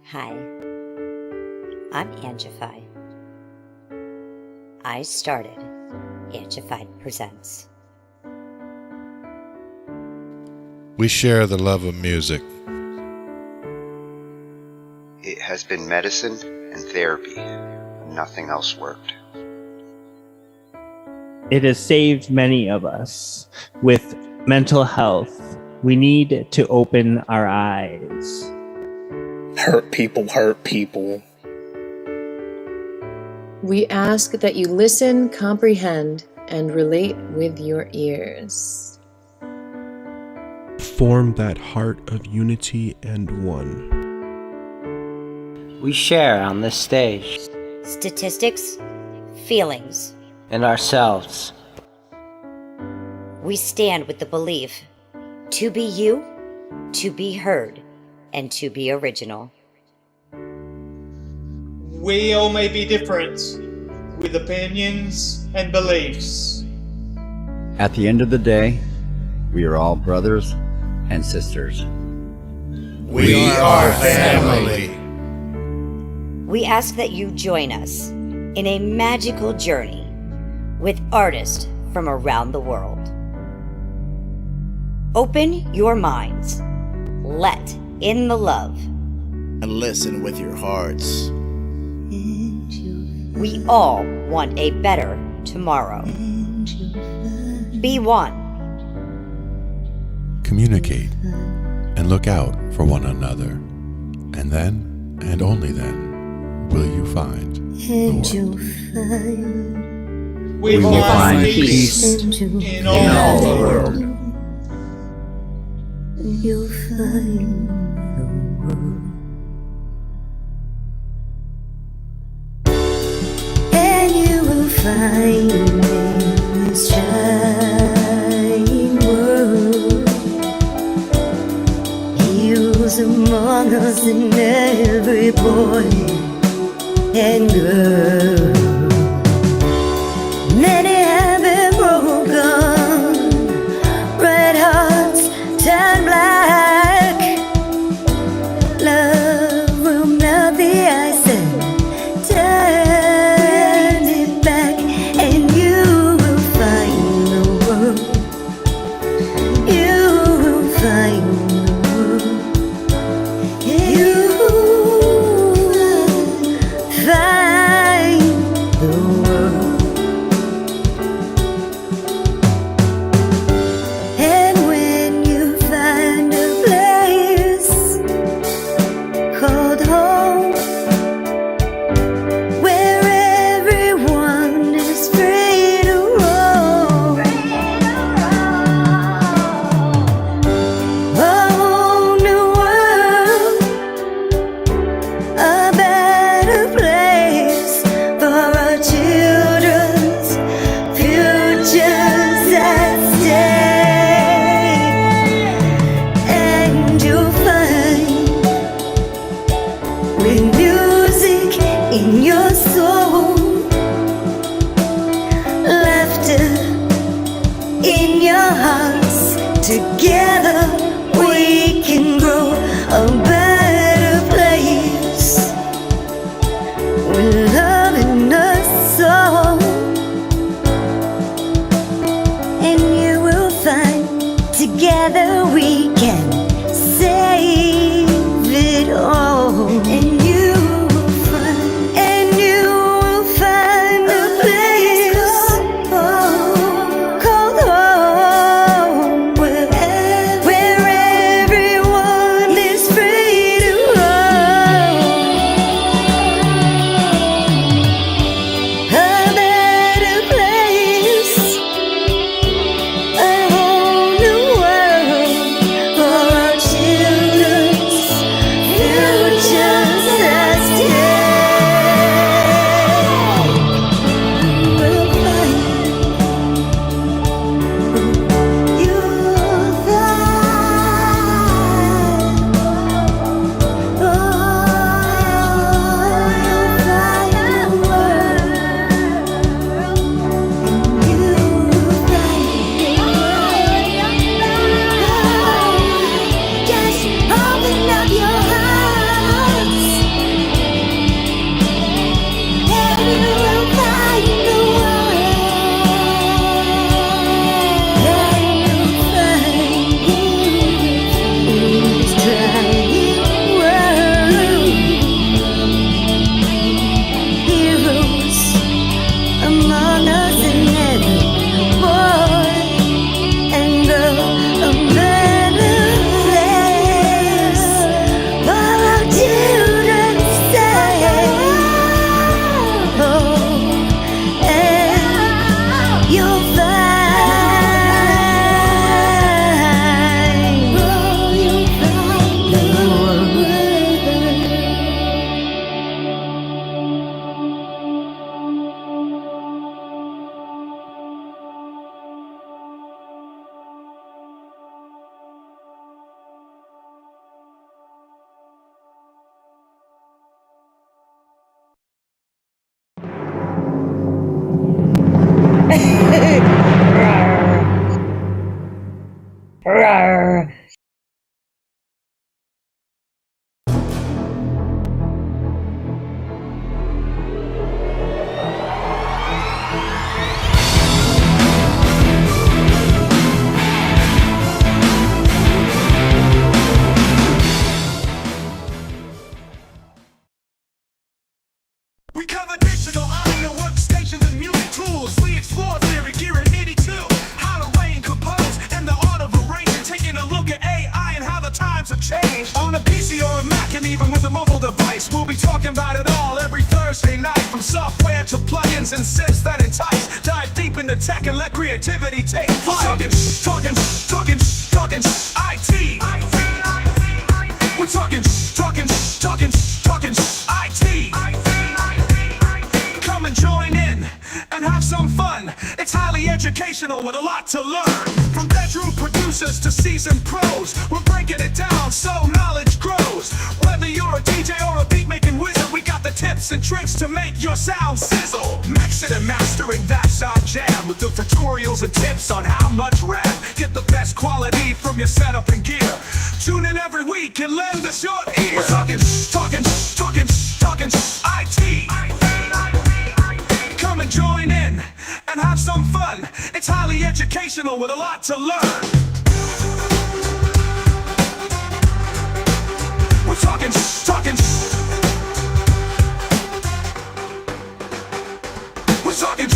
Hi, I'm Angified. I started Angified Presents. We share the love of music. It has been medicine and therapy. Nothing else worked. It has saved many of us. With mental health, we need to open our eyes. Hurt people hurt people. We ask that you listen, comprehend, and relate with your ears. Form that heart of unity and one. We share on this stage. Statistics, feelings, And ourselves. we stand with the belief to be you, to be heard, and to be original. We all may be different, with opinions and beliefs. At the end of the day, we are all brothers and sisters. We are family. We ask that you join us in a magical journey with artists from around the world. Open your minds, let in the love, and listen with your hearts. We all want a better tomorrow. Be one. Communicate and look out for one another. And then, and only then, will you find the world. We will find peace in all the world. You'll find the world. And you will find in this trying world heroes among us, in every boy and girl. Many have been broken, red hearts turn black. Love will melt the ice and turn it back, and you will find the world. You will find the world. You will find the world. And when you find a place called home, where everyone is free to roam, a whole new world, a better place for our children's futures at stake. And you'll find, with music in your soul, laughter in your hearts, together we can grow a better place, with love in us all. And you will find, together we can save it all. And you will find, a place called home, where everyone is free to roam, a better place, a whole new world for our children's futures We cover digital audio workstations and music tools. We explore theory, gear, and 82. How to arrange, compose, and the art of arranging. Taking a look at AI and how the times have changed. On a PC or a Mac and even with a mobile device, we'll be talking about it all every Thursday night. From software to plugins and synths that entice. Dive deep into tech and let creativity take flight. Talkin IT. We're talking IT. Come and join in and have some fun. It's highly educational with a lot to learn. From bedroom producers to seasoned pros, we're breaking it down so knowledge grows. Whether you're a DJ or a beat making wizard, we got the tips and tricks to make your sound sizzle. Mixing and mastering, that's our jam. With the tutorials and tips on how much RAM. Get the best quality from your setup and gear. Tune in every week and lend us your ear. We're talking IT. Come and join in and have some fun. It's highly educational with a lot to learn. We're talking IT. We're talking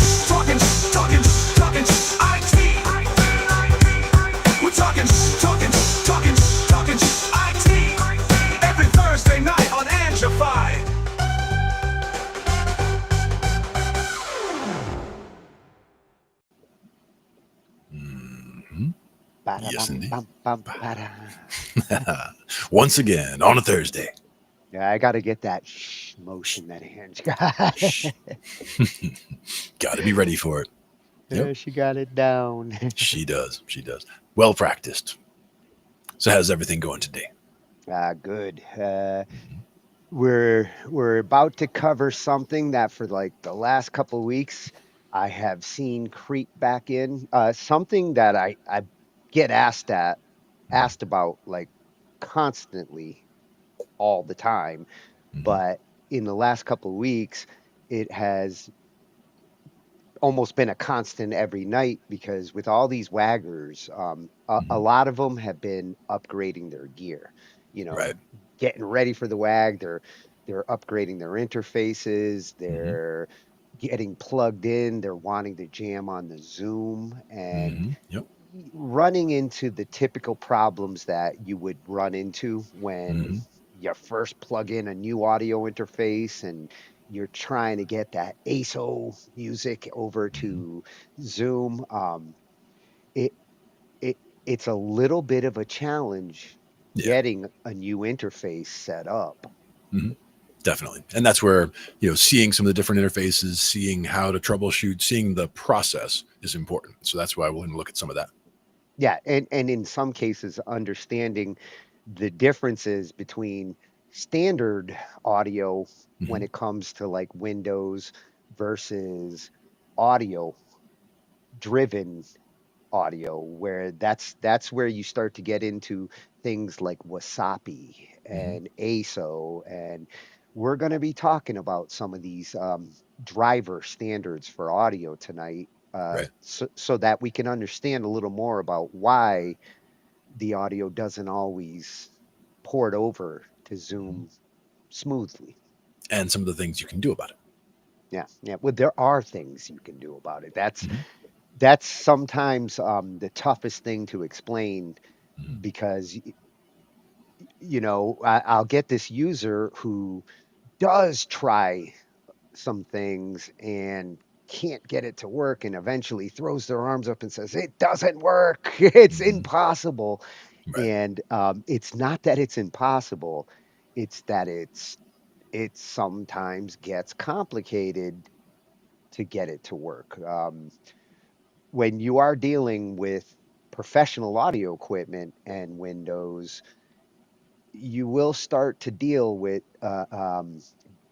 IT. Every Thursday night on Angified. Yes, indeed. Once again, on a Thursday. Yeah, I got to get that shh motion that Ange got. Got to be ready for it. Yeah, she got it down. She does. Well practiced. So how's everything going today? Good. We're about to cover something that for like the last couple of weeks I have seen creep back in. Something that I get asked about like constantly all the time, but in the last couple of weeks it has almost been a constant every night because with all these waggers, a lot of them have been upgrading their gear, Right. getting ready for the wag. They're upgrading their interfaces. They're getting plugged in. They're wanting to jam on the Zoom and running into the typical problems that you would run into when you first plug in a new audio interface and you're trying to get that ASIO music over to Zoom. It it it's a little bit of a challenge getting a new interface set up. Definitely. And that's where, seeing some of the different interfaces, seeing how to troubleshoot, seeing the process is important. So that's why we're going to look at some of that. Yeah, and in some cases, understanding the differences between standard audio when it comes to like Windows versus audio driven audio, where that's where you start to get into things like Wasapi and ASO, and we're going to be talking about some of these driver standards for audio tonight, so that we can understand a little more about why the audio doesn't always port over to Zoom smoothly. And some of the things you can do about it. Yeah. Well, there are things you can do about it. That's sometimes the toughest thing to explain because I'll get this user who does try some things and can't get it to work and eventually throws their arms up and says it doesn't work, it's impossible. And it's not that it's impossible, it's that it sometimes gets complicated to get it to work. When you are dealing with professional audio equipment and Windows, you will start to deal with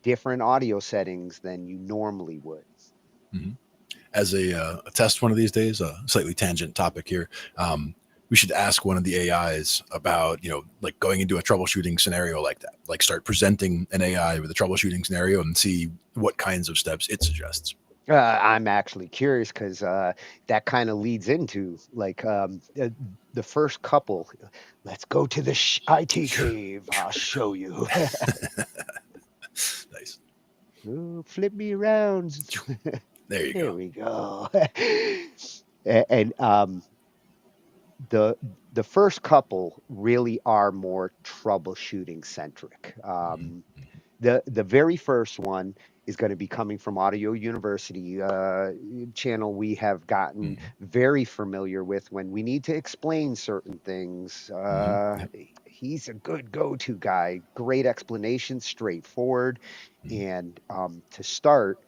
different audio settings than you normally would. As a test one of these days, a slightly tangent topic here. we should ask one of the AIs about, like going into a troubleshooting scenario like that. Like start presenting an AI with a troubleshooting scenario and see what kinds of steps it suggests. I'm actually curious because that kind of leads into like the first couple. Let's go to the IT cave. I'll show you. Nice. Ooh, flip me around. There you There go. we go. And the the first couple really are more troubleshooting centric. The very first one is going to be coming from Audio University, channel we have gotten very familiar with when we need to explain certain things. Yep. He's a good go-to guy, great explanation, straightforward. And to start,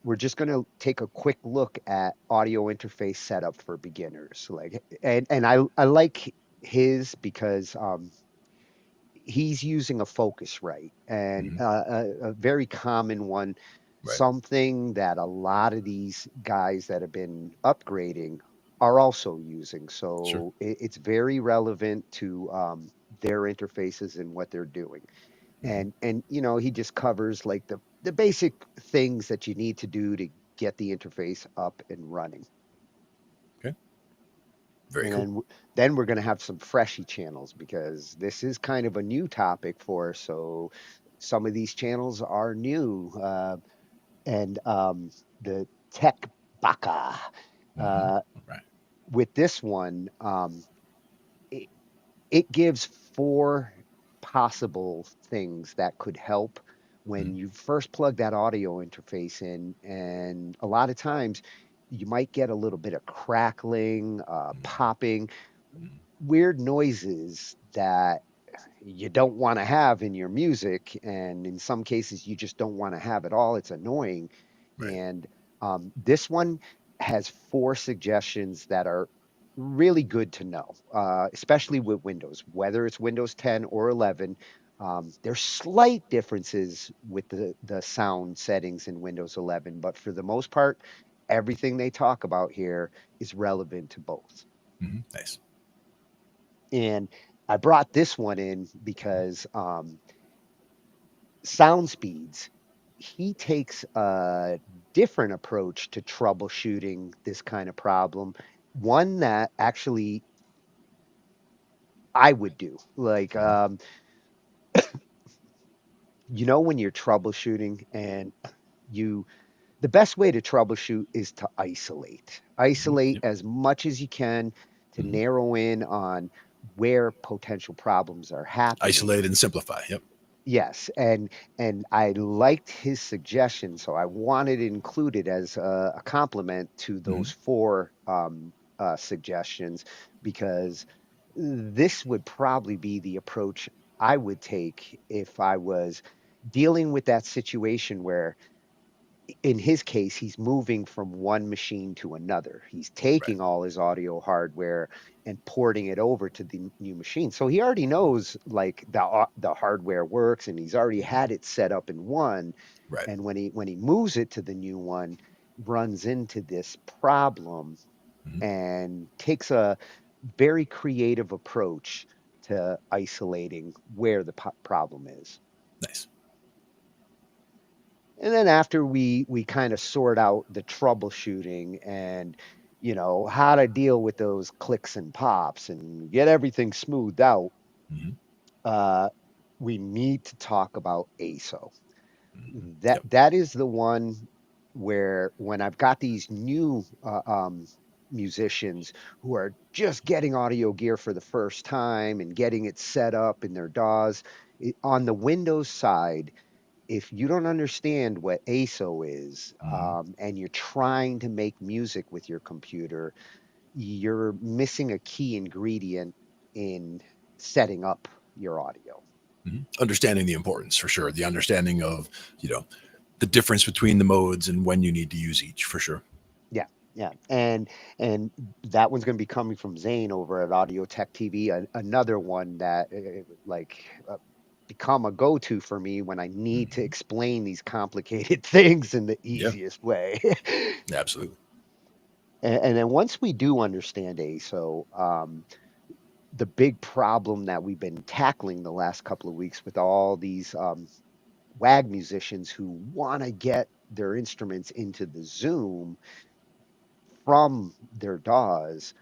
we're just going to take a quick look at audio interface setup for beginners. Like, and I like his because he's using a Focusrite and a very common one, Right. something that a lot of these guys that have been upgrading are also using. Sure. So it's very relevant to their interfaces and what they're doing. And he just covers like the basic things that you need to do to get the interface up and running. Okay. Very And cool. then we're going to have some freshy channels because this is kind of a new topic for us. So some of these channels are new. And the Tech Baka. Right. With this one, it, it gives four possible things that could help when you first plug that audio interface in. And a lot of times you might get a little bit of crackling, popping, weird noises that you don't want to have in your music. And in some cases, you just don't want to have it all. It's annoying. Right. And this one has four suggestions that are really good to know, especially with Windows, whether it's Windows 10 or 11. There's slight differences with the sound settings in Windows 11, but for the most part, everything they talk about here is relevant to both. Nice. And I brought this one in because sound speeds, he takes a different approach to troubleshooting this kind of problem, one that actually I would do. Like, when you're troubleshooting and you, the best way to troubleshoot is to isolate. Isolate Yep. as much as you can to narrow in on where potential problems are happening. Isolate and simplify. Yep. Yes, and I liked his suggestion, so I wanted it included as a complement to those four suggestions because this would probably be the approach I would take if I was dealing with that situation where in his case, he's moving from one machine to another. He's Right. taking all his audio hardware and porting it over to the new machine. So he already knows like the hardware works, and he's already had it set up in one. Right. And when he moves it to the new one, runs into this problem and takes a very creative approach to isolating where the problem is. Nice. And then after we kind of sort out the troubleshooting and how to deal with those clicks and pops and get everything smoothed out, uh, we need to talk about ASO. That is the one where when I've got these new musicians who are just getting audio gear for the first time and getting it set up in their DAWs, on the Windows side, if you don't understand what ASO is, and you're trying to make music with your computer, you're missing a key ingredient in setting up your audio. Understanding the importance for sure. The understanding of, the difference between the modes and when you need to use each for sure. Yeah, yeah, and that one's going to be coming from Zane over at Audio Tech TV, another one that become a go-to for me when I need to explain these complicated things in the Yeah. easiest way. Absolutely. And then once we do understand ASO, the big problem that we've been tackling the last couple of weeks with all these WAG musicians who want to get their instruments into the Zoom from their DAWs,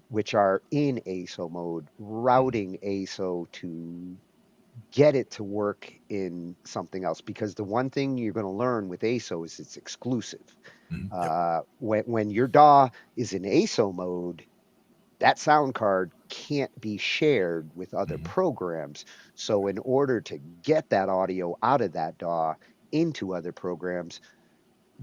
which are in ASIO mode, routing ASIO to get it to work in something else. Because the one thing you're going to learn with ASIO is it's exclusive. When your DAW is in ASIO mode, that sound card can't be shared with other programs. So in order to get that audio out of that DAW into other programs,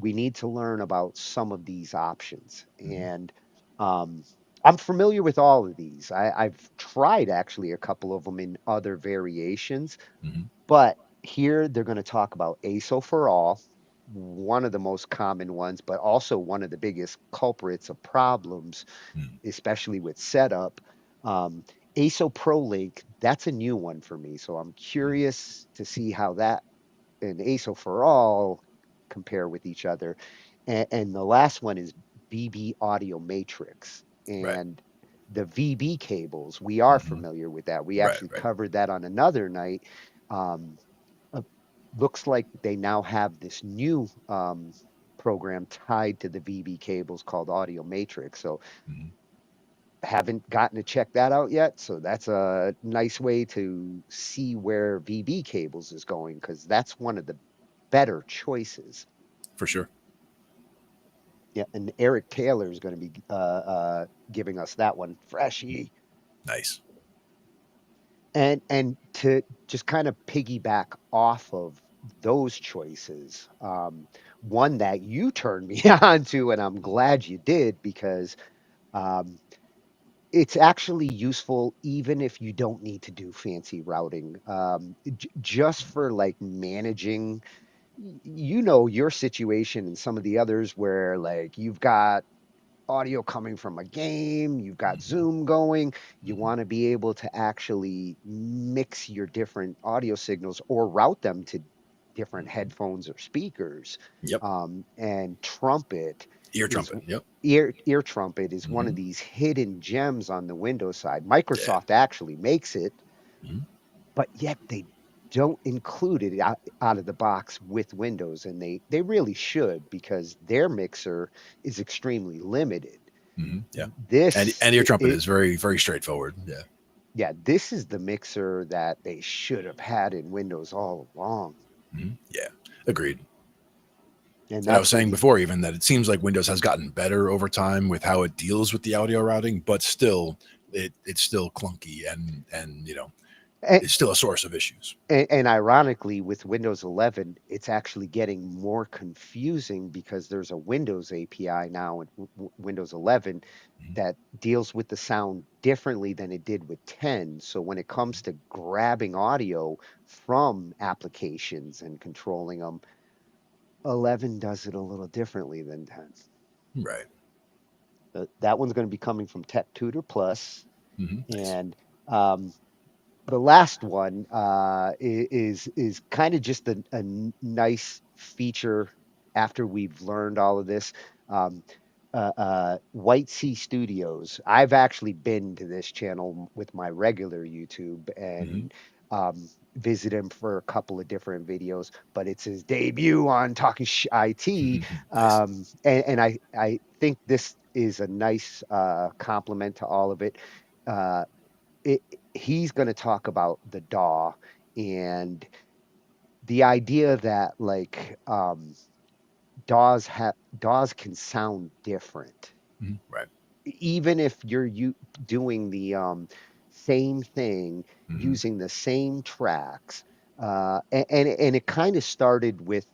we need to learn about some of these options. And um, I'm familiar with all of these. I've tried actually a couple of them in other variations, but here they're going to talk about ASO for all, one of the most common ones, but also one of the biggest culprits of problems, especially with setup. Um, ASO Pro Link, that's a new one for me. So I'm curious to see how that and ASO for all compare with each other. And the last one is BB Audio Matrix. Right. And the VB cables, we are familiar with that. We Right. actually Right. covered that on another night. Um, uh, Looks like they now have this new program tied to the VB cables called Audio Matrix. So haven't gotten to check that out yet. So that's a nice way to see where VB cables is going because that's one of the better choices. For sure. Yeah, and Eric Taylor is going to be giving us that one freshy. Nice. And to just kind of piggyback off of those choices, one that you turned me on to, and I'm glad you did because um, it's actually useful even if you don't need to do fancy routing. Just for like managing, your situation and some of the others where like you've got audio coming from a game, you've got Zoom going, you want to be able to actually mix your different audio signals or route them to different headphones or speakers. Yep. And Trumpet Ear is trumpet. Yep. ear trumpet is one of these hidden gems on the Windows side. Microsoft actually makes it, but yet they don't include it out of the box with Windows, and they really should because their mixer is extremely limited. Yeah. This And ear trumpet is very, very straightforward. Yeah. Yeah, this is the mixer that they should have had in Windows all along. Yeah. Agreed. And And I was that's saying when before even that it seems like Windows has gotten better over time with how it deals with the audio routing, but still it's still clunky and it's still a source of issues. and ironically, with Windows 11, it's actually getting more confusing because there's a Windows API now in Windows 11 that deals with the sound differently than it did with 10. So when it comes to grabbing audio from applications and controlling them, 11 does it a little differently than 10. Right. That one's going to be coming from Tech Tutor Plus, Nice. and the last one is kind of just a nice feature after we've learned all of this. Um, White Sea Studios. I've actually been to this channel with my regular YouTube and visit him for a couple of different videos, but it's his debut on Talkin Shhh I.T. Nice. And I think this is a nice complement to all of it. Uh, it, he's going to talk about the DAW and the idea that like DAWs can sound different, Right. even if doing the same thing using the same tracks. And it kind of started with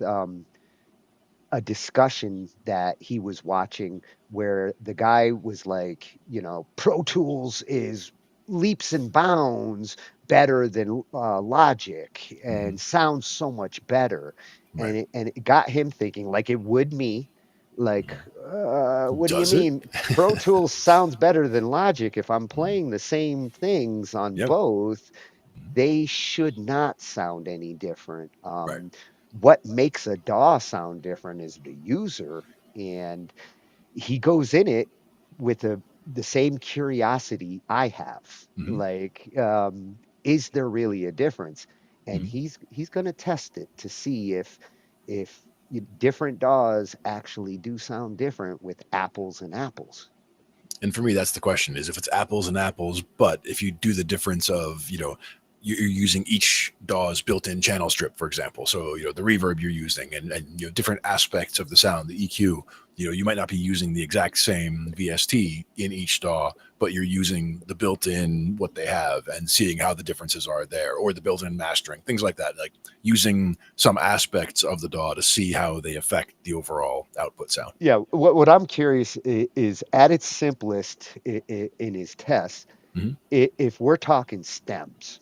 a discussion that he was watching where the guy was like, Pro Tools is leaps and bounds better than Logic and sounds so much better. Right. And it got him thinking, like it would me, like, what do you Does it? mean? Pro Tools sounds better than Logic. If I'm playing the same things on Yep. both, they should not sound any different. Right. What makes a DAW sound different is the user. And he goes in it with the same curiosity I have. Mm-hmm. Like, is there really a difference? And Mm-hmm. he's going to test it to see if different DAWs actually do sound different with apples and apples. And for me, that's the question: is if it's apples and apples, but if you do the difference of, you're using each DAW's built-in channel strip, for example. So, the reverb you're using and different aspects of the sound, the EQ, you might not be using the exact same VST in each DAW, but you're using the built-in what they have and seeing how the differences are there, or the built-in mastering, things like that, like using some aspects of the DAW to see how they affect the overall output sound. Yeah, what I'm curious is at its simplest in his test, Mm-hmm. if we're talking stems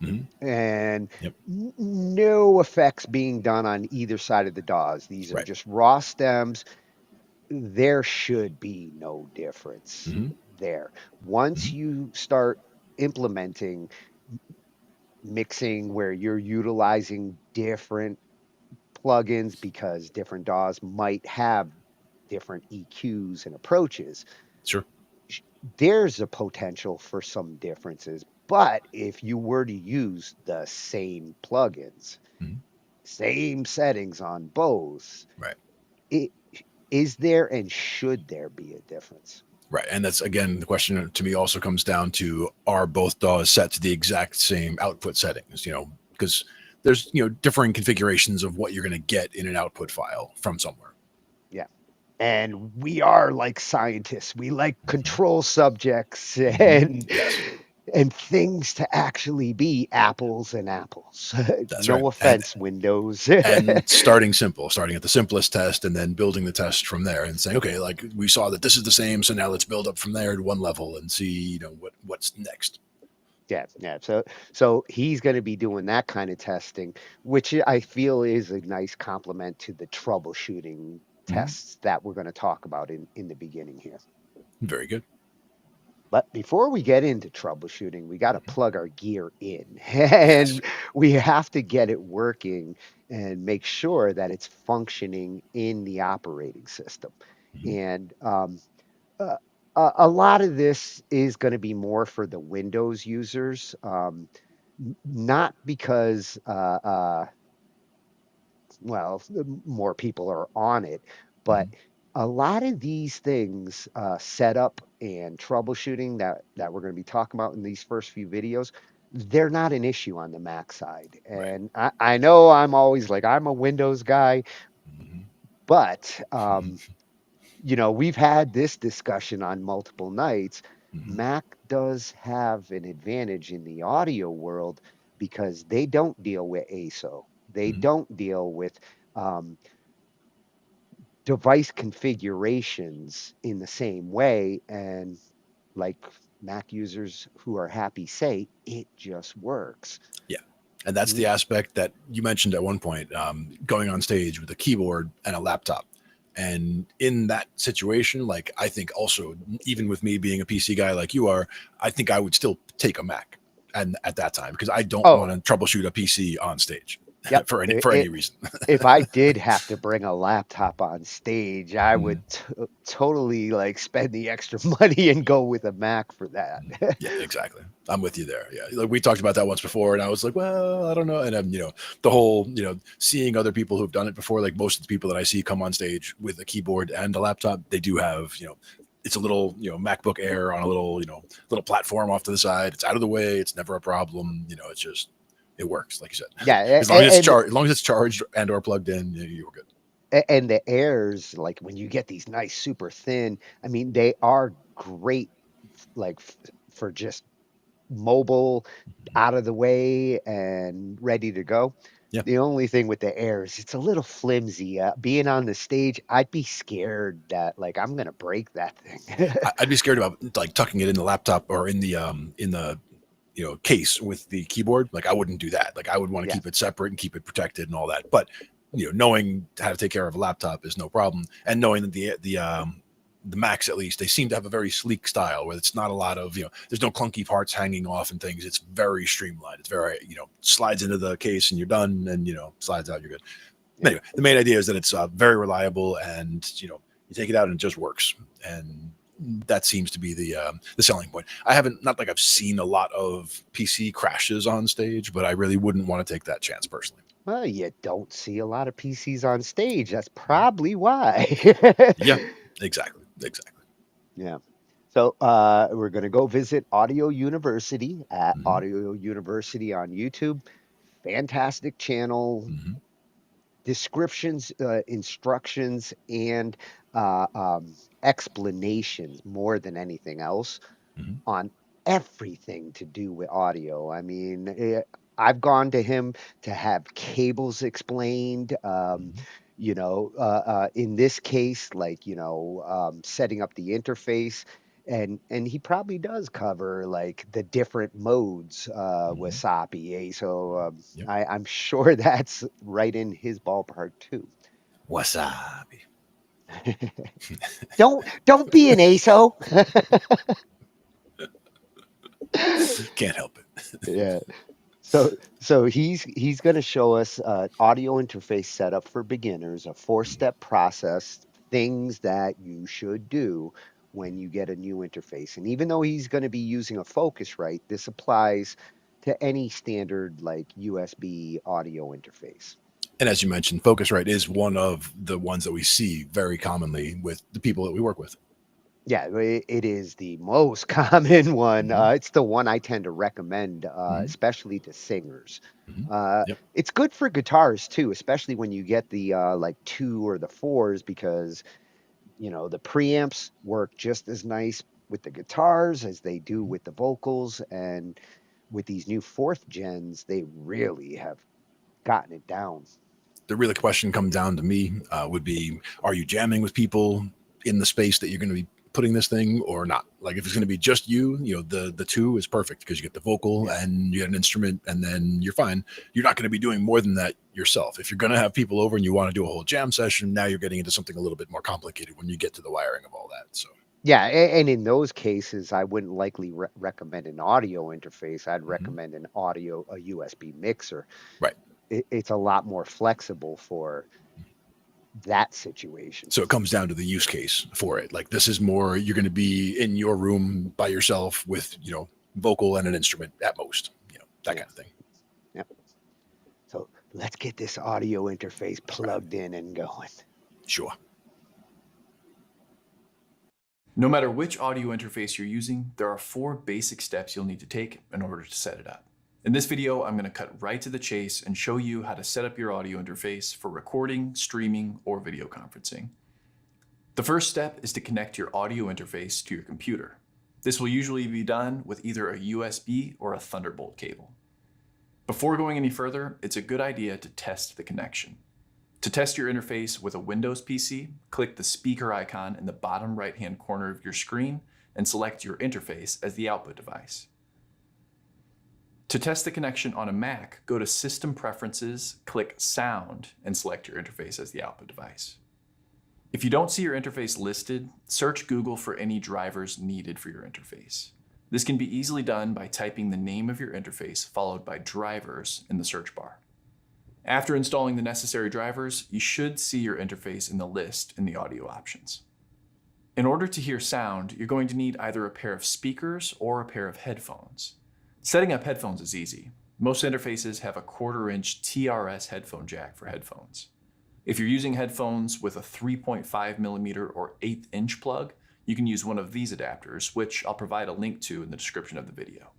Mm-hmm. and Yep. no effects being done on either side of the DAWs, these are Right. just raw stems, there should be no difference Mm-hmm. there. Once Mm-hmm. you start implementing mixing where you're utilizing different plugins because different DAWs might have different EQs and approaches, Sure. there's a potential for some differences. But if you were to use the same plugins, Mm-hmm. same settings on both, Right. it, is there and should there be a difference? Right. And that's, again, the question to me also comes down to, are both DAWs set to the exact same output settings? Because there's, differing configurations of what you're going to get in an output file from somewhere. Yeah. And we are like scientists. We like control subjects Mm-hmm. Yes. and things to actually be apples and apples. That's No right. offense, Windows. And starting simple, starting at the simplest test and then building the test from there and saying, okay, like we saw that this is the same, so now let's build up from there to one level and see, what's next. Yeah. So he's going to be doing that kind of testing, which I feel is a nice complement to the troubleshooting tests that we're going to talk about in the beginning here. Very good. But before we get into troubleshooting, we got to plug our gear in and we have to get it working and make sure that it's functioning in the operating system. And uh, a lot of this is going to be more for the Windows users, not because, well, more people are on it, but a lot of these things, setup and troubleshooting that we're going to be talking about in these first few videos, they're not an issue on the Mac side. Right. And I know I'm always like, I'm a Windows guy, but we've had this discussion on multiple nights. Mac does have an advantage in the audio world because they don't deal with ASIO. They don't deal with um, device configurations in the same way. And like Mac users who are happy say, it just works. Yeah. And that's the aspect that you mentioned at one point, going on stage with a keyboard and a laptop. And in that situation, like, I think also, even with me being a PC guy like you are, I think I would still take a Mac and at that time, because I don't want to troubleshoot a PC on stage. Yep. for any reason. If I did have to bring a laptop on stage, I would totally like spend the extra money and go with a Mac for that. Yeah, exactly. I'm with you there. Yeah, like we talked about that once before, and I was like, well, I don't know. And the whole, seeing other people who've done it before, like most of the people that I see come on stage with a keyboard and a laptop, they do have, it's a little, MacBook Air on a little, little platform off to the side. It's out of the way. It's never a problem. It's just, it works, like you said. Yeah, as long as it's charged and or plugged in, you're good. And the Airs, like when you get these nice super thin, I mean, they are great, like for just mobile, out of the way and ready to go. Yeah. The only thing with the Airs, it's a little flimsy. Being on the stage, I'd be scared that like I'm gonna break that thing. I'd be scared about like tucking it in the laptop or in the case with the keyboard. Like I wouldn't do that. Like I would want to keep it separate and keep it protected and all that. But knowing how to take care of a laptop is no problem. And knowing that the Macs, at least, they seem to have a very sleek style where it's not a lot of, there's no clunky parts hanging off and things. It's very streamlined. It's very, slides into the case and you're done, and, slides out, you're good. Yeah. Anyway, the main idea is that it's very reliable, and, you take it out and it just works. And that seems to be the selling point. I haven't, not like I've seen a lot of PC crashes on stage, but I really wouldn't want to take that chance personally. Well, you don't see a lot of PCs on stage. That's probably why. Yeah, exactly. Yeah. So we're going to go visit Audio University at Audio University on YouTube. Fantastic channel. Descriptions, instructions, and explanations more than anything else on everything to do with audio. I mean, I've gone to him to have cables explained. In this case, like, setting up the interface. And he probably does cover like the different modes with SAPI. So I'm sure that's right in his ballpark too. Wasabi. Don't be an ASO. Can't help it. Yeah. So he's going to show us audio interface setup for beginners, a four-step process, things that you should do when you get a new interface. And even though he's going to be using a Focusrite, this applies to any standard like USB audio interface. And as you mentioned, Focusrite is one of the ones that we see very commonly with the people that we work with. Yeah, it is the most common one. It's the one I tend to recommend, especially to singers. It's good for guitars too, especially when you get the like 2 or the 4s, because the preamps work just as nice with the guitars as they do with the vocals. And with these new 4th gens, they really have gotten it down. The real question comes down to me would be, are you jamming with people in the space that you're going to be putting this thing or not? Like if it's going to be just you, the 2 is perfect because you get the vocal and you get an instrument and then you're fine. You're not going to be doing more than that yourself. If you're going to have people over and you want to do a whole jam session, now you're getting into something a little bit more complicated when you get to the wiring of all that. So yeah, and in those cases, I wouldn't likely recommend an audio interface. I'd recommend a USB mixer. Right. It's a lot more flexible for that situation. So it comes down to the use case for it. Like this is more, you're going to be in your room by yourself with, vocal and an instrument at most, that kind of thing. Yep. So let's get this audio interface plugged in and going. Sure. No matter which audio interface you're using, there are 4 basic steps you'll need to take in order to set it up. In this video, I'm going to cut right to the chase and show you how to set up your audio interface for recording, streaming, or video conferencing. The first step is to connect your audio interface to your computer. This will usually be done with either a USB or a Thunderbolt cable. Before going any further, it's a good idea to test the connection. To test your interface with a Windows PC, click the speaker icon in the bottom right-hand corner of your screen and select your interface as the output device. To test the connection on a Mac, go to System Preferences, click Sound, and select your interface as the output device. If you don't see your interface listed, search Google for any drivers needed for your interface. This can be easily done by typing the name of your interface followed by drivers in the search bar. After installing the necessary drivers, you should see your interface in the list in the audio options. In order to hear sound, you're going to need either a pair of speakers or a pair of headphones. Setting up headphones is easy. Most interfaces have a 1/4-inch TRS headphone jack for headphones. If you're using headphones with a 3.5mm or 1/8-inch plug, you can use one of these adapters, which I'll provide a link to in the description of the video.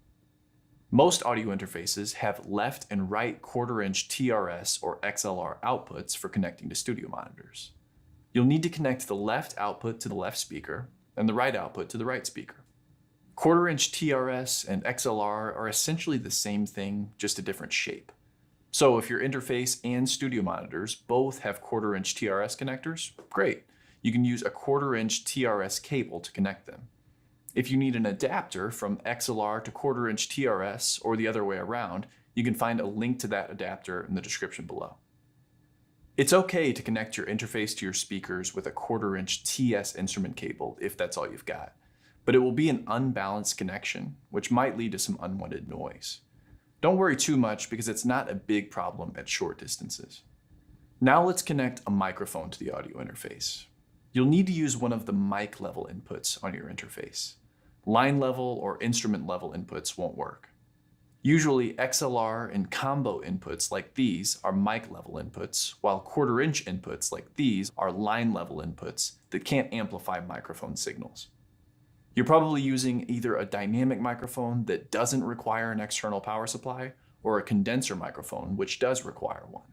Most audio interfaces have left and right 1/4-inch TRS or XLR outputs for connecting to studio monitors. You'll need to connect the left output to the left speaker and the right output to the right speaker. 1/4-inch TRS and XLR are essentially the same thing, just a different shape. So if your interface and studio monitors both have 1/4-inch TRS connectors, great. You can use a 1/4-inch TRS cable to connect them. If you need an adapter from XLR to 1/4-inch TRS or the other way around, you can find a link to that adapter in the description below. It's okay to connect your interface to your speakers with a 1/4-inch TS instrument cable if that's all you've got. But it will be an unbalanced connection, which might lead to some unwanted noise. Don't worry too much because it's not a big problem at short distances. Now let's connect a microphone to the audio interface. You'll need to use one of the mic level inputs on your interface. Line level or instrument level inputs won't work. Usually XLR and combo inputs like these are mic level inputs, while quarter-inch inputs like these are line level inputs that can't amplify microphone signals. You're probably using either a dynamic microphone that doesn't require an external power supply or a condenser microphone which does require one.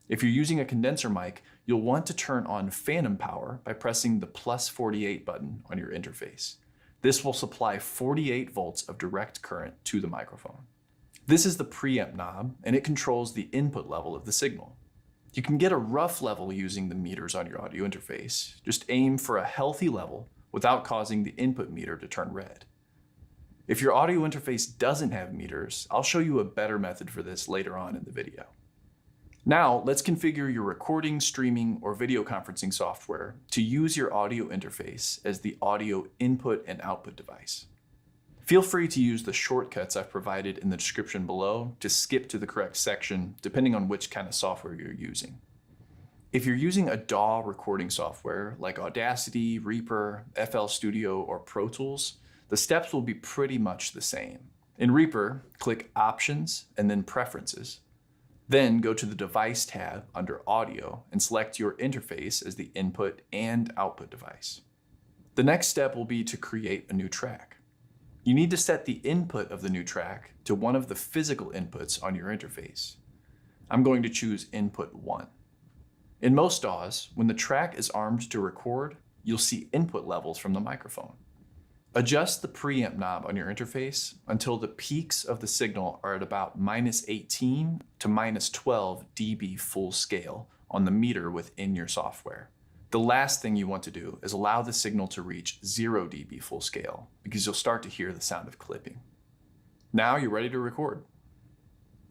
If you're using a condenser mic, you'll want to turn on phantom power by pressing the +48 button on your interface. This will supply 48 volts of direct current to the microphone. This is the preamp knob, and it controls the input level of the signal. You can get a rough level using the meters on your audio interface. Just aim for a healthy level without causing the input meter to turn red. If your audio interface doesn't have meters, I'll show you a better method for this later on in the video. Now, let's configure your recording, streaming, or video conferencing software to use your audio interface as the audio input and output device. Feel free to use the shortcuts I've provided in the description below to skip to the correct section, depending on which kind of software you're using. If you're using a DAW recording software like Audacity, Reaper, FL Studio, or Pro Tools, the steps will be pretty much the same. In Reaper, click Options and then Preferences. Then go to the Device tab under Audio and select your interface as the input and output device. The next step will be to create a new track. You need to set the input of the new track to one of the physical inputs on your interface. I'm going to choose input 1. In most DAWs, when the track is armed to record, you'll see input levels from the microphone. Adjust the preamp knob on your interface until the peaks of the signal are at about -18 to -12 dB full scale on the meter within your software. The last thing you want to do is allow the signal to reach 0 dB full scale because you'll start to hear the sound of clipping. Now you're ready to record.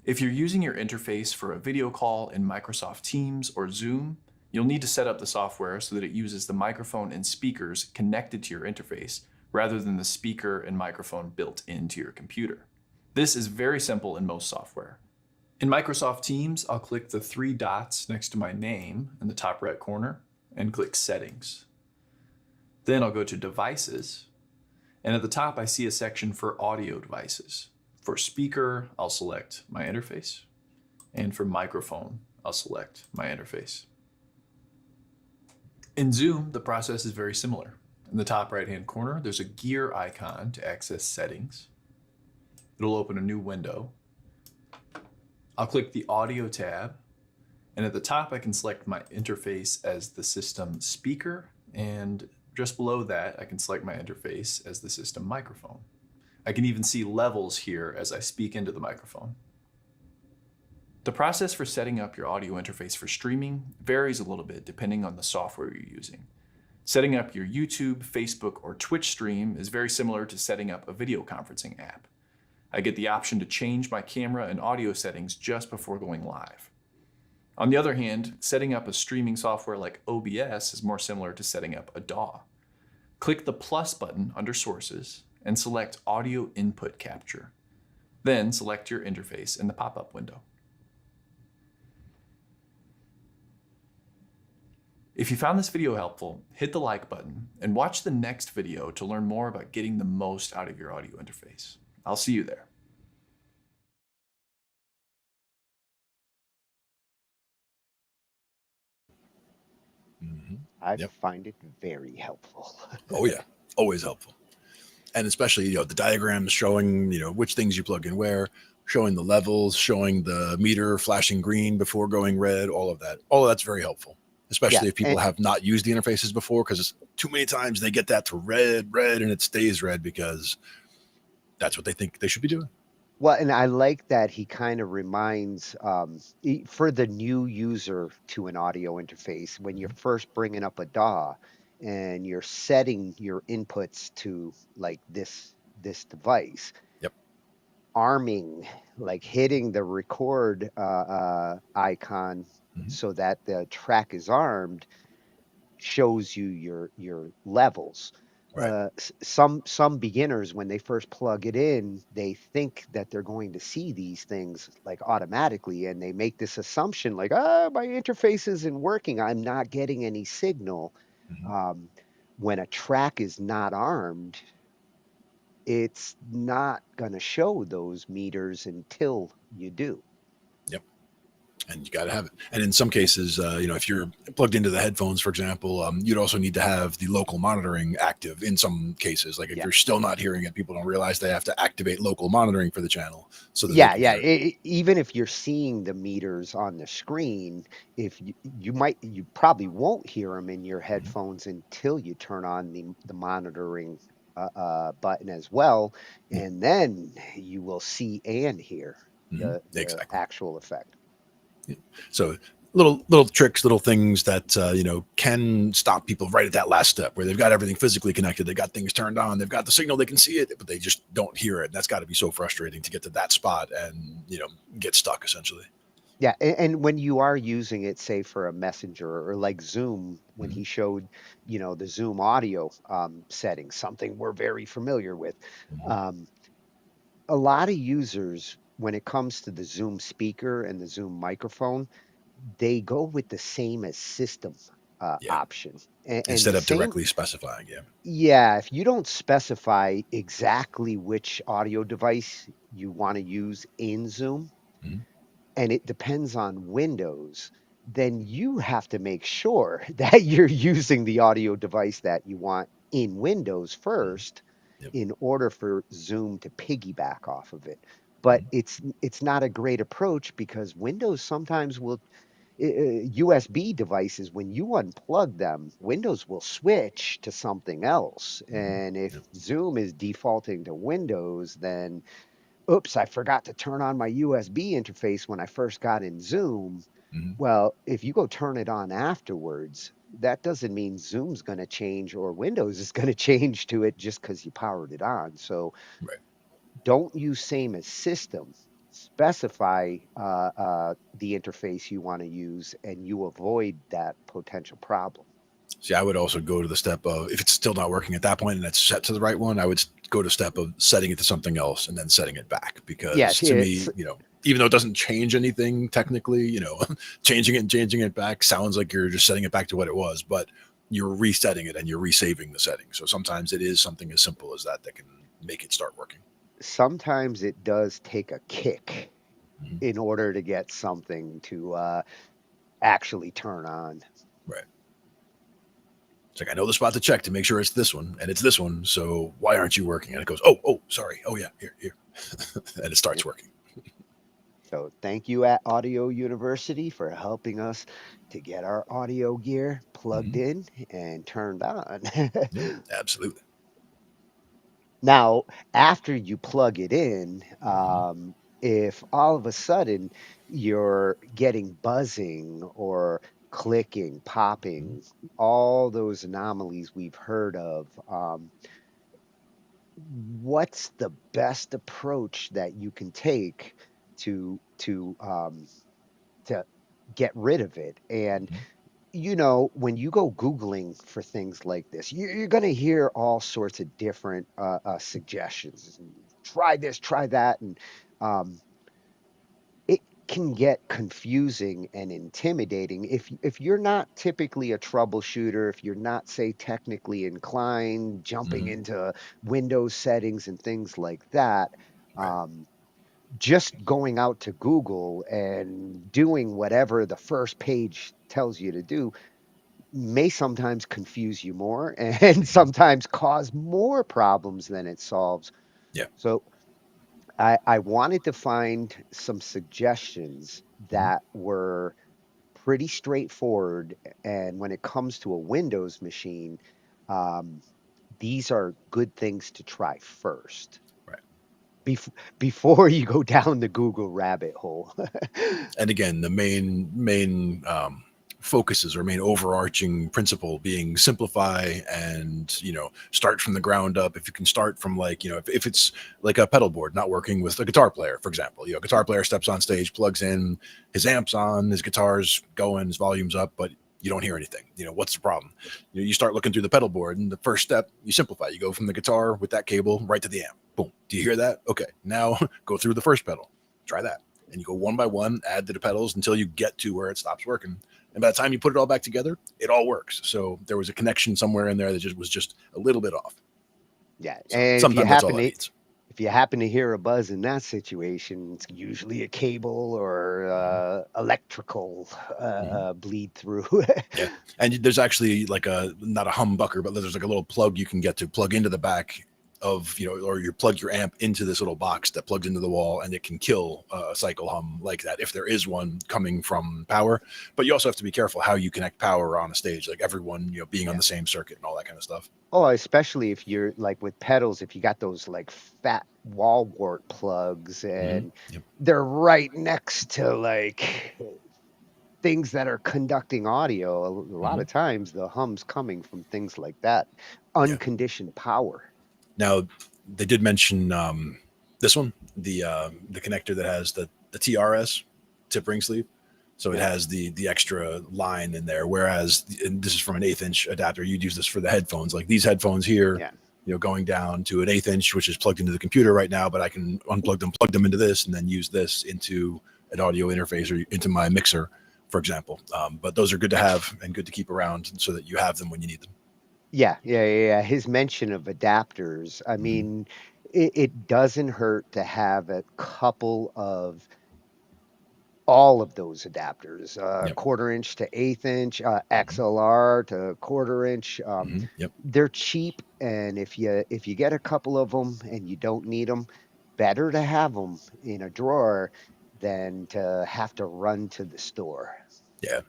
If you're using your interface for a video call in Microsoft Teams or Zoom, you'll need to set up the software so that it uses the microphone and speakers connected to your interface rather than the speaker and microphone built into your computer. This is very simple in most software. In Microsoft Teams, I'll click the 3 dots next to my name in the top right corner and click Settings. Then I'll go to Devices, and at the top I see a section for audio devices. For speaker, I'll select my interface, and for microphone, I'll select my interface. In Zoom, the process is very similar. In the top right-hand corner, there's a gear icon to access settings. It'll open a new window. I'll click the Audio tab, and at the top I can select my interface as the system speaker, and just below that I can select my interface as the system microphone. I can even see levels here as I speak into the microphone. The process for setting up your audio interface for streaming varies a little bit depending on the software you're using. Setting up your YouTube, Facebook, or Twitch stream is very similar to setting up a video conferencing app. I get the option to change my camera and audio settings just before going live. On the other hand, setting up a streaming software like OBS is more similar to setting up a DAW. Click the plus button under Sources and select Audio Input Capture. Then select your interface in the pop-up window. If you found this video helpful, hit the like button and watch the next video to learn more about getting the most out of your audio interface. I'll see you there. I find it very helpful. Oh yeah, always helpful. And especially, the diagrams showing, which things you plug in where, showing the levels, showing the meter flashing green before going red, all of that. All of that's very helpful, especially if people have not used the interfaces before, because too many times they get that to red, and it stays red because that's what they think they should be doing. Well, and I like that he kind of reminds for the new user to an audio interface, when you're first bringing up a DAW and you're setting your inputs to like this device, arming, like hitting the record icon so that the track is armed, shows you your levels. Right. Some beginners, when they first plug it in, they think that they're going to see these things like automatically, and they make this assumption like, my interface isn't working, I'm not getting any signal. When a track is not armed, it's not going to show those meters until you do. Yep. And you got to have it. And in some cases, if you're plugged into the headphones, for example, you'd also need to have the local monitoring active in some cases. Like if you're still not hearing it, people don't realize they have to activate local monitoring for the channel. So that Even if you're seeing the meters on the screen, if you probably won't hear them in your headphones until you turn on the monitoring button as well, and then you will see and hear the actual effect. So little tricks, little things that can stop people right at that last step where they've got everything physically connected, they got things turned on, they've got the signal, they can see it, but they just don't hear it. That's got to be so frustrating to get to that spot and get stuck essentially. Yeah, and when you are using it, say for a messenger or like Zoom, when he showed, the Zoom audio settings, something we're very familiar with. A lot of users, when it comes to the Zoom speaker and the Zoom microphone, they go with the same as system option. And instead the of same, directly specifying, yeah, if you don't specify exactly which audio device you want to use in Zoom, and it depends on Windows, then you have to make sure that you're using the audio device that you want in Windows first in order for Zoom to piggyback off of it. But it's not a great approach because Windows sometimes will USB devices, when you unplug them, Windows will switch to something else. And if Zoom is defaulting to Windows, then oops, I forgot to turn on my USB interface when I first got in Zoom. Well, if you go turn it on afterwards, that doesn't mean Zoom's going to change or Windows is going to change to it just because you powered it on. So don't use same as system. Specify the interface you want to use, and you avoid that potential problem. See, I would also go to the step of, if it's still not working at that point and it's set to the right one, I would go to step of setting it to something else and then setting it back. Because to me, even though it doesn't change anything technically, changing it and changing it back sounds like you're just setting it back to what it was, but you're resetting it and you're resaving the settings. So sometimes it is something as simple as that can make it start working. Sometimes it does take a kick in order to get something to actually turn on. Right. It's like, I know the spot to check to make sure it's this one, and it's this one, so why aren't you working? And it goes, oh, sorry. Oh, yeah, here. And it starts working. So thank you at Audio University for helping us to get our audio gear plugged in and turned on. Absolutely. Now, after you plug it in, if all of a sudden you're getting buzzing or clicking, popping, all those anomalies we've heard of, what's the best approach that you can take to get rid of it? And when you go Googling for things like this, you're going to hear all sorts of different suggestions. Try this, try that. And it can get confusing and intimidating. If you're not typically a troubleshooter, if you're not, say, technically inclined, jumping into Windows settings and things like that, just going out to Google and doing whatever the first page tells you to do may sometimes confuse you more and sometimes cause more problems than it solves. Yeah. So I wanted to find some suggestions that were pretty straightforward. And when it comes to a Windows machine, these are good things to try first. Before you go down the Google rabbit hole. And again, the main focuses or main overarching principle being simplify and start from the ground up. If you can start from if it's like a pedal board not working with a guitar player, for example, a guitar player steps on stage, plugs in, his amp's on, his guitar's going, his volume's up, but you don't hear anything. What's the problem? You start looking through the pedal board, and the first step, you simplify. You go from the guitar with that cable right to the amp. Boom. Do you hear that? Okay. Now go through the first pedal. Try that. And you go one by one, add to the pedals until you get to where it stops working. And by the time you put it all back together, it all works. So there was a connection somewhere in there that just was just a little bit off. Yeah, So and sometimes that's all it needs. if you happen to hear a buzz in that situation, it's usually a cable or electrical bleed through. Yeah, and there's actually like not a humbucker, but there's like a little plug you can get to plug into the back of, or you plug your amp into this little box that plugs into the wall, and it can kill a cycle hum like that if there is one coming from power. But you also have to be careful how you connect power on a stage, like everyone being on the same circuit and all that kind of stuff. Oh, especially if you're like with pedals, if you got those like fat wall wart plugs and they're right next to like things that are conducting audio. A lot of times the hum's coming from things like that, unconditioned power. Now, they did mention this one, the connector that has the TRS tip ring sleeve. So it has the extra line in there. Whereas, and this is from an 1/8 inch adapter. You'd use this for the headphones, like these headphones here. Going down to an 1/8 inch, which is plugged into the computer right now, but I can unplug them, plug them into this, and then use this into an audio interface or into my mixer, for example. But those are good to have and good to keep around so that you have them when you need them. Yeah. His mention of adapters, I mean, it doesn't hurt to have a couple of all of those adapters, 1/4 inch to 1/8 inch, XLR to 1/4 inch. They're cheap, and if you get a couple of them and you don't need them, better to have them in a drawer than to have to run to the store. Yeah.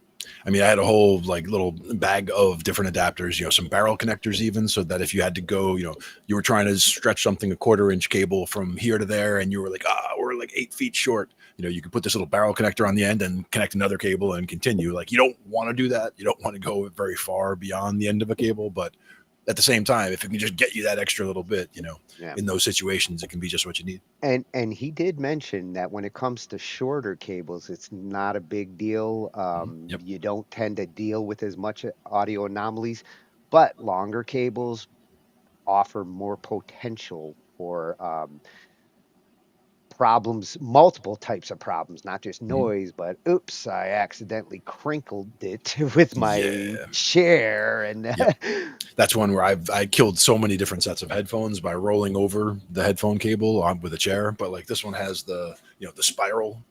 I mean, I had a whole like little bag of different adapters, some barrel connectors even, so that if you had to go, you were trying to stretch something a 1/4 inch cable from here to there, and you were like, we're like 8 feet short. You could put this little barrel connector on the end and connect another cable and continue. Like, you don't want to do that. You don't want to go very far beyond the end of a cable, but at the same time, if it can just get you that extra little bit, in those situations, it can be just what you need. And he did mention that when it comes to shorter cables, it's not a big deal. You don't tend to deal with as much audio anomalies, but longer cables offer more potential for problems, multiple types of problems, not just noise, but oops, I accidentally crinkled it with my chair. And that's one where I killed so many different sets of headphones by rolling over the headphone cable with a chair. But like this one has the spiral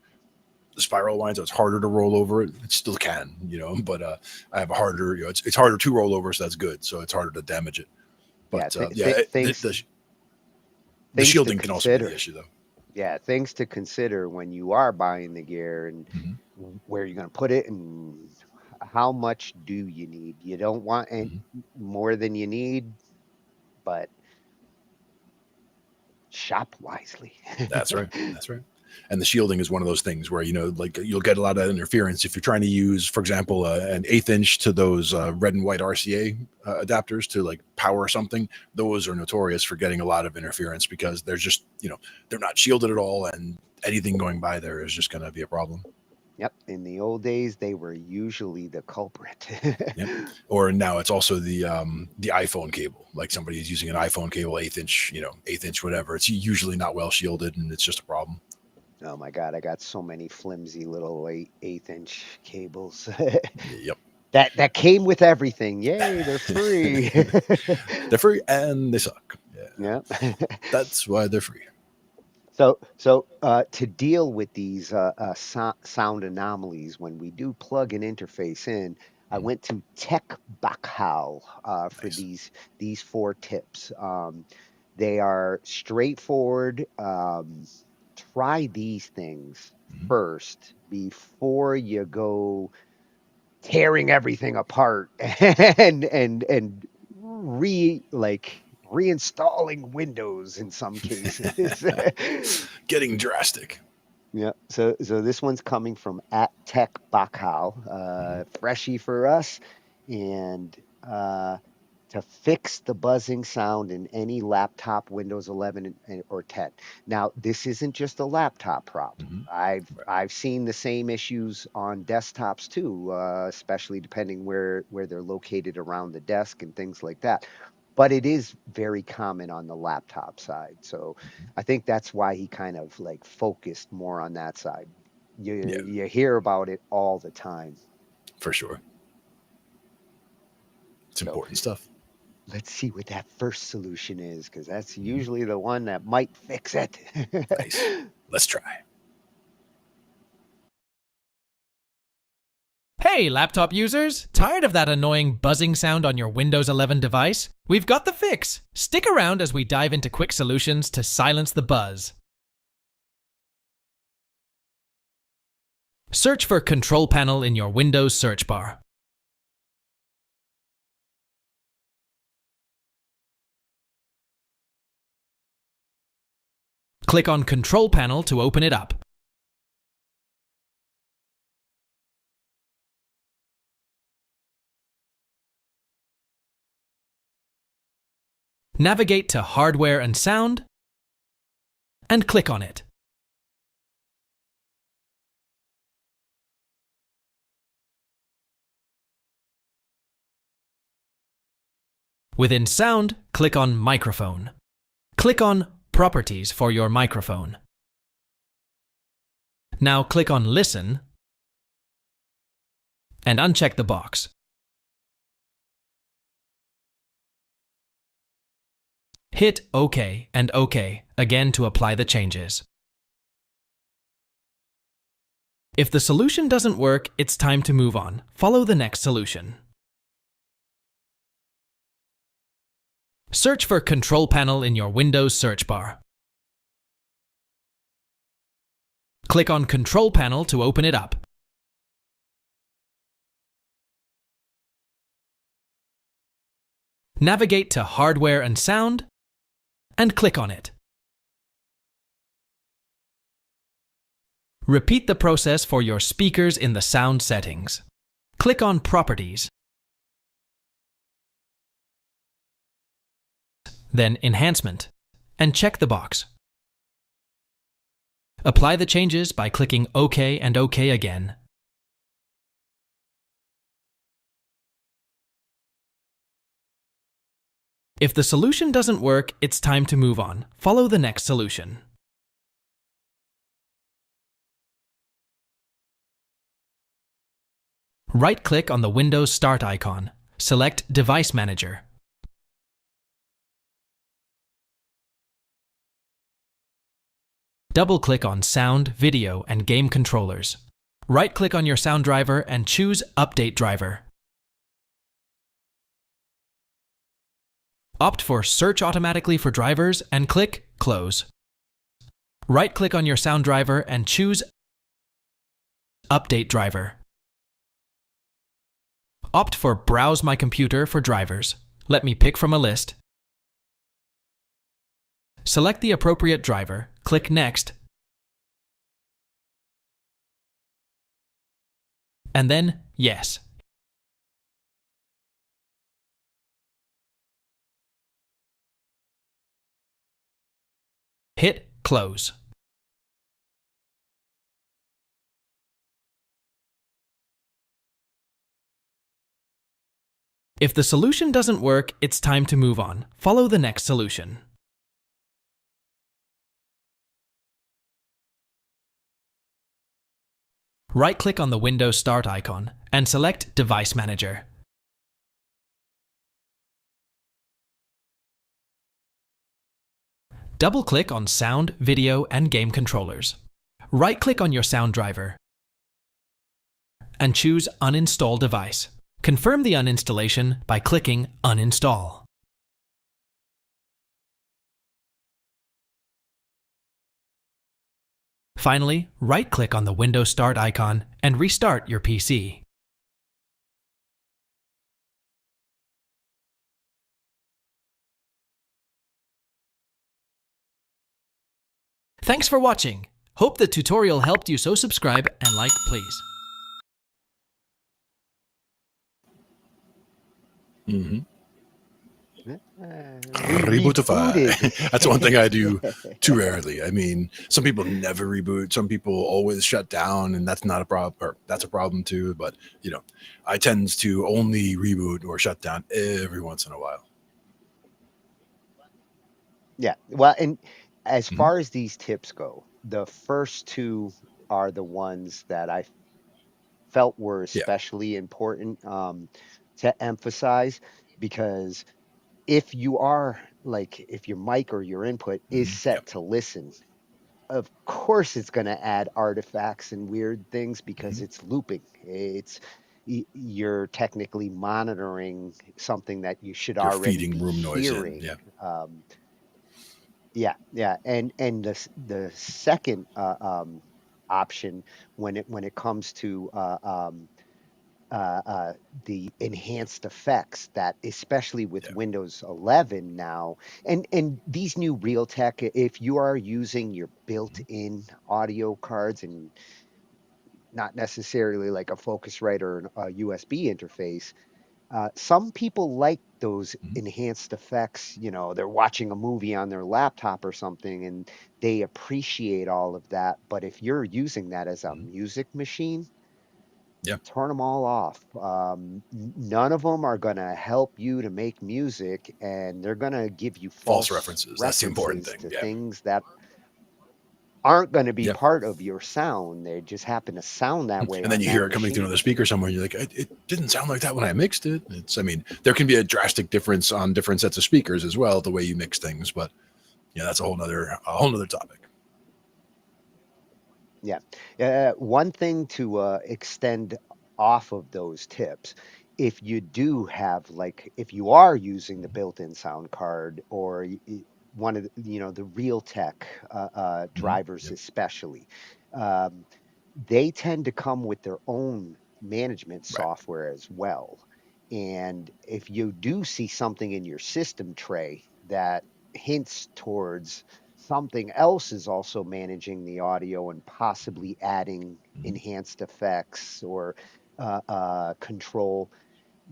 line, so it's harder to roll over it. It still can, but I have a harder, it's harder to roll over, so that's good. So it's harder to damage it. But the shielding can also be the issue, though. Yeah, things to consider when you are buying the gear and where you're going to put it and how much do you need. You don't want more than you need, but shop wisely. That's right. That's right. And the shielding is one of those things where, like you'll get a lot of interference if you're trying to use, for example, an 1/8 inch to those red and white RCA adapters to like power something. Those are notorious for getting a lot of interference because they're just, they're not shielded at all. And anything going by there is just going to be a problem. Yep. In the old days, they were usually the culprit. Yep. Or now it's also the iPhone cable. Like somebody is using an iPhone cable, 1/8 inch, 1/8 inch, whatever. It's usually not well shielded and it's just a problem. Oh my God, I got so many flimsy little 1/8 inch cables. Yep. That came with everything. Yay, they're free. They're free and they suck. Yeah. That's why they're free. So to deal with these sound anomalies, when we do plug an interface in, I went to Tech Bakhal for these 4 tips. They are straightforward. Try these things first before you go tearing everything apart and reinstalling Windows in some cases. Getting drastic. Yeah. So this one's coming from at Tech Bakhal, freshie for us, and to fix the buzzing sound in any laptop, Windows 11 or 10. Now, this isn't just a laptop problem. I've seen the same issues on desktops too, especially depending where they're located around the desk and things like that. But it is very common on the laptop side. So I think that's why he kind of like focused more on that side. You hear about it all the time. For sure. It's important stuff. Let's see what that first solution is, because that's usually the one that might fix it. Nice. Let's try. Hey, laptop users! Tired of that annoying buzzing sound on your Windows 11 device? We've got the fix! Stick around as we dive into quick solutions to silence the buzz. Search for Control Panel in your Windows search bar. Click on Control Panel to open it up. Navigate to Hardware and Sound, and click on it. Within Sound, click on Microphone. Click on Properties for your microphone. Now click on Listen, and uncheck the box. Hit OK and OK again to apply the changes. If the solution doesn't work, it's time to move on. Follow the next solution. Search for Control Panel in your Windows search bar. Click on Control Panel to open it up. Navigate to Hardware and Sound, and click on it. Repeat the process for your speakers in the sound settings. Click on Properties, then Enhancement, and check the box. Apply the changes by clicking OK and OK again. If the solution doesn't work, it's time to move on. Follow the next solution. Right-click on the Windows Start icon. Select Device Manager. Double-click on Sound, Video, and Game Controllers. Right-click on your sound driver and choose Update Driver. Opt for Search Automatically for Drivers and click Close. Right-click on your sound driver and choose Update Driver. Opt for Browse My Computer for drivers. Let me pick from a list. Select the appropriate driver, click Next, and then Yes. Hit Close. If the solution doesn't work, it's time to move on. Follow the next solution. Right-click on the Windows Start icon and select Device Manager. Double-click on Sound, Video, and Game Controllers. Right-click on your sound driver and choose Uninstall Device. Confirm the uninstallation by clicking Uninstall. Finally, right-click on the Windows Start icon and restart your PC. Thanks for watching. Hope the tutorial helped you, so subscribe and like, please. Rebootify. That's one thing I do too rarely. I mean, some people never reboot. Some people always shut down, and that's not a problem. Or that's a problem too. But you know, I tend to only reboot or shut down every once in a while. Yeah. Well, and as far as these tips go, the first two are the ones that I felt were Yeah. especially important to emphasize, because if you are like, if your mic or your input is set to listen, of course it's going to add artifacts and weird things because it's looping. You're technically monitoring something that you should You're already feeding be room noise in. hearing. Yeah. Yeah, and the second option when it comes to the enhanced effects, that especially with Windows 11 now, and these new Realtek, if you are using your built-in audio cards and not necessarily like a Focusrite or a USB interface, some people like those enhanced effects. You know, they're watching a movie on their laptop or something and they appreciate all of that. But if you're using that as a music machine, Yeah. turn them all off. None of them are going to help you to make music, and they're going to give you False false references. That's the important references thing. to Yeah. things that aren't going to be Yeah. part of your sound. They just happen to sound that way And then on you that hear it coming through another machine. speaker somewhere, and you're like, it didn't sound like that when I mixed it. I mean, there can be a drastic difference on different sets of speakers as well, the way you mix things. But yeah, that's a whole nother topic. Yeah. One thing to extend off of those tips, if you do have, like, if you are using the built-in sound card or one of the, the Realtek drivers, Yep. especially, um, they tend to come with their own management Right. software as well. And if you do see something in your system tray that hints towards something else is also managing the audio and possibly adding enhanced effects or control,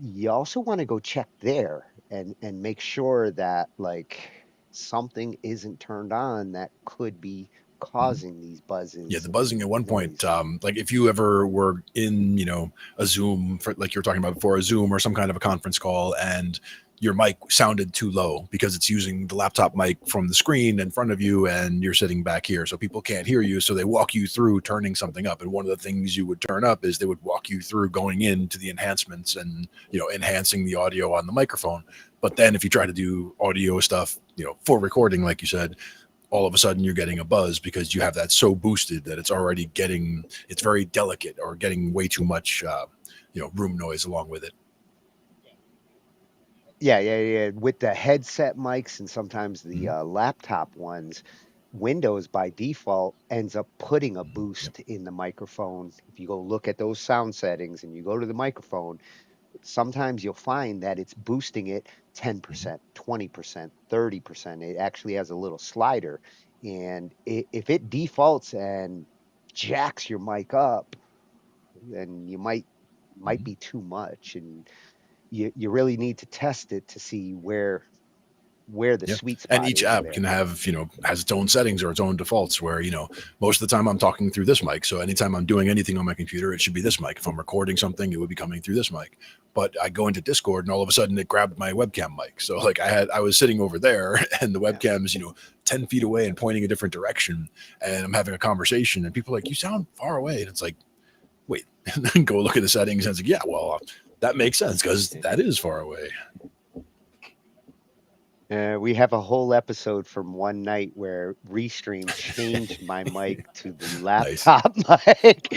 you also want to go check there and make sure that, like, something isn't turned on that could be causing these Yeah, buzzes the buzzing and at one point, noise. like if you ever were in, a Zoom, for, like you were talking about before, a Zoom or some kind of a conference call, and your mic sounded too low because it's using the laptop mic from the screen in front of you, and you're sitting back here, so people can't hear you. So they walk you through turning something up, and one of the things you would turn up is they would walk you through going into the enhancements and enhancing the audio on the microphone. But then if you try to do audio stuff, for recording, like you said, all of a sudden you're getting a buzz because you have that so boosted that it's very delicate or getting way too much, room noise along with it. Yeah. With the headset mics and sometimes the laptop ones, Windows by default ends up putting a boost in the microphone. If you go look at those sound settings and you go to the microphone, sometimes you'll find that it's boosting it 10%, 20%, 30%. It actually has a little slider. And if it defaults and jacks your mic up, then you might be too much. And you really need to test it to see where the Yeah. sweet And spot each is app there. can have, has its own settings or its own defaults where, most of the time I'm talking through this mic. So anytime I'm doing anything on my computer, it should be this mic. If I'm recording something, it would be coming through this mic. But I go into Discord and all of a sudden it grabbed my webcam mic. So like I was sitting over there and the webcam's, 10 feet away and pointing a different direction. And I'm having a conversation and people are like, you sound far away. And it's like, wait, and then go look at the settings. And it's like, yeah, well, that makes sense because that is far away. We have a whole episode from one night where Restream changed my mic to the Nice. laptop mic.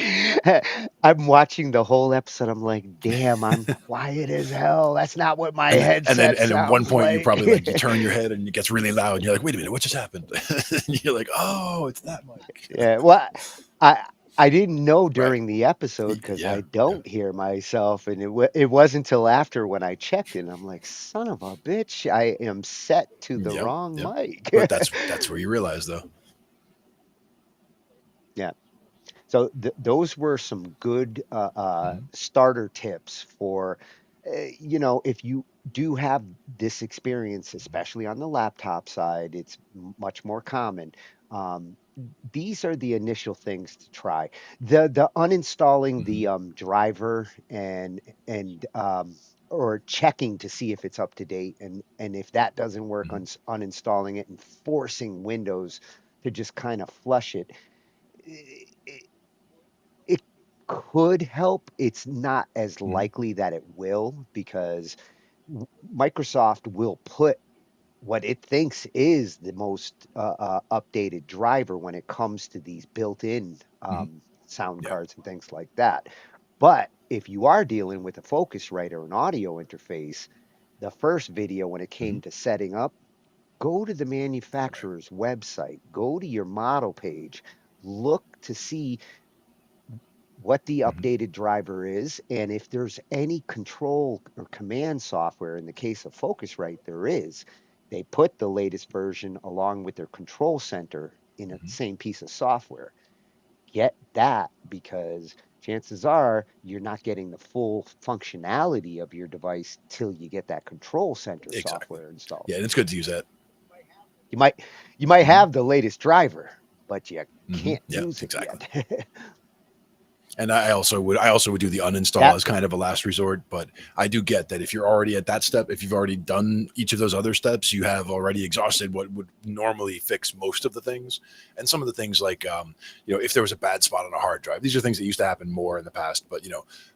I'm watching the whole episode. I'm like, damn, I'm quiet as hell. That's not what my headset And at one sounds point you like. probably you turn your head and it gets really loud and you're like, wait a minute, what just happened? And you're like, oh, it's that mic. Yeah, well, I didn't know Right. during the episode because I Yeah. don't hear myself, and it wasn't until after when I checked it, and I'm like, son of a bitch, I am set to the Yep. wrong Yep. mic. But that's where you realize though. Yeah. So those were some good starter tips for, if you do have this experience, especially on the laptop side, it's much more common. Um, these are the initial things to try. The uninstalling the driver and or checking to see if it's up to date, and if that doesn't work, uninstalling it and forcing Windows to just kind of flush it. It could help. It's not as Mm-hmm. likely that it will, because Microsoft will put what it thinks is the most updated driver when it comes to these built-in sound Yeah. cards and things like that. But if you are dealing with a Focusrite or an audio interface, the first video when it came to setting up, go to the manufacturer's website, go to your model page, look to see what the updated driver is, and if there's any control or command software. In the case of Focusrite, there is. They put the latest version along with their control center in the same piece of software. Get that, because chances are you're not getting the full functionality of your device till you get that control center Exactly. software installed. Yeah, and it's good to use that. You might have the latest driver, but you can't Yeah, use it exactly. yet. And I also would do the uninstall That- as kind of a last resort, but I do get that if you're already at that step, if you've already done each of those other steps, you have already exhausted what would normally fix most of the things. And some of the things like, if there was a bad spot on a hard drive, these are things that used to happen more in the past, but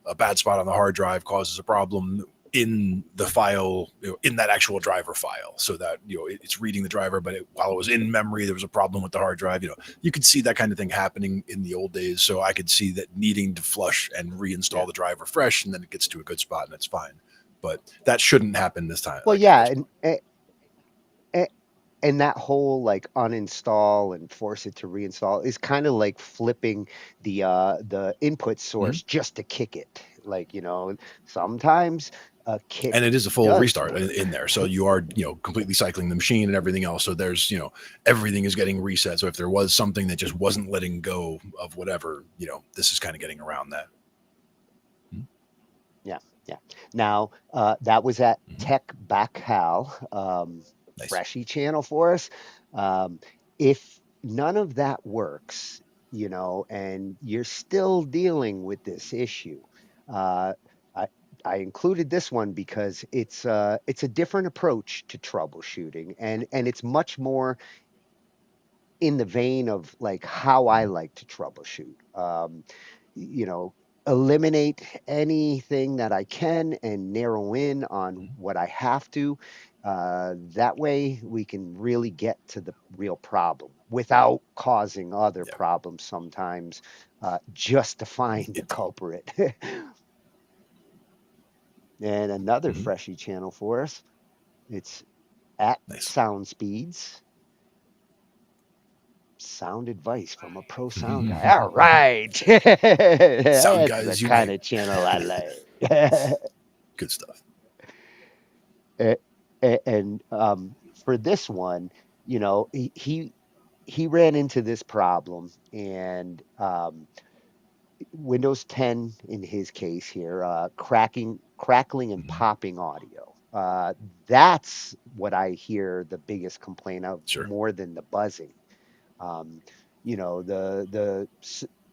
a bad spot on the hard drive causes a problem in the file, in that actual driver file, so that it's reading the driver, but while it was in memory, there was a problem with the hard drive. You could see that kind of thing happening in the old days. So I could see that needing to flush and reinstall the driver fresh, and then it gets to a good spot and it's fine. But that shouldn't happen this time. Well, yeah, and that whole like uninstall and force it to reinstall is kind of like flipping the input source just to kick it. Like, sometimes a kick, and it is a full restart in there, so you are completely cycling the machine and everything else. So there's everything is getting reset. So if there was something that just wasn't letting go of whatever, this is kind of getting around that. Yeah. Now, that was at Tech Backal, Freshie channel for us. If none of that works, and you're still dealing with this issue, I included this one because it's a different approach to troubleshooting, and it's much more in the vein of like how I like to troubleshoot. You know, Eliminate anything that I can and narrow in on what I have to. That way we can really get to the real problem without causing other problems sometimes, just to find the culprit. And another Freshie channel for us, it's at Sound Speeds. Sound advice from a pro sound guy. All right. Sound That's guys the kind of channel I like. Good stuff. And for this one, he ran into this problem, and Windows 10 in his case here, crackling and popping audio. That's what I hear the biggest complaint of, more than the buzzing. The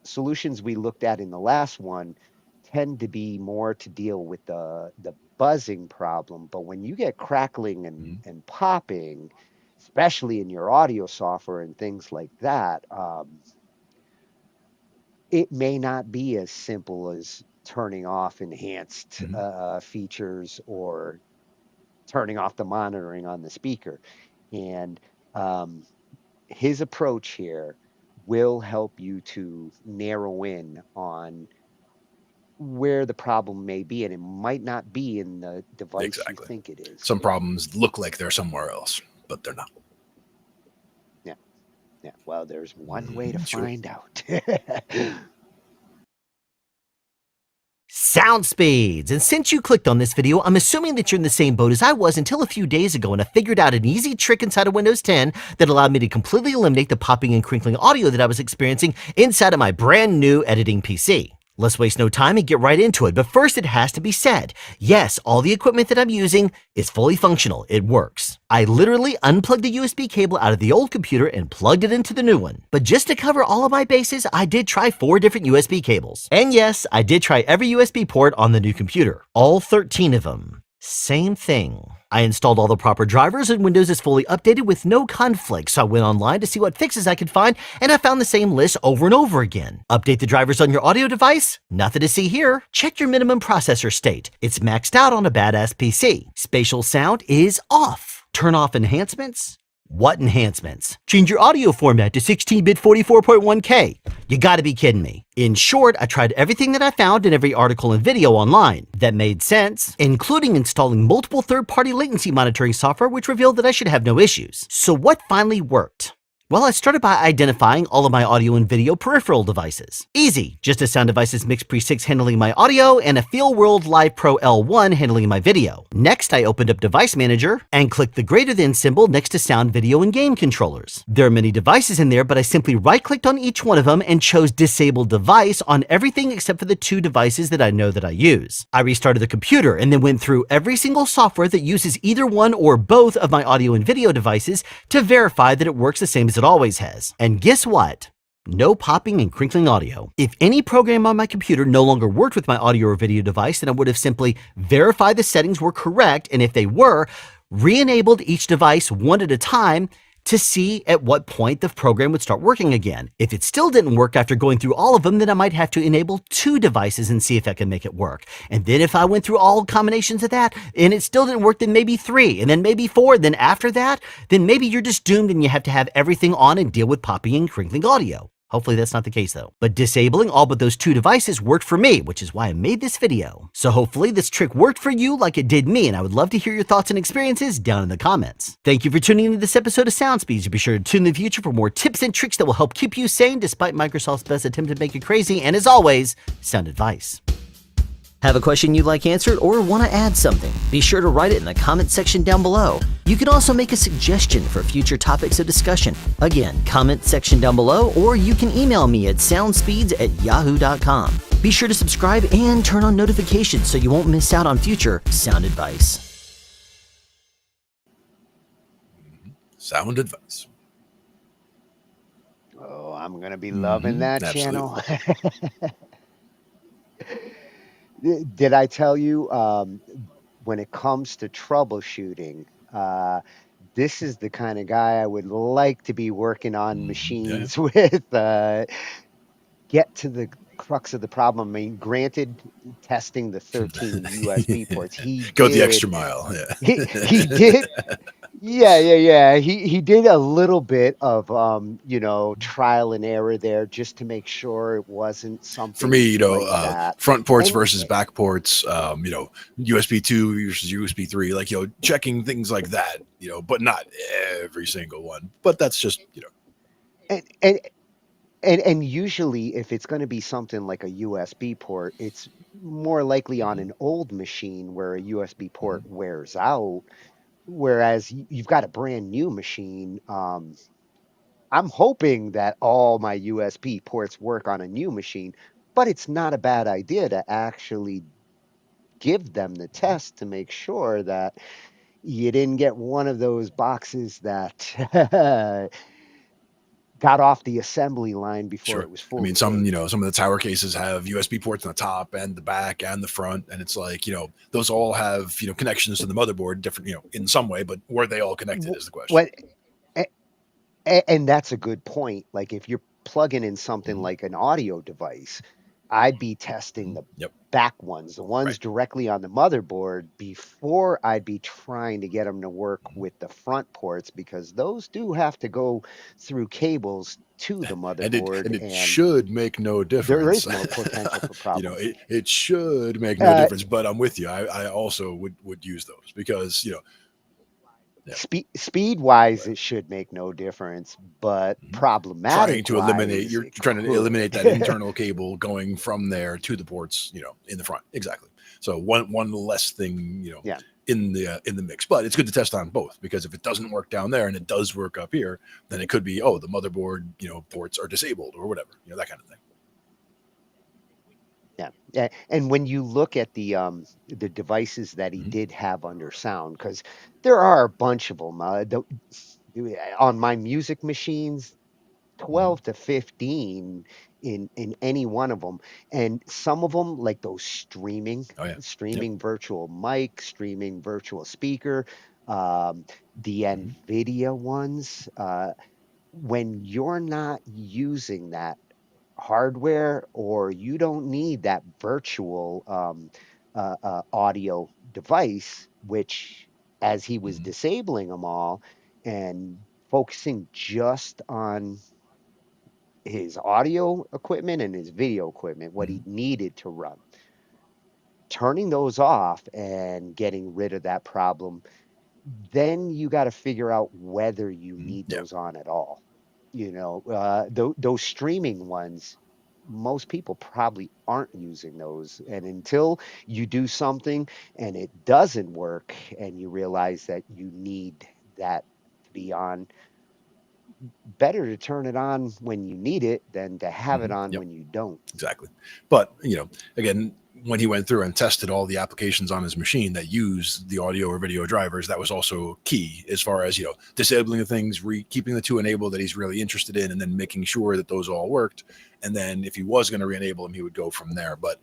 solutions we looked at in the last one tend to be more to deal with the buzzing problem. But when you get crackling and popping, especially in your audio software and things like that, it may not be as simple as turning off enhanced features or turning off the monitoring on the speaker. And his approach here will help you to narrow in on where the problem may be, and it might not be in the device you think it is. Some problems look like they're somewhere else, but they're not. Yeah. Well, there's one way to find out. Sound speeds. And since you clicked on this video, I'm assuming that you're in the same boat as I was until a few days ago, and I figured out an easy trick inside of Windows 10 that allowed me to completely eliminate the popping and crinkling audio that I was experiencing inside of my brand new editing PC. Let's waste no time and get right into it, but first it has to be said, yes, all the equipment that I'm using is fully functional. It works. I literally unplugged the USB cable out of the old computer and plugged it into the new one. But just to cover all of my bases, I did try 4 different USB cables. And yes, I did try every USB port on the new computer, all 13 of them. Same thing. I installed all the proper drivers and Windows is fully updated with no conflicts, so I went online to see what fixes I could find, and I found the same list over and over again. Update the drivers on your audio device? Nothing to see here. Check your minimum processor state. It's maxed out on a badass PC. Spatial sound is off. Turn off enhancements? What enhancements? Change your audio format to 16-bit 44.1K. You gotta be kidding me. In short, I tried everything that I found in every article and video online that made sense, including installing multiple third-party latency monitoring software, which revealed that I should have no issues. So what finally worked? Well, I started by identifying all of my audio and video peripheral devices. Easy, just a Sound Devices Mix Pre 6 handling my audio and a Feel World Live Pro L1 handling my video. Next, I opened up Device Manager and clicked the greater than symbol next to sound, video, and game controllers. There are many devices in there, but I simply right-clicked on each one of them and chose Disable Device on everything except for the 2 devices that I know that I use. I restarted the computer and then went through every single software that uses either one or both of my audio and video devices to verify that it works the same as it always has. And guess what? No popping and crinkling audio. If any program on my computer no longer worked with my audio or video device, then I would have simply verified the settings were correct, and if they were, re-enabled each device one at a time to see at what point the program would start working again. If it still didn't work after going through all of them, then I might have to enable 2 devices and see if I can make it work. And then if I went through all combinations of that and it still didn't work, then maybe 3, and then maybe 4, then after that, then maybe you're just doomed and you have to have everything on and deal with popping and crinkling audio. Hopefully that's not the case though. But disabling all but those 2 devices worked for me, which is why I made this video. So hopefully this trick worked for you like it did me, and I would love to hear your thoughts and experiences down in the comments. Thank you for tuning into this episode of SoundSpeeds. Be sure to tune in the future for more tips and tricks that will help keep you sane despite Microsoft's best attempt to make it crazy, and as always, sound advice. Have a question you'd like answered or want to add something? Be sure to write it in the comment section down below. You can also make a suggestion for future topics of discussion. Again, comment section down below, or you can email me at soundspeeds@yahoo.com. Be sure to subscribe and turn on notifications so you won't miss out on future sound advice. Sound advice. Oh, I'm going to be loving that channel. Did I tell you, when it comes to troubleshooting, this is the kind of guy I would like to be working on machines with. Get to the crux of the problem. I mean, granted, testing the 13 USB ports, he Go did, the extra mile. Yeah. he did. Yeah. He did a little bit of, trial and error there just to make sure it wasn't something For me, like that. front ports And versus back ports, USB 2 versus USB 3, like, checking things like that, but not every single one. But that's just, and usually if it's going to be something like a USB port, it's more likely on an old machine where a USB port wears out. Whereas you've got a brand new machine. I'm hoping that all my USB ports work on a new machine, but it's not a bad idea to actually give them the test to make sure that you didn't get one of those boxes that got off the assembly line before it was I fully mean, some baked. of the tower cases have USB ports on the top and the back and the front, and it's like, those all have connections to the motherboard, different, in some way, but were they all connected is the question. What, and that's a good point. Like if you're plugging in something like an audio device, I'd be testing the back ones, the ones directly on the motherboard, before I'd be trying to get them to work with the front ports, because those do have to go through cables to the motherboard, and it should make no difference. There is no potential for problems. It should make no difference, but I'm with you. I also would use those because, speed wise, it should make no difference, but problematic. You're trying to eliminate that internal cable going from there to the ports, in the front. Exactly. So one less thing, in the mix. But it's good to test on both, because if it doesn't work down there and it does work up here, then it could be, the motherboard, ports are disabled or whatever, that kind of thing. Yeah. And when you look at the devices that he did have under sound, because there are a bunch of them on my music machines, 12 to 15 in any one of them. And some of them, like those streaming, Oh yeah. Yep. streaming virtual mic, streaming virtual speaker, the Mm-hmm. NVIDIA ones, when you're not using that hardware or you don't need that virtual audio device, which as he was Mm-hmm. disabling them all and focusing just on his audio equipment and his video equipment, what he Mm-hmm. needed to run, turning those off and getting rid of that problem, then you got to figure out whether you Mm-hmm. need Yeah. those on at all. Those streaming ones, most people probably aren't using those. And until you do something and it doesn't work and you realize that you need that to be on, better to turn it on when you need it than to have it Mm-hmm. on Yep. when you don't. Exactly. But, again, when he went through and tested all the applications on his machine that use the audio or video drivers, that was also key as far as, disabling the things, keeping the two enabled that he's really interested in, and then making sure that those all worked. And then if he was going to re-enable them, he would go from there. But,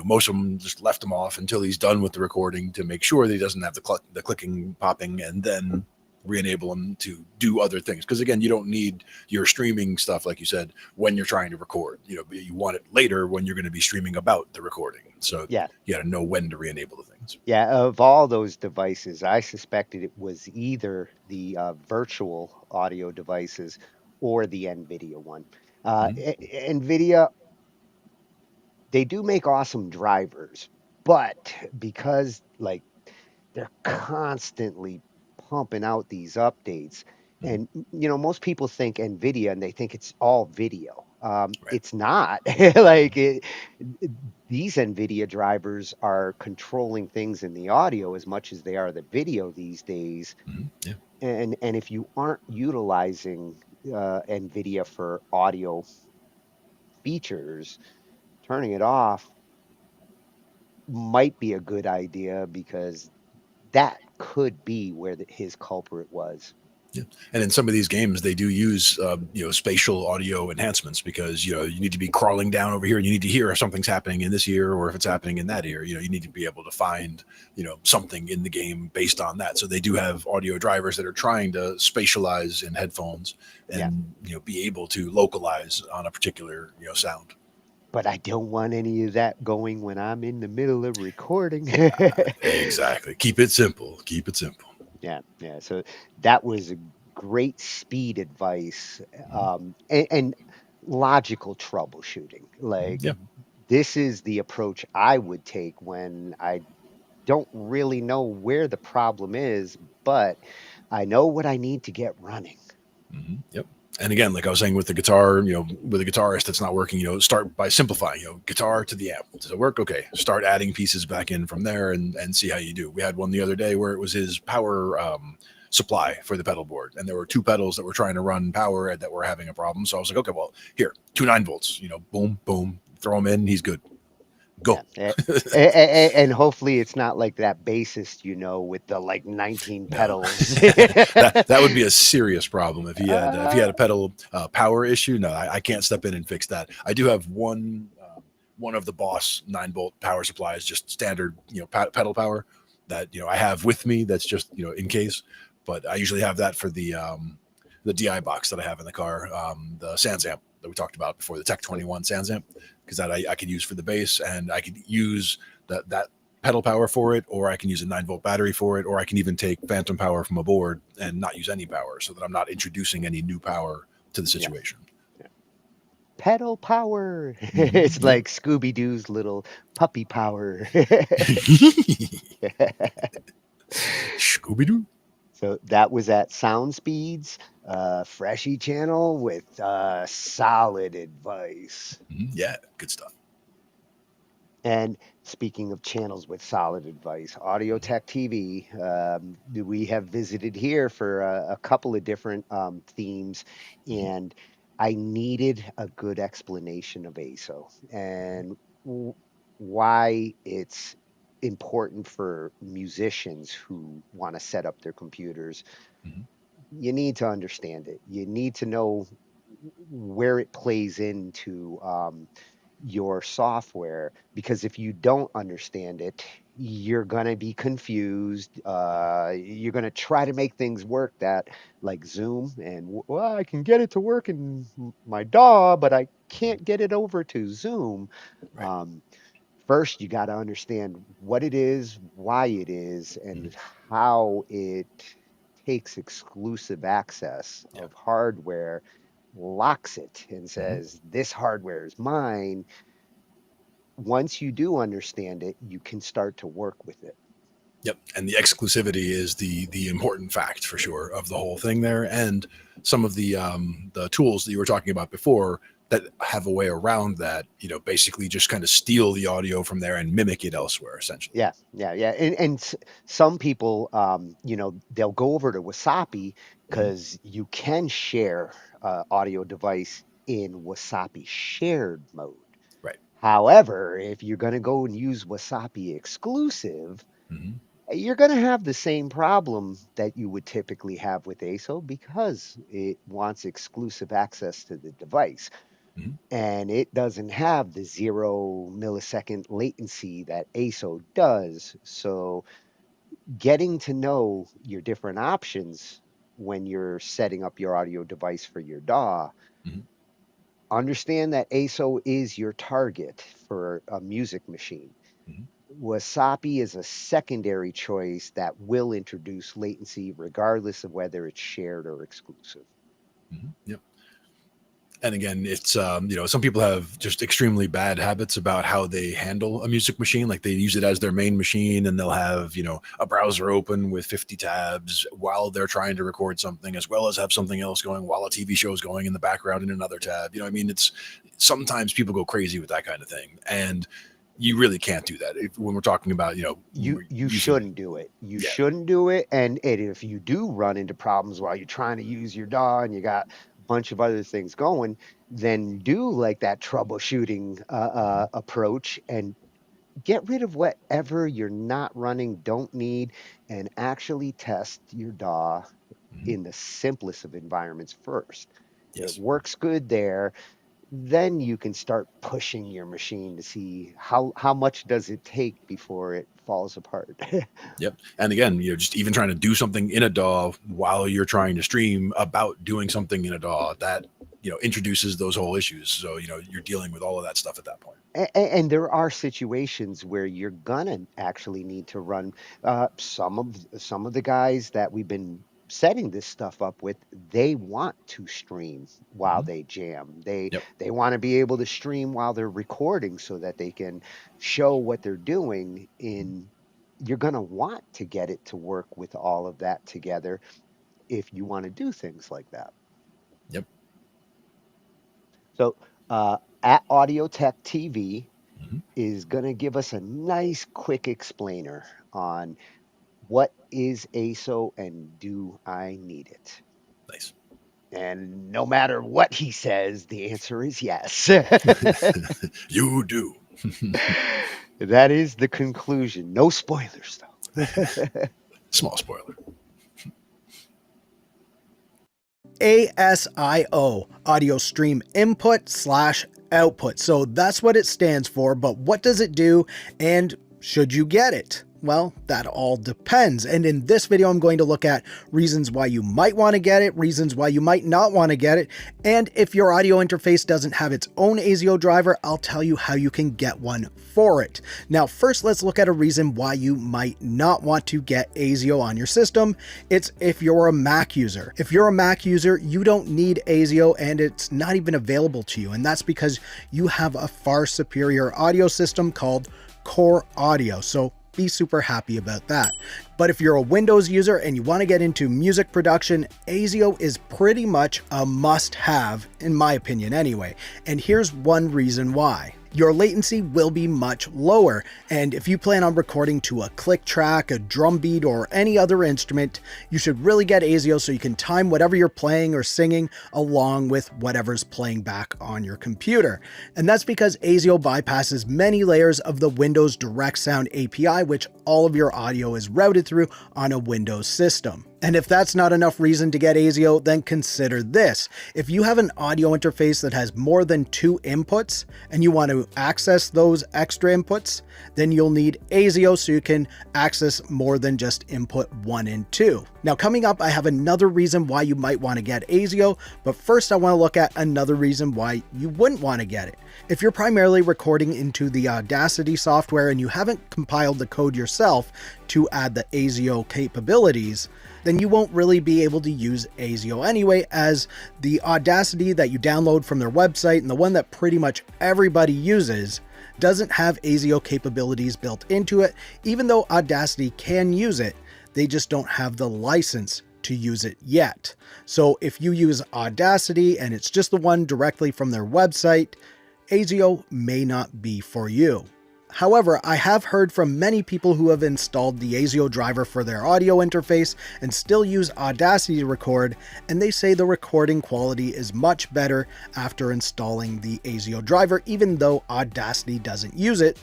most of them just left them off until he's done with the recording to make sure that he doesn't have the clicking, popping, and then re-enable them to do other things. Because again, you don't need your streaming stuff, like you said, when you're trying to record. You want it later when you're going to be streaming about the recording. So Yeah. you got to know when to re-enable the things. Yeah, of all those devices, I suspected it was either the virtual audio devices or the NVIDIA one. Mm-hmm. NVIDIA, they do make awesome drivers, but because like they're constantly pumping out these updates, and most people think NVIDIA and they think it's all video. Right. It's not. Like these NVIDIA drivers are controlling things in the audio as much as they are the video these days. Mm-hmm. Yeah. And if you aren't utilizing NVIDIA for audio features, turning it off might be a good idea because that could be where his culprit was. Yeah. And in some of these games, they do use spatial audio enhancements because you need to be crawling down over here and you need to hear if something's happening in this ear or if it's happening in that ear. You need to be able to find something in the game based on that. So they do have audio drivers that are trying to spatialize in headphones and be able to localize on a particular sound. But I don't want any of that going when I'm in the middle of recording. Exactly. Keep it simple. Keep it simple. Yeah, yeah. So that was a great speed advice, and logical troubleshooting. Like Yeah. this is the approach I would take when I don't really know where the problem is, but I know what I need to get running. Mm-hmm. Yep. And again, like I was saying with the guitar, with a guitarist that's not working, start by simplifying, guitar to the amp. Does it work? Okay. Start adding pieces back in from there and see how you do. We had one the other day where it was his power supply for the pedal board. And there were two pedals that were trying to run power that were having a problem. So I was like, okay, well, here, 2 9-volts, boom, boom, throw them in. He's good. Go. Yeah. And hopefully it's not like that bassist, with the like 19 pedals. that would be a serious problem if he had a pedal power issue. No, I can't step in and fix that. I do have one of the Boss 9-volt power supplies, just standard pedal power that I have with me. That's just in case. But I usually have that for the DI box that I have in the car, the Sans amp that we talked about before, the Tech 21 Sans amp, because that I could use for the bass, and I could use that pedal power for it, or I can use a 9-volt battery for it, or I can even take phantom power from a board and not use any power, so that I'm not introducing any new power to the situation. Yeah. Pedal power. It's like Scooby-Doo's little puppy power. Scooby-Doo. So that was at Sound Speeds, Freshy channel with solid advice. Yeah, good stuff. And speaking of channels with solid advice, Audio Tech TV, we have visited here for a couple of different themes, and I needed a good explanation of ASIO and why it's important for musicians who want to set up their computers. You need to understand it. You need to know where it plays into your software, because if you don't understand it, you're going to be confused. You're going to try to make things work that like Zoom, and well, I can get it to work in my DAW, but I can't get it over to Zoom. Um, First, you got to understand what it is, why it is, and how it takes exclusive access of hardware, locks it, and says, this hardware is mine. Once you do understand it, you can start to work with it. Yep, and the exclusivity is the important fact for sure of the whole thing there, and some of the tools that you were talking about before that have a way around that, basically just kind of steal the audio from there and mimic it elsewhere, essentially. Yeah, yeah, yeah. And some people, they'll go over to Wasapi because you can share audio device in Wasapi shared mode. Right. However, if you're going to go and use Wasapi exclusive, you're going to have the same problem that you would typically have with ASIO because it wants exclusive access to the device. And it doesn't have the 0 millisecond latency that ASIO does. So getting to know your different options when you're setting up your audio device for your DAW, understand that ASIO is your target for a music machine. Wasapi is a secondary choice that will introduce latency regardless of whether it's shared or exclusive. Yep. And again, it's, some people have just extremely bad habits about how they handle a music machine. Like they use it as their main machine and they'll have, a browser open with 50 tabs while they're trying to record something, as well as have something else going while a TV show is going in the background in another tab. It's sometimes people go crazy with that kind of thing. And you really can't do that when we're talking about, you shouldn't do it. You shouldn't do it. And if you do run into problems while you're trying to use your DAW and you got a bunch of other things going, then do like that troubleshooting approach and get rid of whatever you're not running, don't need, and actually test your DAW in the simplest of environments first. It works good there. Then you can start pushing your machine to see how much does it take before it falls apart. Yep. And again, just even trying to do something in a DAW while you're trying to stream about doing something in a DAW, that, introduces those whole issues. So, you're dealing with all of that stuff at that point. And there are situations where you're gonna actually need to run some of the guys that we've been setting this stuff up with, they want to stream while they jam. They want to be able to stream while they're recording so that they can show what they're doing. You're going to want to get it to work with all of that together if you want to do things like that. Yep. So at Audio Tech TV is going to give us a nice quick explainer on what is ASIO and do I need it? Nice. And no matter what he says, the answer is yes. You do. That is the conclusion. No spoilers, though. Small spoiler. ASIO, audio stream input/output. So that's what it stands for, but what does it do and should you get it? Well, that all depends. And in this video, I'm going to look at reasons why you might want to get it, reasons why you might not want to get it. And if your audio interface doesn't have its own ASIO driver, I'll tell you how you can get one for it. Now, first, let's look at a reason why you might not want to get ASIO on your system. It's if you're a Mac user. If you're a Mac user, you don't need ASIO and it's not even available to you. And that's because you have a far superior audio system called Core Audio. So be super happy about that. But if you're a Windows user and you want to get into music production, ASIO is pretty much a must-have, in my opinion anyway. And here's one reason why. Your latency will be much lower, and if you plan on recording to a click track, a drum beat, or any other instrument, you should really get ASIO so you can time whatever you're playing or singing along with whatever's playing back on your computer. And that's because ASIO bypasses many layers of the Windows Direct Sound API, which all of your audio is routed through on a Windows system. And if that's not enough reason to get ASIO, then consider this. If you have an audio interface that has more than 2 inputs and you want to access those extra inputs, then you'll need ASIO so you can access more than just input 1 and 2. Now coming up, I have another reason why you might want to get ASIO, but first I want to look at another reason why you wouldn't want to get it. If you're primarily recording into the Audacity software and you haven't compiled the code yourself to add the ASIO capabilities, then you won't really be able to use ASIO anyway, as the Audacity that you download from their website and the one that pretty much everybody uses doesn't have ASIO capabilities built into it. Even though Audacity can use it, they just don't have the license to use it yet. So if you use Audacity and it's just the one directly from their website, ASIO may not be for you. However, I have heard from many people who have installed the ASIO driver for their audio interface and still use Audacity to record, and they say the recording quality is much better after installing the ASIO driver, even though Audacity doesn't use it.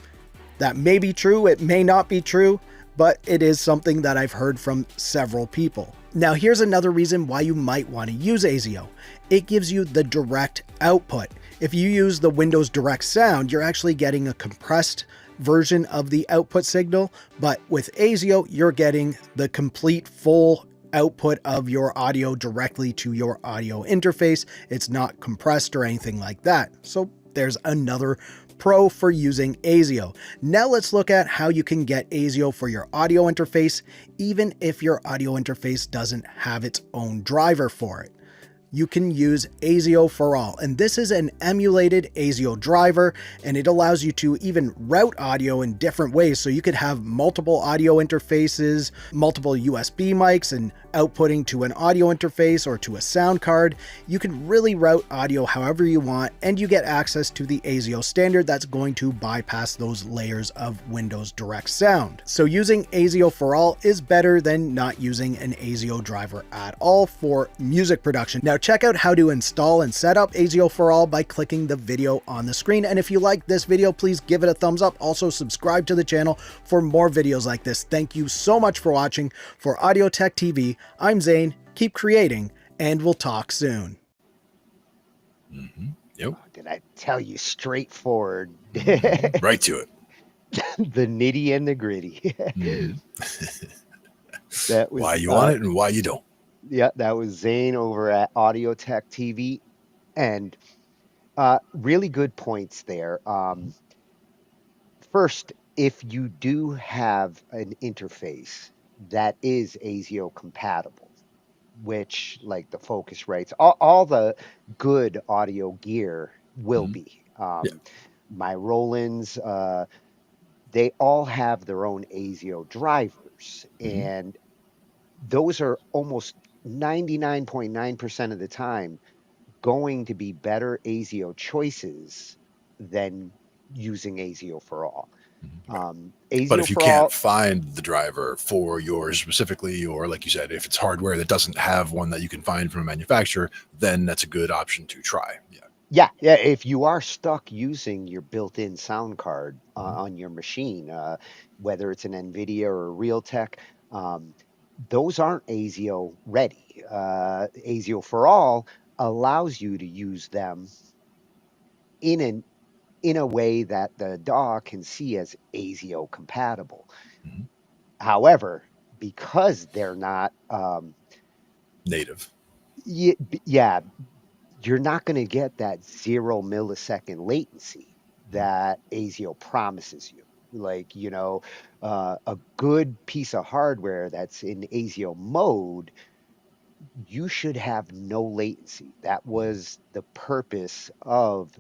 That may be true, it may not be true, but it is something that I've heard from several people. Now here's another reason why you might want to use ASIO. It gives you the direct output. If you use the Windows Direct Sound, you're actually getting a compressed version of the output signal, but with ASIO, you're getting the complete full output of your audio directly to your audio interface. It's not compressed or anything like that. So there's another pro for using ASIO. Now let's look at how you can get ASIO for your audio interface, even if your audio interface doesn't have its own driver for it. You can use ASIO for All, and this is an emulated ASIO driver, and it allows you to even route audio in different ways. So you could have multiple audio interfaces, multiple USB mics, and outputting to an audio interface or to a sound card. You can really route audio however you want, and you get access to the ASIO standard that's going to bypass those layers of Windows Direct Sound. So using ASIO for All is better than not using an ASIO driver at all for music production. Now check out how to install and set up ASIO for All by clicking the video on the screen. And if you like this video, please give it a thumbs up. Also subscribe to the channel for more videos like this. Thank you so much for watching. For Audio Tech TV, I'm Zane. Keep creating, and we'll talk soon. Yep. Did I tell you straightforward? Right to it. The nitty and the gritty. That was Why you want it and why you don't. Yeah, that was Zane over at Audio Tech TV, and really good points there. First, if you do have an interface that is ASIO compatible, which like the Focusrites, all the good audio gear will be. My Rolands, they all have their own ASIO drivers, and those are almost 99.9% of the time going to be better ASIO choices than using ASIO for All. ASIO But if you for can't All, find the driver for yours specifically, or like you said, if it's hardware that doesn't have one that you can find from a manufacturer, then that's a good option to try. yeah, if you are stuck using your built-in sound card on your machine, whether it's an NVIDIA or a Realtek, those aren't ASIO ready. ASIO for All allows you to use them in a way that the DAW can see as ASIO compatible. However, because they're not native, yeah, you're not going to get that 0 millisecond latency that ASIO promises you. Like, a good piece of hardware that's in ASIO mode, you should have no latency. That was the purpose of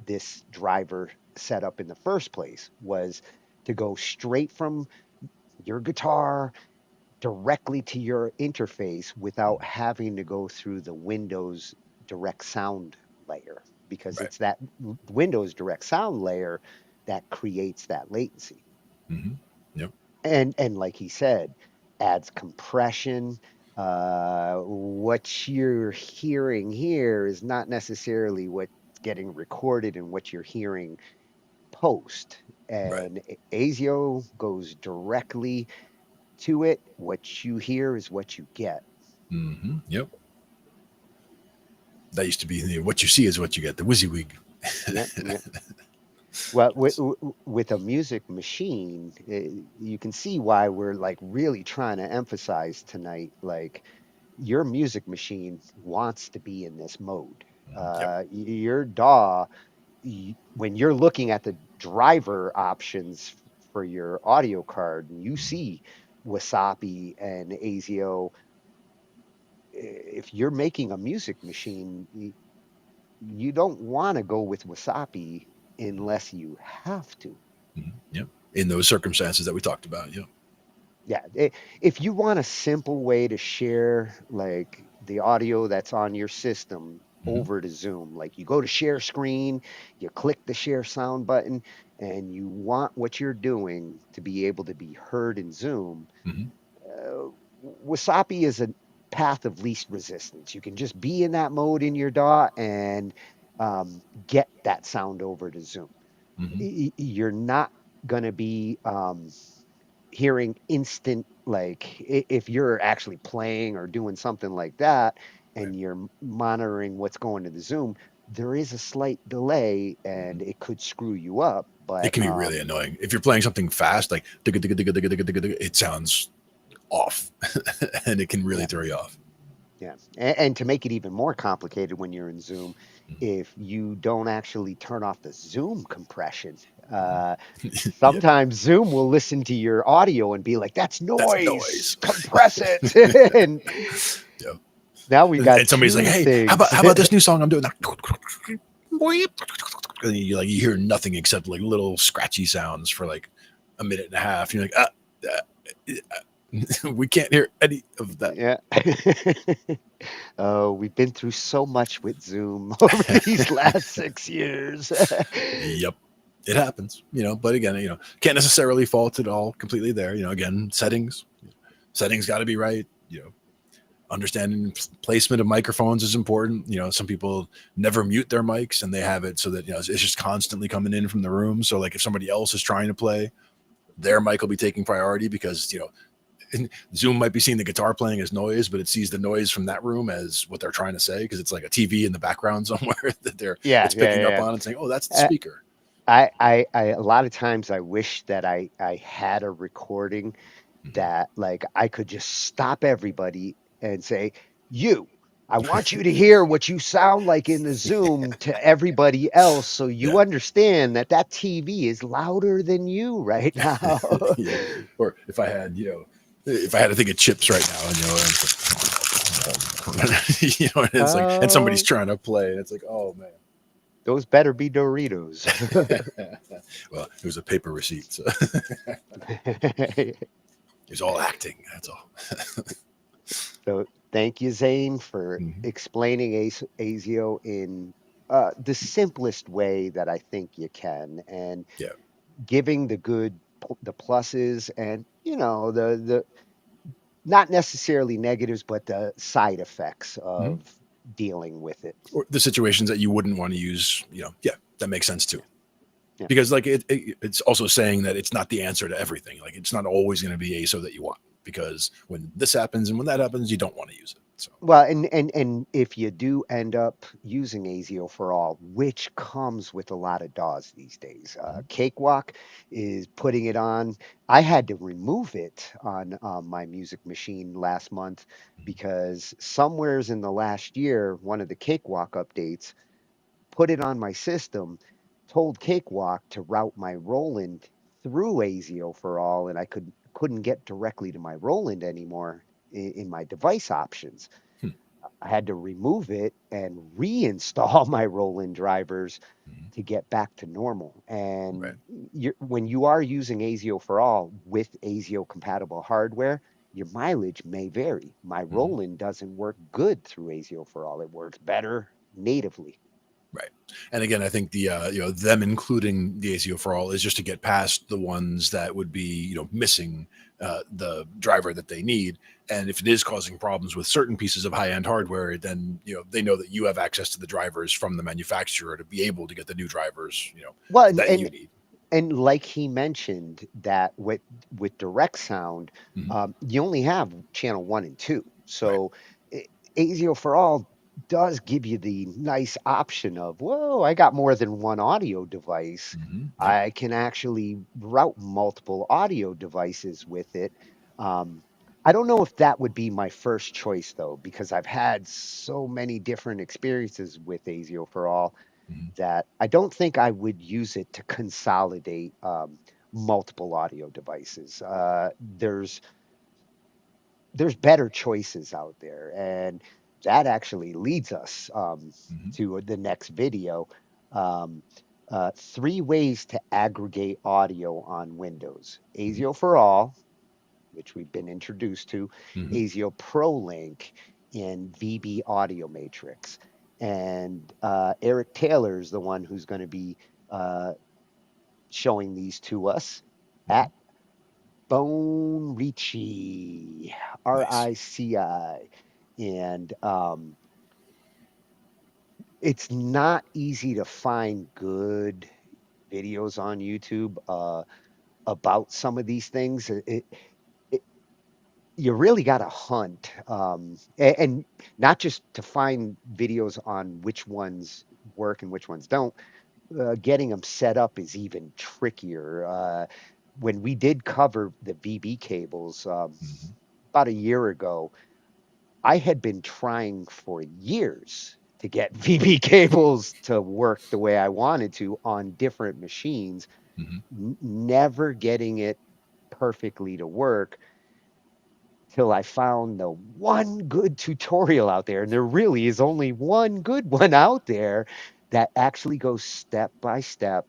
this driver setup in the first place, was to go straight from your guitar directly to your interface without having to go through the Windows Direct Sound layer, because it's that Windows Direct Sound layer that creates that latency. Yep. And like he said, adds compression. What you're hearing here is not necessarily what's getting recorded and what you're hearing post. And ASIO goes directly to it. What you hear is what you get. Yep. That used to be what you see is what you get. The WYSIWYG. Yeah. Well, with a music machine, you can see why we're like really trying to emphasize tonight. Like, your music machine wants to be in this mode. Your DAW, when you're looking at the driver options for your audio card, and you see Wasapi and ASIO, if you're making a music machine, you don't want to go with Wasapi unless you have to. Yep. In those circumstances that we talked about. Yep. Yeah. If you want a simple way to share like the audio that's on your system over to Zoom, like you go to share screen, you click the share sound button, and you want what you're doing to be able to be heard in Zoom, Wasapi is a path of least resistance. You can just be in that mode in your DAW and get that sound over to Zoom. You're not going to be hearing instant, like if you're actually playing or doing something like that and you're monitoring what's going to the Zoom, there is a slight delay and it could screw you up. But it can be really annoying if you're playing something fast, like it sounds off and it can really throw you off. Yeah. And to make it even more complicated when you're in Zoom, if you don't actually turn off the Zoom compression, sometimes Zoom will listen to your audio and be like, that's noise. Compress it. And now we got and somebody's like, hey, how about this new song I'm doing? And you hear nothing except like little scratchy sounds for like a minute and a half. You're like, we can't hear any of that. Yeah. Oh, we've been through so much with Zoom over these last 6 years. Yep. It happens, but again, can't necessarily fault it all completely there. Again, settings got to be right. Understanding placement of microphones is important. Some people never mute their mics and they have it so that, it's just constantly coming in from the room. So like if somebody else is trying to play, their mic will be taking priority because, Zoom might be seeing the guitar playing as noise, but it sees the noise from that room as what they're trying to say. Cause it's like a TV in the background somewhere that it's picking up on and saying, oh, that's the speaker. I a lot of times I wish that I had a recording that like I could just stop everybody and say, I want you to hear what you sound like in the Zoom to everybody else so you understand that TV is louder than you right now. Or if I had to think of chips right now, and it's like, and somebody's trying to play and it's like, oh man. Those better be Doritos. Well, it was a paper receipt. So. It was all acting. That's all. So thank you, Zane, for explaining ASIO in the simplest way that I think you can, and giving the pluses and the not necessarily negatives, but the side effects of dealing with it, or the situations that you wouldn't want to use. That makes sense too. Because like it's also saying that it's not the answer to everything. Like it's not always going to be ASIO that you want, because when this happens and when that happens, you don't want to use it. So. Well, and if you do end up using ASIO for all, which comes with a lot of DAWs these days, Cakewalk is putting it on. I had to remove it on my music machine last month because somewheres in the last year, one of the Cakewalk updates put it on my system, told Cakewalk to route my Roland through ASIO for all, and I couldn't get directly to my Roland anymore in my device options. I had to remove it and reinstall my Roland drivers to get back to normal. And when you are using ASIO for all with ASIO compatible hardware, your mileage may vary. My Roland doesn't work good through ASIO for all. It works better natively. Right. And again, I think the them including the ASIO for all is just to get past the ones that would be missing the driver that they need. And if it is causing problems with certain pieces of high-end hardware, then they know that you have access to the drivers from the manufacturer to be able to get the new drivers well, that you need. And like he mentioned that with direct sound, you only have channel 1 and 2. So a- ASIO for all does give you the nice option of, whoa, I got more than one audio device. I can actually route multiple audio devices with it. I don't know if that would be my first choice though, because I've had so many different experiences with ASIO for all that I don't think I would use it to consolidate multiple audio devices. There's better choices out there, and that actually leads us to the next video. Um, 3 ways to aggregate audio on Windows: ASIO for all, which we've been introduced to, ASIO Pro Link, and VB Audio Matrix. And Eric Taylor is the one who's going to be uh, showing these to us at Bone Ricci, RICI. And it's not easy to find good videos on YouTube about some of these things. You really got to hunt, and not just to find videos on which ones work and which ones don't. Getting them set up is even trickier. When we did cover the VB cables about a year ago, I had been trying for years to get VB cables to work the way I wanted to on different machines, never getting it perfectly to work till I found the one good tutorial out there. And there really is only one good one out there that actually goes step by step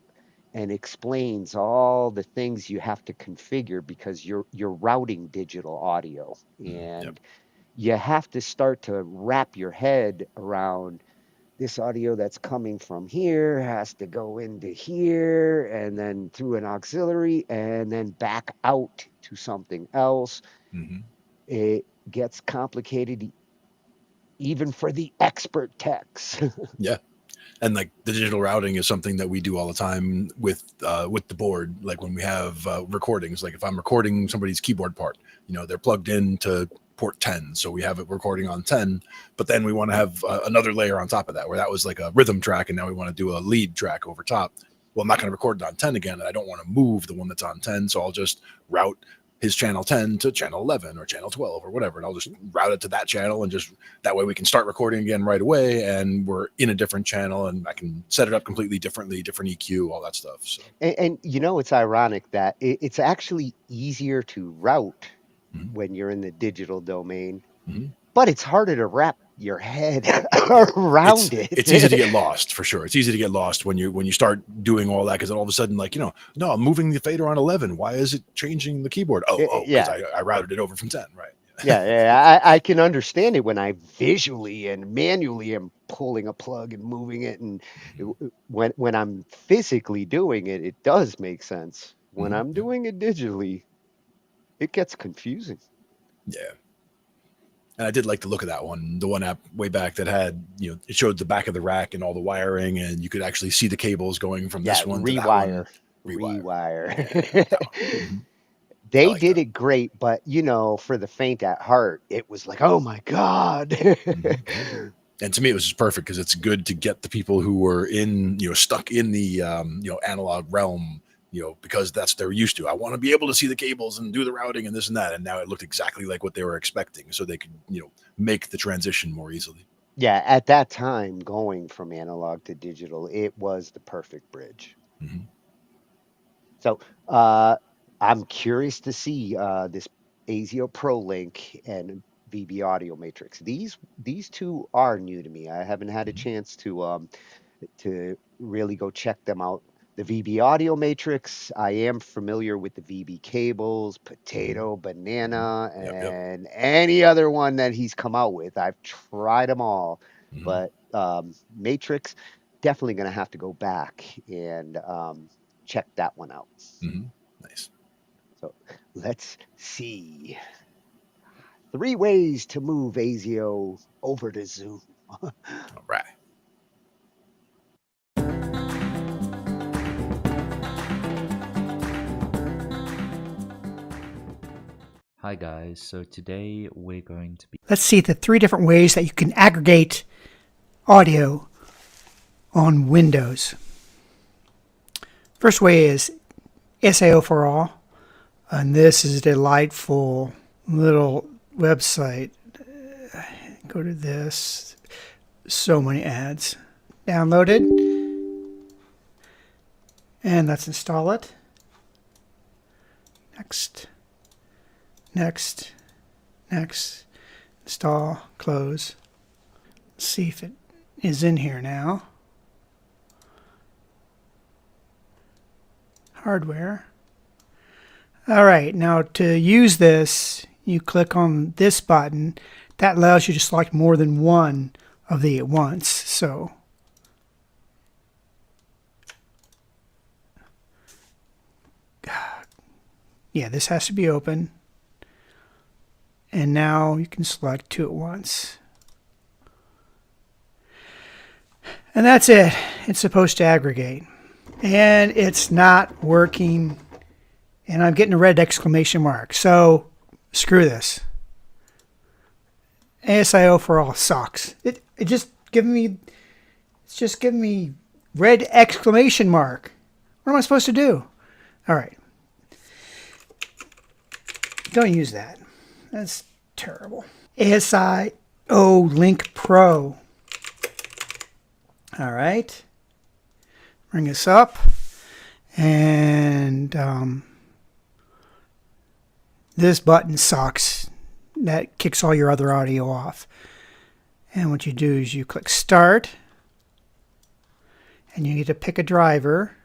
and explains all the things you have to configure because you're routing digital audio. And you have to start to wrap your head around this audio that's coming from here has to go into here and then through an auxiliary and then back out to something else. It gets complicated even for the expert techs. Yeah. And like the digital routing is something that we do all the time with the board. Like when we have recordings, like if I'm recording somebody's keyboard part, they're plugged into port 10. So we have it recording on 10, but then we want to have another layer on top of that where that was like a rhythm track. And now we want to do a lead track over top. Well, I'm not going to record it on 10 again. And I don't want to move the one that's on 10. So I'll just route his channel 10 to channel 11 or channel 12 or whatever. And I'll just route it to that channel, and just that way we can start recording again right away. And we're in a different channel and I can set it up completely differently, different EQ, all that stuff. So. And it's ironic that it's actually easier to route when you're in the digital domain, but it's harder to wrap your head around it. It's easy to get lost, for sure. It's easy to get lost when you start doing all that, because all of a sudden, like, no, I'm moving the fader on 11. Why is it changing the keyboard? Oh, because I routed it over from 10, right? Yeah, I can understand it when I visually and manually am pulling a plug and moving it, and when I'm physically doing it, it does make sense. When I'm doing it digitally, it gets confusing. Yeah. And I did like the look of that one, the one app way back that had, it showed the back of the rack and all the wiring, and you could actually see the cables going from this one to that one. Rewire. They did it great, but for the faint at heart, it was like, oh my God. And to me, it was just perfect because it's good to get the people who were stuck in the, analog realm, because that's they're used to. I want to be able to see the cables and do the routing and this and that. And now it looked exactly like what they were expecting. So they could, make the transition more easily. Yeah. At that time, going from analog to digital, it was the perfect bridge. So I'm curious to see this ASIO Pro Link and VB Audio Matrix. These two are new to me. I haven't had a chance to really go check them out. The VB Audio Matrix, I am familiar with the VB cables, Potato, Banana, and any other one that he's come out with. I've tried them all, but Matrix, definitely going to have to go back and check that one out. Nice. So let's see. 3 ways to move ASIO over to Zoom. All right. Hi guys, so today we're going to be... Let's see the 3 different ways that you can aggregate audio on Windows. First way is ASIO for All, and this is a delightful little website. Go to this, so many ads. Download it, and let's install it. Next, next, next, install, close. Let's see if it is in here now. Hardware. All right, now to use this, you click on this button. That allows you to select more than one of the at once. So yeah, this has to be open. And now you can select 2 at once. And that's it. It's supposed to aggregate. And it's not working. And I'm getting a red exclamation mark. So screw this. ASIO for All sucks. It's just giving me red exclamation mark. What am I supposed to do? All right. Don't use that. That's terrible. ASIO Link Pro. All right. Bring this up. And this button sucks. That kicks all your other audio off. And what you do is you click Start. And you get to pick a driver.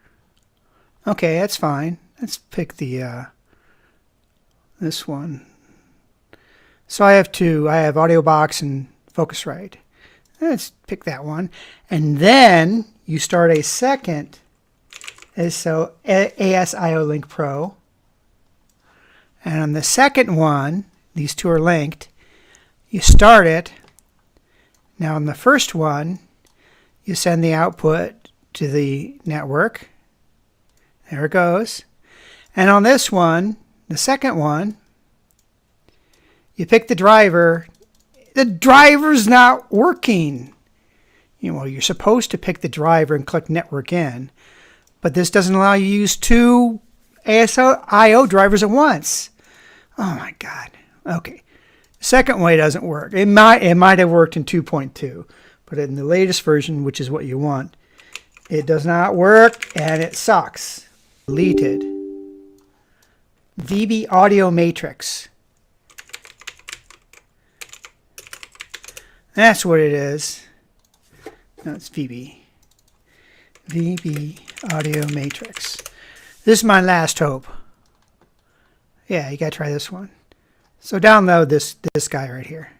Okay, that's fine. Let's pick the this one. So I have 2. I have Audio Box and Focusrite. Let's pick that one. And then you start a second ASIO Link Pro. And on the second one, these 2 are linked. You start it. Now on the first one, you send the output to the network. There it goes. And on this one, the second one, you pick the driver. The driver's not working. Well, you're supposed to pick the driver and click Network In, but this doesn't allow you to use 2 ASIO drivers at once. Oh my God. Okay. Second way doesn't work. It might have worked in 2.2, but in the latest version, which is what you want, it does not work and it sucks. Deleted. VB Audio Matrix. That's what it is. No, it's VB. VB Audio Matrix. This is my last hope. Yeah, you got to try this one. So download this guy right here.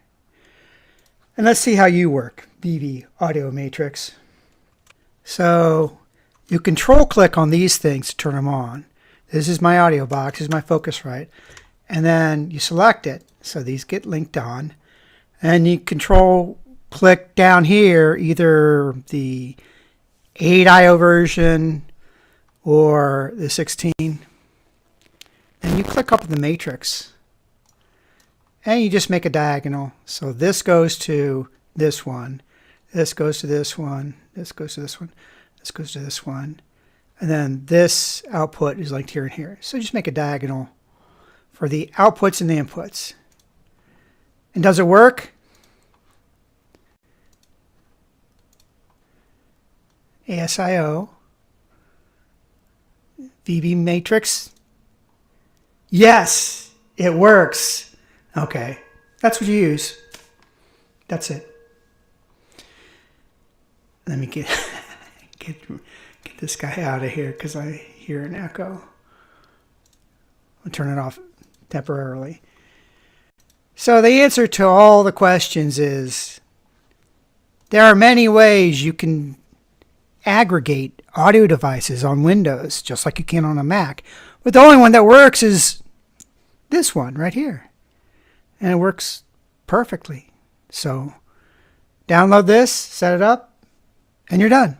And let's see how you work. VB Audio Matrix. So you control click on these things to turn them on. This is my audio box. This is my Focusrite. And then you select it. So these get linked on. And you control click down here, either the 8IO version or the 16. And you click up the matrix. And you just make a diagonal. So this goes to this one. This goes to this one. This goes to this one. This goes to this one. And then this output is linked here and here. So just make a diagonal for the outputs and the inputs. And does it work? ASIO. VB matrix. Yes, it works. Okay, that's what you use. That's it. Let me get this guy out of here because I hear an echo. I'll turn it off temporarily. So the answer to all the questions is there are many ways you can aggregate audio devices on Windows, just like you can on a Mac. But the only one that works is this one right here. And it works perfectly. So download this, set it up, and you're done.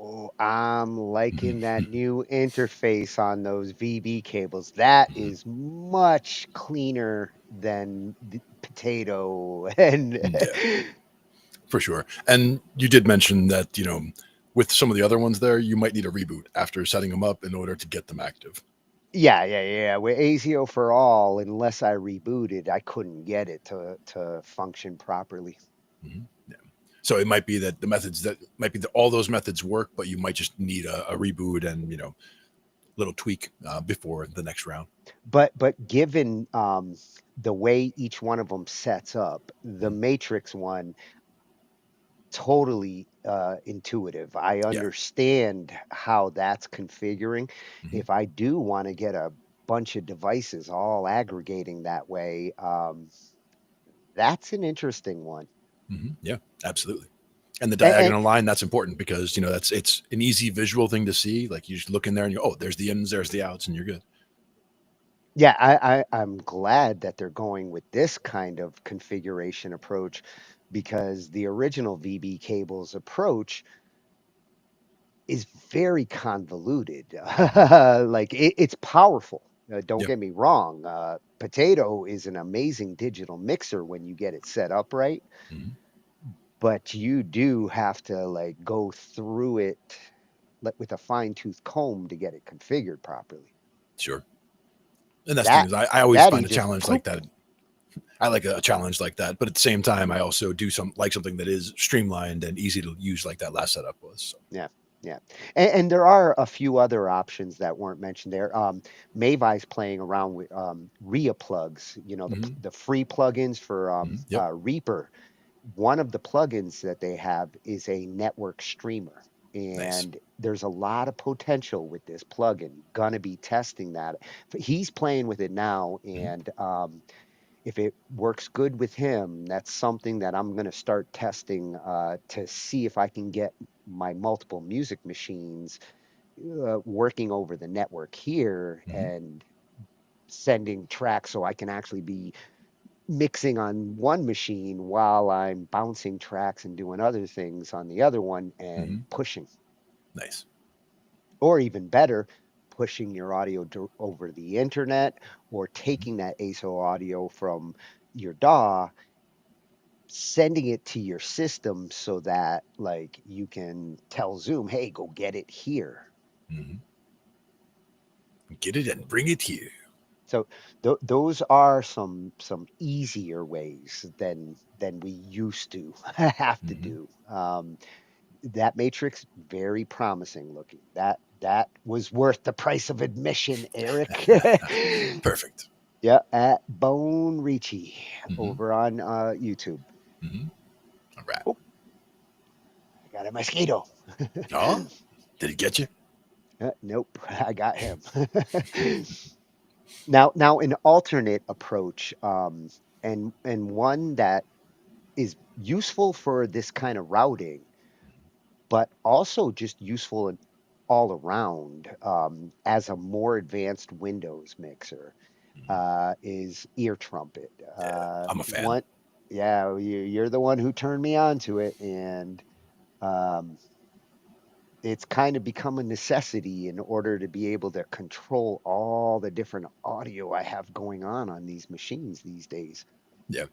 Oh, I'm liking that new interface on those VB cables. That is much cleaner than the potato and Yeah, for sure. And you did mention that, with some of the other ones there, you might need a reboot after setting them up in order to get them active. yeah. With ASIO for all, unless I rebooted, I couldn't get it to function properly. Yeah. So it might be that all those methods work, but you might just need a reboot and, little tweak before the next round. But given the way each one of them sets up, the Matrix one totally intuitive. I Yeah. understand how that's configuring. Mhm. If I do want to get a bunch of devices all aggregating that way, that's an interesting one. Yeah, absolutely. And the And diagonal line, that's important because, it's an easy visual thing to see. Like you just look in there and there's the ins, there's the outs, and you're good. yeah, I'm glad that they're going with this kind of configuration approach because the original VB cables approach is very convoluted. Like it's powerful. Don't Yep. get me wrong. Potato is an amazing digital mixer when you get it set up right, Mhm. but you do have to like go through it with a fine tooth comb to get it configured properly. Sure. And that's the thing That is I always that he find a just challenge like poop. that. I like a challenge like that, but at the same time, I also do something that is streamlined and easy to use, like that last setup was. So. Yeah, yeah. And there are a few other options that weren't mentioned there. Mavai's playing around with RIA plugs, the free plugins for Yep. Reaper. One of the plugins that they have is a network streamer. Nice. And there's a lot of potential with this plugin. Gonna be testing that. He's playing with it now, and if it works good with him, that's something that I'm going to start testing to see if I can get my multiple music machines working over the network here and sending tracks so I can actually be mixing on one machine while I'm bouncing tracks and doing other things on the other one and pushing. Nice. Or even better, pushing your audio over the internet or taking that ASO audio from your DAW, sending it to your system so that like you can tell Zoom, hey, go get it here. Get it and bring it here. So those are some easier ways than we used to have to do. That Matrix, very promising looking. That was worth the price of admission, Eric. Perfect. Yeah, at Bone Ricci over on YouTube. All right. Oh, I got a mosquito. Oh, did he get you? Nope, I got him. Now, an alternate approach, and one that is useful for this kind of routing, but also just useful in all around as a more advanced Windows mixer, is Ear Trumpet. I'm a fan. One, yeah, you're the one who turned me on to it, and um, it's kind of become a necessity in order to be able to control all the different audio I have going on these machines these days. Yeah.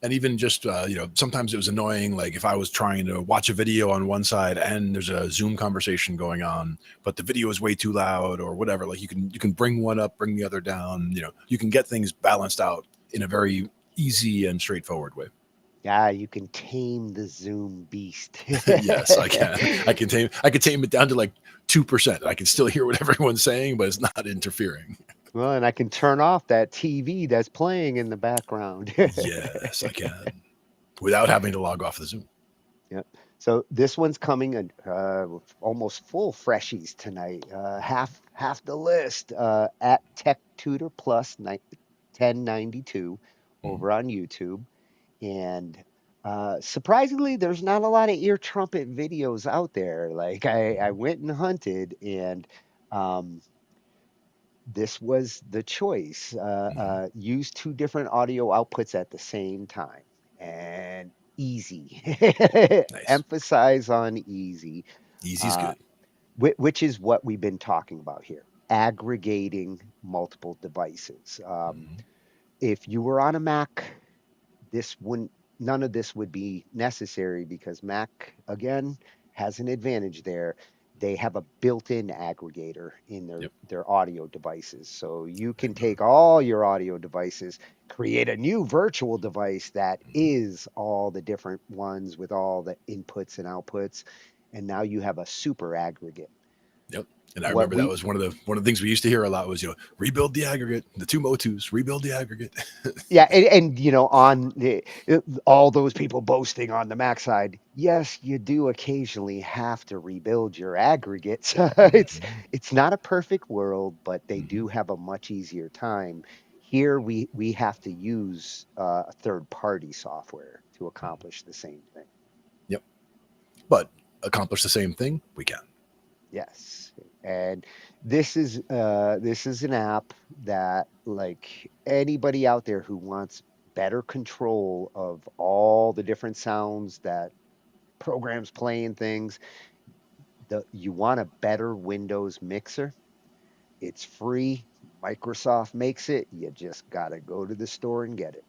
And even just, sometimes it was annoying. Like if I was trying to watch a video on one side and there's a Zoom conversation going on, but the video is way too loud or whatever, like you can bring one up, bring the other down, you can get things balanced out in a very easy and straightforward way. Yeah, you can tame the Zoom beast. Yes, I can. I can tame it down to like 2%. I can still hear what everyone's saying, but it's not interfering. Well, and I can turn off that TV that's playing in the background. Yes, I can. Without having to log off the Zoom. Yep. So this one's coming almost full freshies tonight. Half the list at Tech Tutor Plus 1092 over on YouTube. And surprisingly, there's not a lot of ear trumpet videos out there. Like I went and hunted, and this was the choice. Use two different audio outputs at the same time, and easy. Nice. Emphasize on easy. Easy's good. Which is what we've been talking about here, aggregating multiple devices. If you were on a Mac, this wouldn't, none of this would be necessary because Mac, again, has an advantage there. They have a built-in aggregator in their audio devices. So you can take all your audio devices, create a new virtual device that is all the different ones with all the inputs and outputs, and now you have a super aggregate. Yep. And I remember that was one of the things we used to hear a lot was, rebuild the aggregate, the two Motus, rebuild the aggregate. Yeah, and on all those people boasting on the Mac side, yes, you do occasionally have to rebuild your aggregates. It's not a perfect world, but they do have a much easier time. Here we have to use third-party software to accomplish the same thing. Yep. But accomplish the same thing, we can. Yes. And this is an app that, like, anybody out there who wants better control of all the different sounds that programs play and things, you want a better Windows mixer. It's free. Microsoft makes it. You just gotta go to the store and get it.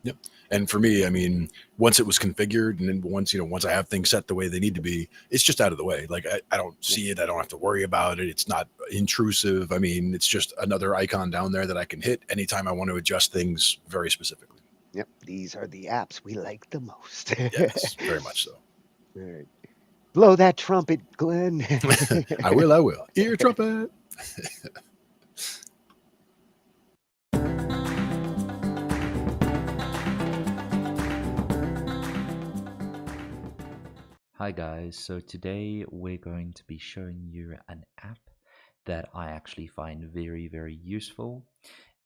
Yep. And for me, I mean, once it was configured and then once I have things set the way they need to be, it's just out of the way. Like I don't see it. I don't have to worry about it. It's not intrusive. I mean, it's just another icon down there that I can hit anytime I want to adjust things very specifically. Yep. These are the apps we like the most. Yes, very much so. All right. Blow that trumpet, Glenn. I will. Ear trumpet. Hi guys, so today we're going to be showing you an app that I actually find very, very useful.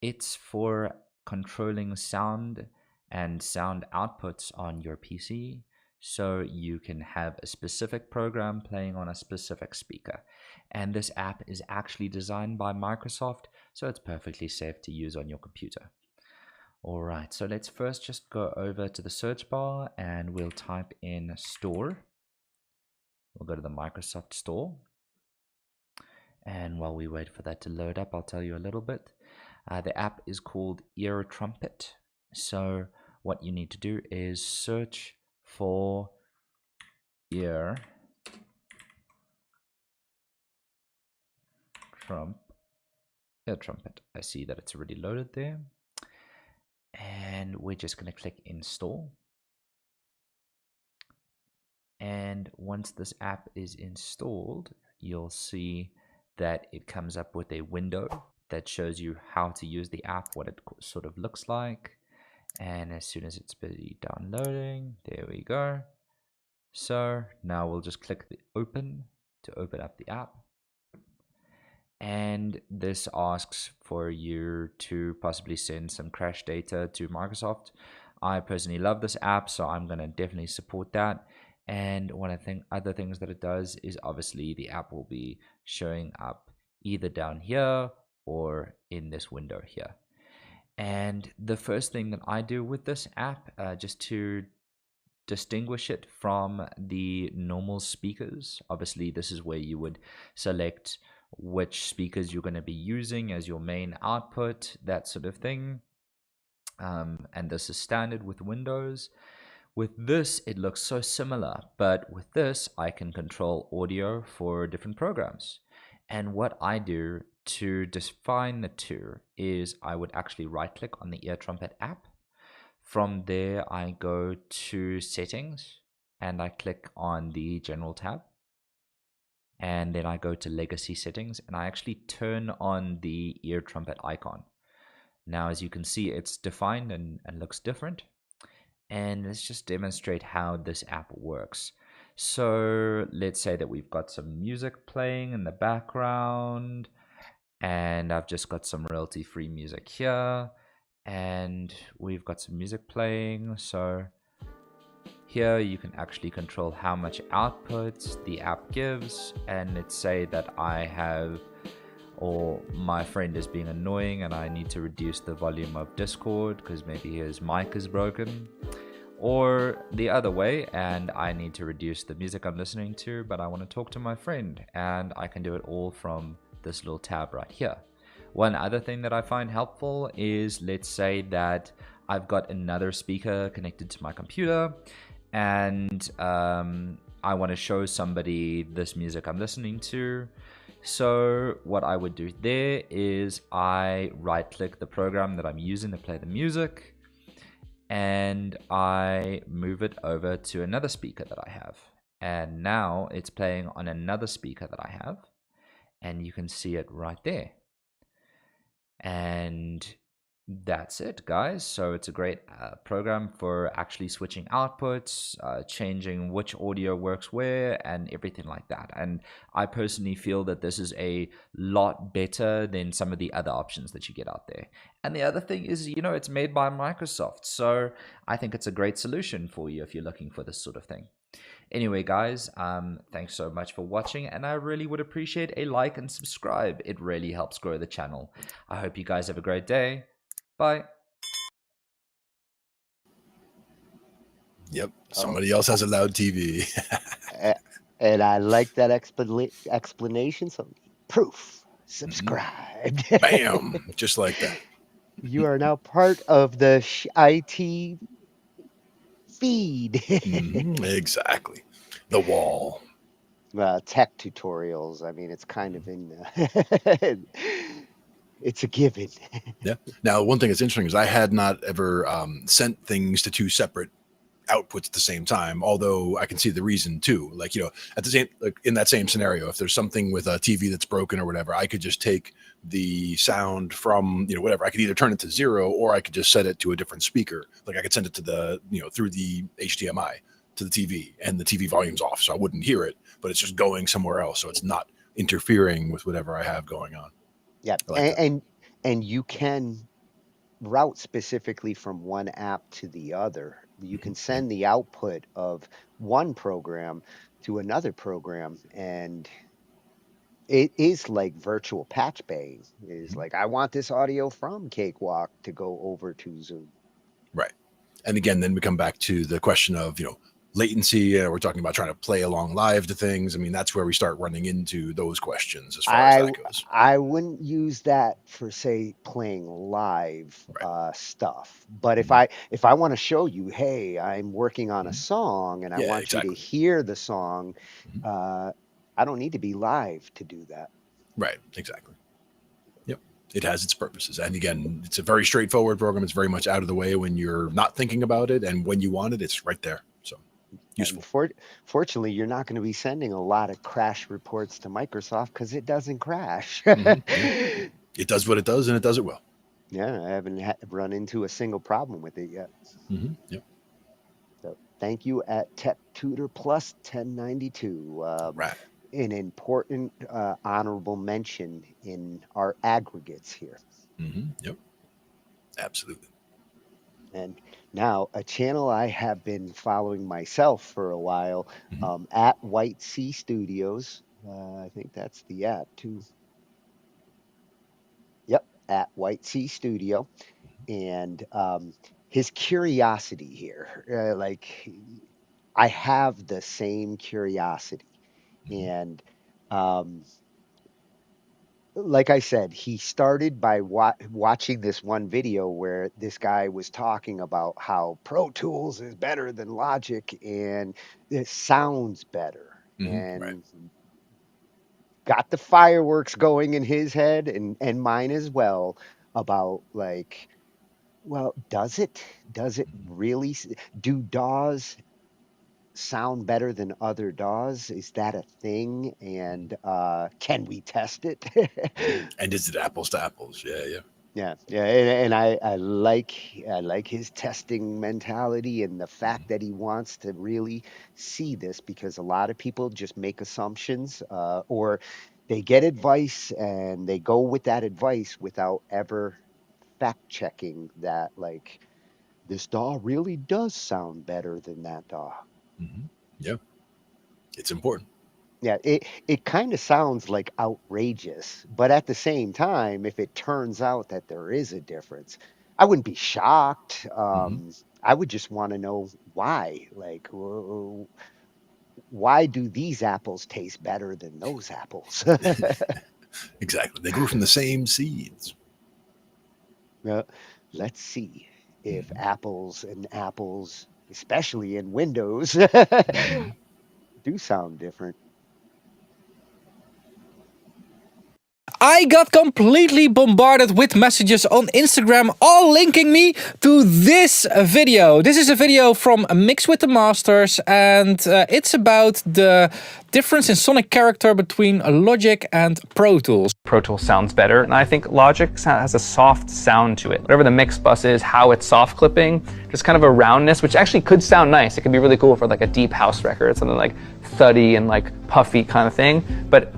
It's for controlling sound and sound outputs on your PC, so you can have a specific program playing on a specific speaker. And this app is actually designed by Microsoft, so it's perfectly safe to use on your computer. Alright, so let's first just go over to the search bar and we'll type in store. We'll go to the Microsoft Store. And while we wait for that to load up, I'll tell you a little bit. The app is called Ear Trumpet. So what you need to do is search for Ear Trumpet. I see that it's already loaded there. And we're just going to click Install. And once this app is installed, you'll see that it comes up with a window that shows you how to use the app, what it sort of looks like. And as soon as it's busy downloading, there we go. So now we'll just click the open to open up the app. And this asks for you to possibly send some crash data to Microsoft. I personally love this app, so I'm going to definitely support that. And one of the other things that it does is obviously the app will be showing up either down here or in this window here. And the first thing that I do with this app, just to distinguish it from the normal speakers, obviously this is where you would select which speakers you're going to be using as your main output, that sort of thing. And this is standard with Windows. With this, it looks so similar, but with this, I can control audio for different programs. And what I do to define the two is I would actually right-click on the Ear Trumpet app. From there, I go to Settings, and I click on the General tab. And then I go to Legacy Settings, and I actually turn on the Ear Trumpet icon. Now, as you can see, it's defined and looks different. And let's just demonstrate how this app works. So let's say that we've got some music playing in the background, and I've just got some royalty-free music here, and we've got some music playing. So here you can actually control how much output the app gives, and let's say that I have, or my friend is being annoying and I need to reduce the volume of Discord because maybe his mic is broken. Or the other way, and I need to reduce the music I'm listening to, but I want to talk to my friend, and I can do it all from this little tab right here. One other thing that I find helpful is, let's say that I've got another speaker connected to my computer, and I want to show somebody this music I'm listening to. So what I would do there is I right click the program that I'm using to play the music, and I move it over to another speaker that I have. And now it's playing on another speaker that I have, and you can see it right there. And that's it, guys. So it's a great program for actually switching outputs, changing which audio works where, and everything like that. And I personally feel that this is a lot better than some of the other options that you get out there. And the other thing is, it's made by Microsoft. So I think it's a great solution for you if you're looking for this sort of thing. Anyway, guys, thanks so much for watching, and I really would appreciate a like and subscribe. It really helps grow the channel. I hope you guys have a great day. Bye. Yep. Somebody else has a loud TV. And I like that explanation. So proof, subscribe. Bam. Just like that. You are now part of the IT feed. Exactly. The wall. Tech tutorials. I mean, it's kind of in it's a given. Yeah. Now, one thing that's interesting is I had not ever sent things to two separate outputs at the same time, although I can see the reason too. Like, at the same, like in that same scenario, if there's something with a TV that's broken or whatever, I could just take the sound from, whatever. I could either turn it to 0 or I could just set it to a different speaker. Like I could send it to the, through the HDMI to the TV, and the TV volume's off, so I wouldn't hear it, but it's just going somewhere else. So it's not interfering with whatever I have going on. Yeah. Like and you can route specifically from one app to the other. You can send the output of one program to another program, and it is like virtual patch baying. It is like, I want this audio from Cakewalk to go over to Zoom. Right. And again, then we come back to the question of, latency. We're talking about trying to play along live to things. I mean, that's where we start running into those questions as far as that goes. I wouldn't use that for, say, playing live stuff. But if I want to show you, hey, I'm working on a song and I want you to hear the song, I don't need to be live to do that. Right. Exactly. Yep. It has its purposes. And again, it's a very straightforward program. It's very much out of the way when you're not thinking about it. And when you want it, it's right there. So useful. Fortunately, you're not going to be sending a lot of crash reports to Microsoft because it doesn't crash. It does what it does, and it does it well. Yeah, I haven't run into a single problem with it yet. Yep. So thank you at Tech Tutor Plus 1092. Right. An important honorable mention in our aggregates here. Yep. Absolutely. And now a channel I have been following myself for a while, at White Sea Studios. I think that's the at too. Yep, at White Sea Studio. And his curiosity here, like I have the same curiosity. And like I said, he started by watching this one video where this guy was talking about how Pro Tools is better than Logic and it sounds better. And got the fireworks going in his head and mine as well about like, well, does it really, do DAWs sound better than other DAWs? Is that a thing? And can we test it? And is it apples to apples? Yeah. And I like his testing mentality and the fact that he wants to really see this, because a lot of people just make assumptions, or they get advice and they go with that advice without ever fact checking that, like, this DAW really does sound better than that DAW. Yeah, it's important. Yeah, it kind of sounds like outrageous, but at the same time, if it turns out that there is a difference, I wouldn't be shocked. I would just want to know why. Like, why do these apples taste better than those apples? Exactly. They grew from the same seeds. Well, let's see if apples and apples, especially in Windows, do sound different. I got completely bombarded with messages on Instagram, all linking me to this video. This is a video from Mix with the Masters, and it's about the difference in sonic character between Logic and Pro Tools. Pro Tools sounds better, and I think Logic has a soft sound to it. Whatever the mix bus is, how it's soft clipping, just kind of a roundness, which actually could sound nice. It could be really cool for like a deep house record, something like thuddy and like puffy kind of thing. But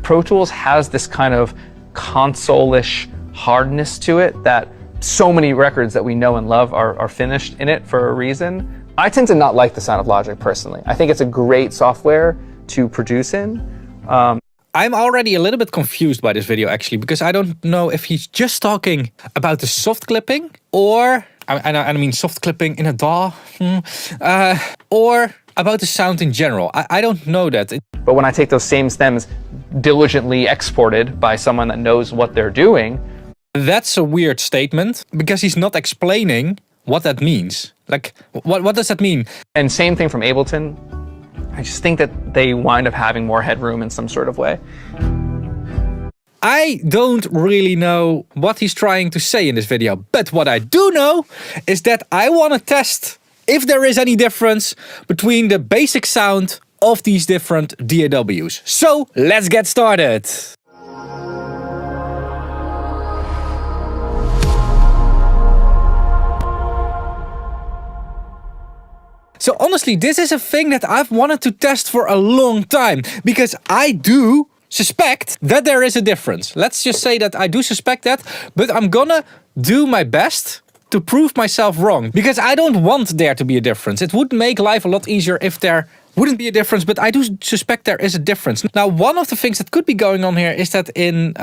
Pro Tools has this kind of console-ish hardness to it that so many records that we know and love are finished in it for a reason. I tend to not like the sound of Logic personally. I think it's a great software to produce in. I'm already a little bit confused by this video actually, because I don't know if he's just talking about the soft clipping or, I mean soft clipping in a DAW, or about the sound in general. I don't know that. But when I take those same stems diligently exported by someone that knows what they're doing. That's a weird statement because he's not explaining what that means. Like, what does that mean? And same thing from Ableton. I just think that they wind up having more headroom in some sort of way. I don't really know what he's trying to say in this video, but what I do know is that I want to test if there is any difference between the basic sound of these different DAWs. So let's get started. So honestly, this is a thing that I've wanted to test for a long time, because I do suspect that there is a difference. Let's just say that I do suspect that, but I'm gonna do my best to prove myself wrong, because I don't want there to be a difference. It would make life a lot easier if there wouldn't be a difference, but I do suspect there is a difference. Now, one of the things that could be going on here is that in,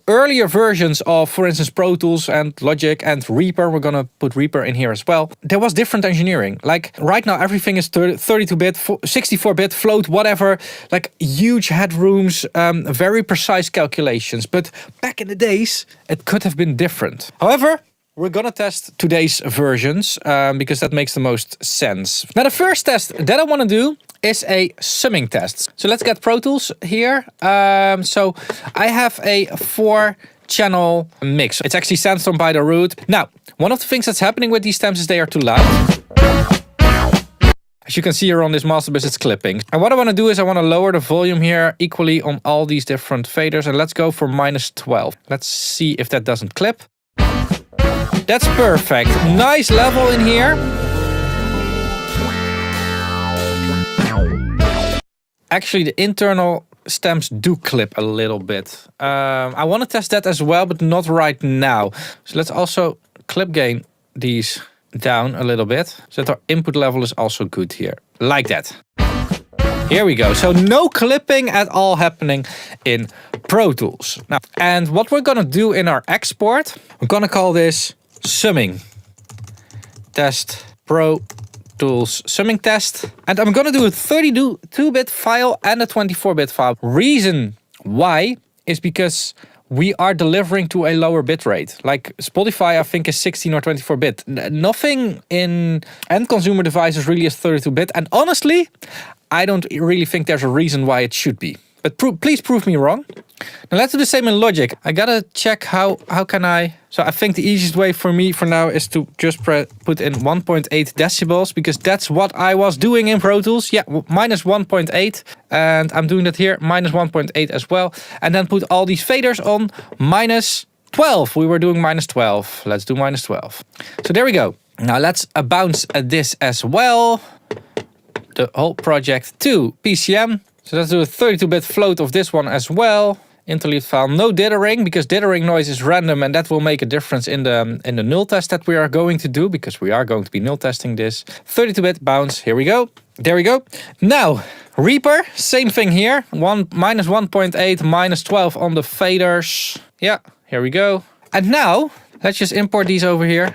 earlier versions of, for instance, Pro Tools and Logic and Reaper, we're gonna put Reaper in here as well, there was different engineering. Like right now, everything is 32-bit, 64-bit, float, whatever, like huge headrooms, very precise calculations. But back in the days, it could have been different. However, we're gonna test today's versions because that makes the most sense. Now, the first test that I wanna do is a summing test. So let's get Pro Tools here. So I have a 4-channel mix. It's actually Sandstorm by the root. Now, one of the things that's happening with these stems is they are too loud. As you can see here on this master bus, it's clipping. And what I wanna do is I wanna lower the volume here equally on all these different faders. And let's go for -12. Let's see if that doesn't clip. That's perfect. Nice level in here. Actually, the internal stems do clip a little bit. I want to test that as well, but not right now. So let's also clip gain these down a little bit, so that our input level is also good here. Like that. Here we go. So no clipping at all happening in Pro Tools. Now, and what we're gonna do in our export, we're gonna call this summing test Pro Tools summing test. And I'm gonna do a 32-bit file and a 24-bit file. Reason why is because we are delivering to a lower bit rate. Like Spotify, I think, is 16 or 24-bit. Nothing in end consumer devices really is 32-bit. And honestly, I don't really think there's a reason why it should be. But please prove me wrong. Now let's do the same in Logic. I gotta check how can I... So I think the easiest way for me for now is to just put in 1.8 decibels, because that's what I was doing in Pro Tools. Yeah, -1.8. And I'm doing that here, -1.8 as well. And then put all these faders on -12. We were doing -12. Let's do -12. So there we go. Now let's bounce this as well. The whole project to PCM. So let's do a 32-bit float of this one as well. Interleaved file, no dithering, because dithering noise is random and that will make a difference in the null test that we are going to do, because we are going to be null testing this. 32-bit bounce, here we go. There we go. Now, Reaper, same thing here. -1.8, -12 on the faders. Yeah, here we go. And now, let's just import these over here.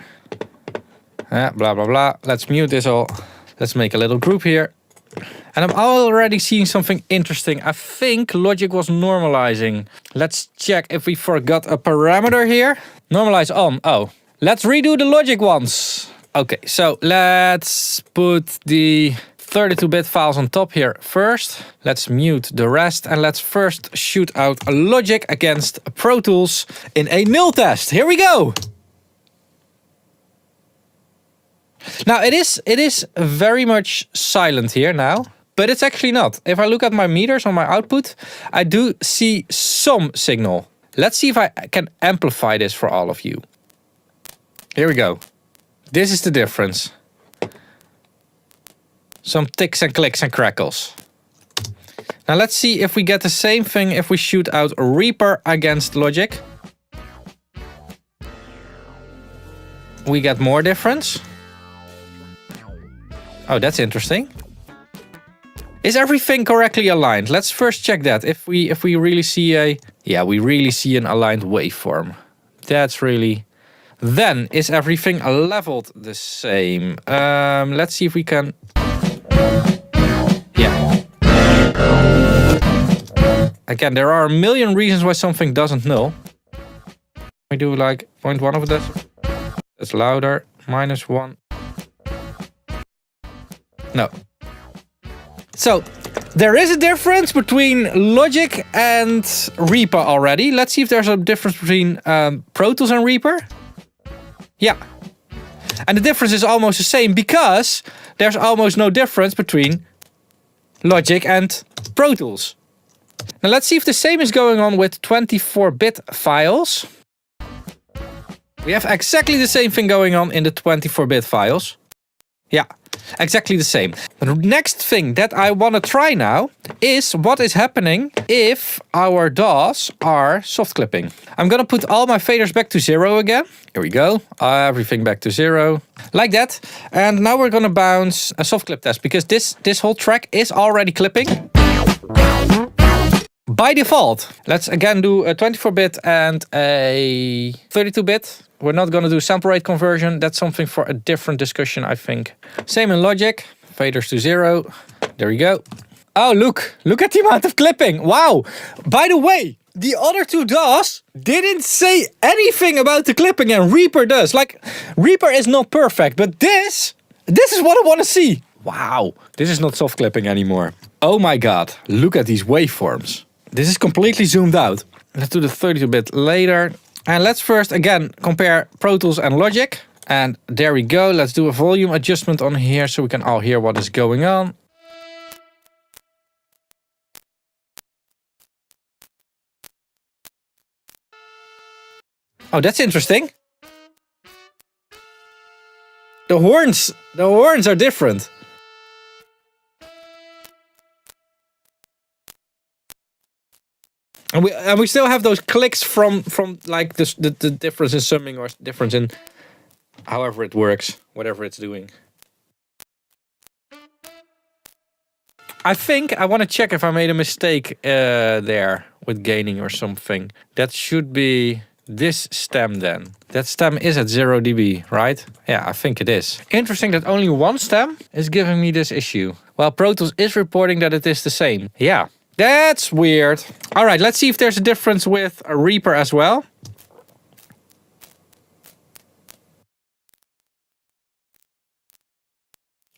Blah, blah, blah. Let's mute this all. Let's make a little group here. And I'm already seeing something interesting. I think logic was normalizing. Let's check if we forgot a parameter here. Normalize on. Oh, let's redo the logic ones. Okay, so let's put the 32-bit files on top here first. Let's mute the rest. And let's first shoot out a logic against Pro Tools in a nil test. Here we go. Now it is very much silent here now, but it's actually not. If I look at my meters on my output, I do see some signal. Let's see if I can amplify this for all of you. Here we go. This is the difference. Some ticks and clicks and crackles. Now let's see if we get the same thing if we shoot out Reaper against Logic. We get more difference. Oh, that's interesting. Is everything correctly aligned? Let's first check that. If we really see a... Yeah, we really see an aligned waveform. That's really... Then, is everything leveled the same? Let's see if we can... Yeah. Again, there are a million reasons why something doesn't null. We do like 0.1 of that. That's louder. -1. No. So, there is a difference between Logic and Reaper already. Let's see if there's a difference between Pro Tools and Reaper. Yeah. And the difference is almost the same because there's almost no difference between Logic and Pro Tools. Now let's see if the same is going on with 24-bit files. We have exactly the same thing going on in the 24-bit files. Yeah, exactly the same. The next thing that I want to try now is what is happening if our DAWs are soft clipping. I'm going to put all my faders back to 0 again. Here we go. Everything back to 0. Like that. And now we're going to bounce a soft clip test because this whole track is already clipping. By default, let's again do a 24-bit and a 32-bit. We're not going to do sample rate conversion. That's something for a different discussion, I think. Same in Logic. Faders to 0. There we go. Oh, look at the amount of clipping. Wow. By the way, the other two DAWs didn't say anything about the clipping and Reaper does. Like, Reaper is not perfect, but this is what I want to see. Wow. This is not soft clipping anymore. Oh my God. Look at these waveforms. This is completely zoomed out. Let's do the 32-bit later. And let's first, again, compare Pro Tools and Logic. And there we go. Let's do a volume adjustment on here so we can all hear what is going on. Oh, that's interesting. The horns are different. And we still have those clicks from like the difference in summing or difference in however it works, whatever it's doing. I think I want to check if I made a mistake there with gaining or something. That should be this stem then. That stem is at 0 dB, right? Yeah, I think it is. Interesting that only one stem is giving me this issue. While Pro Tools is reporting that it is the same. Yeah. That's weird. All right, let's see if there's a difference with a Reaper as well.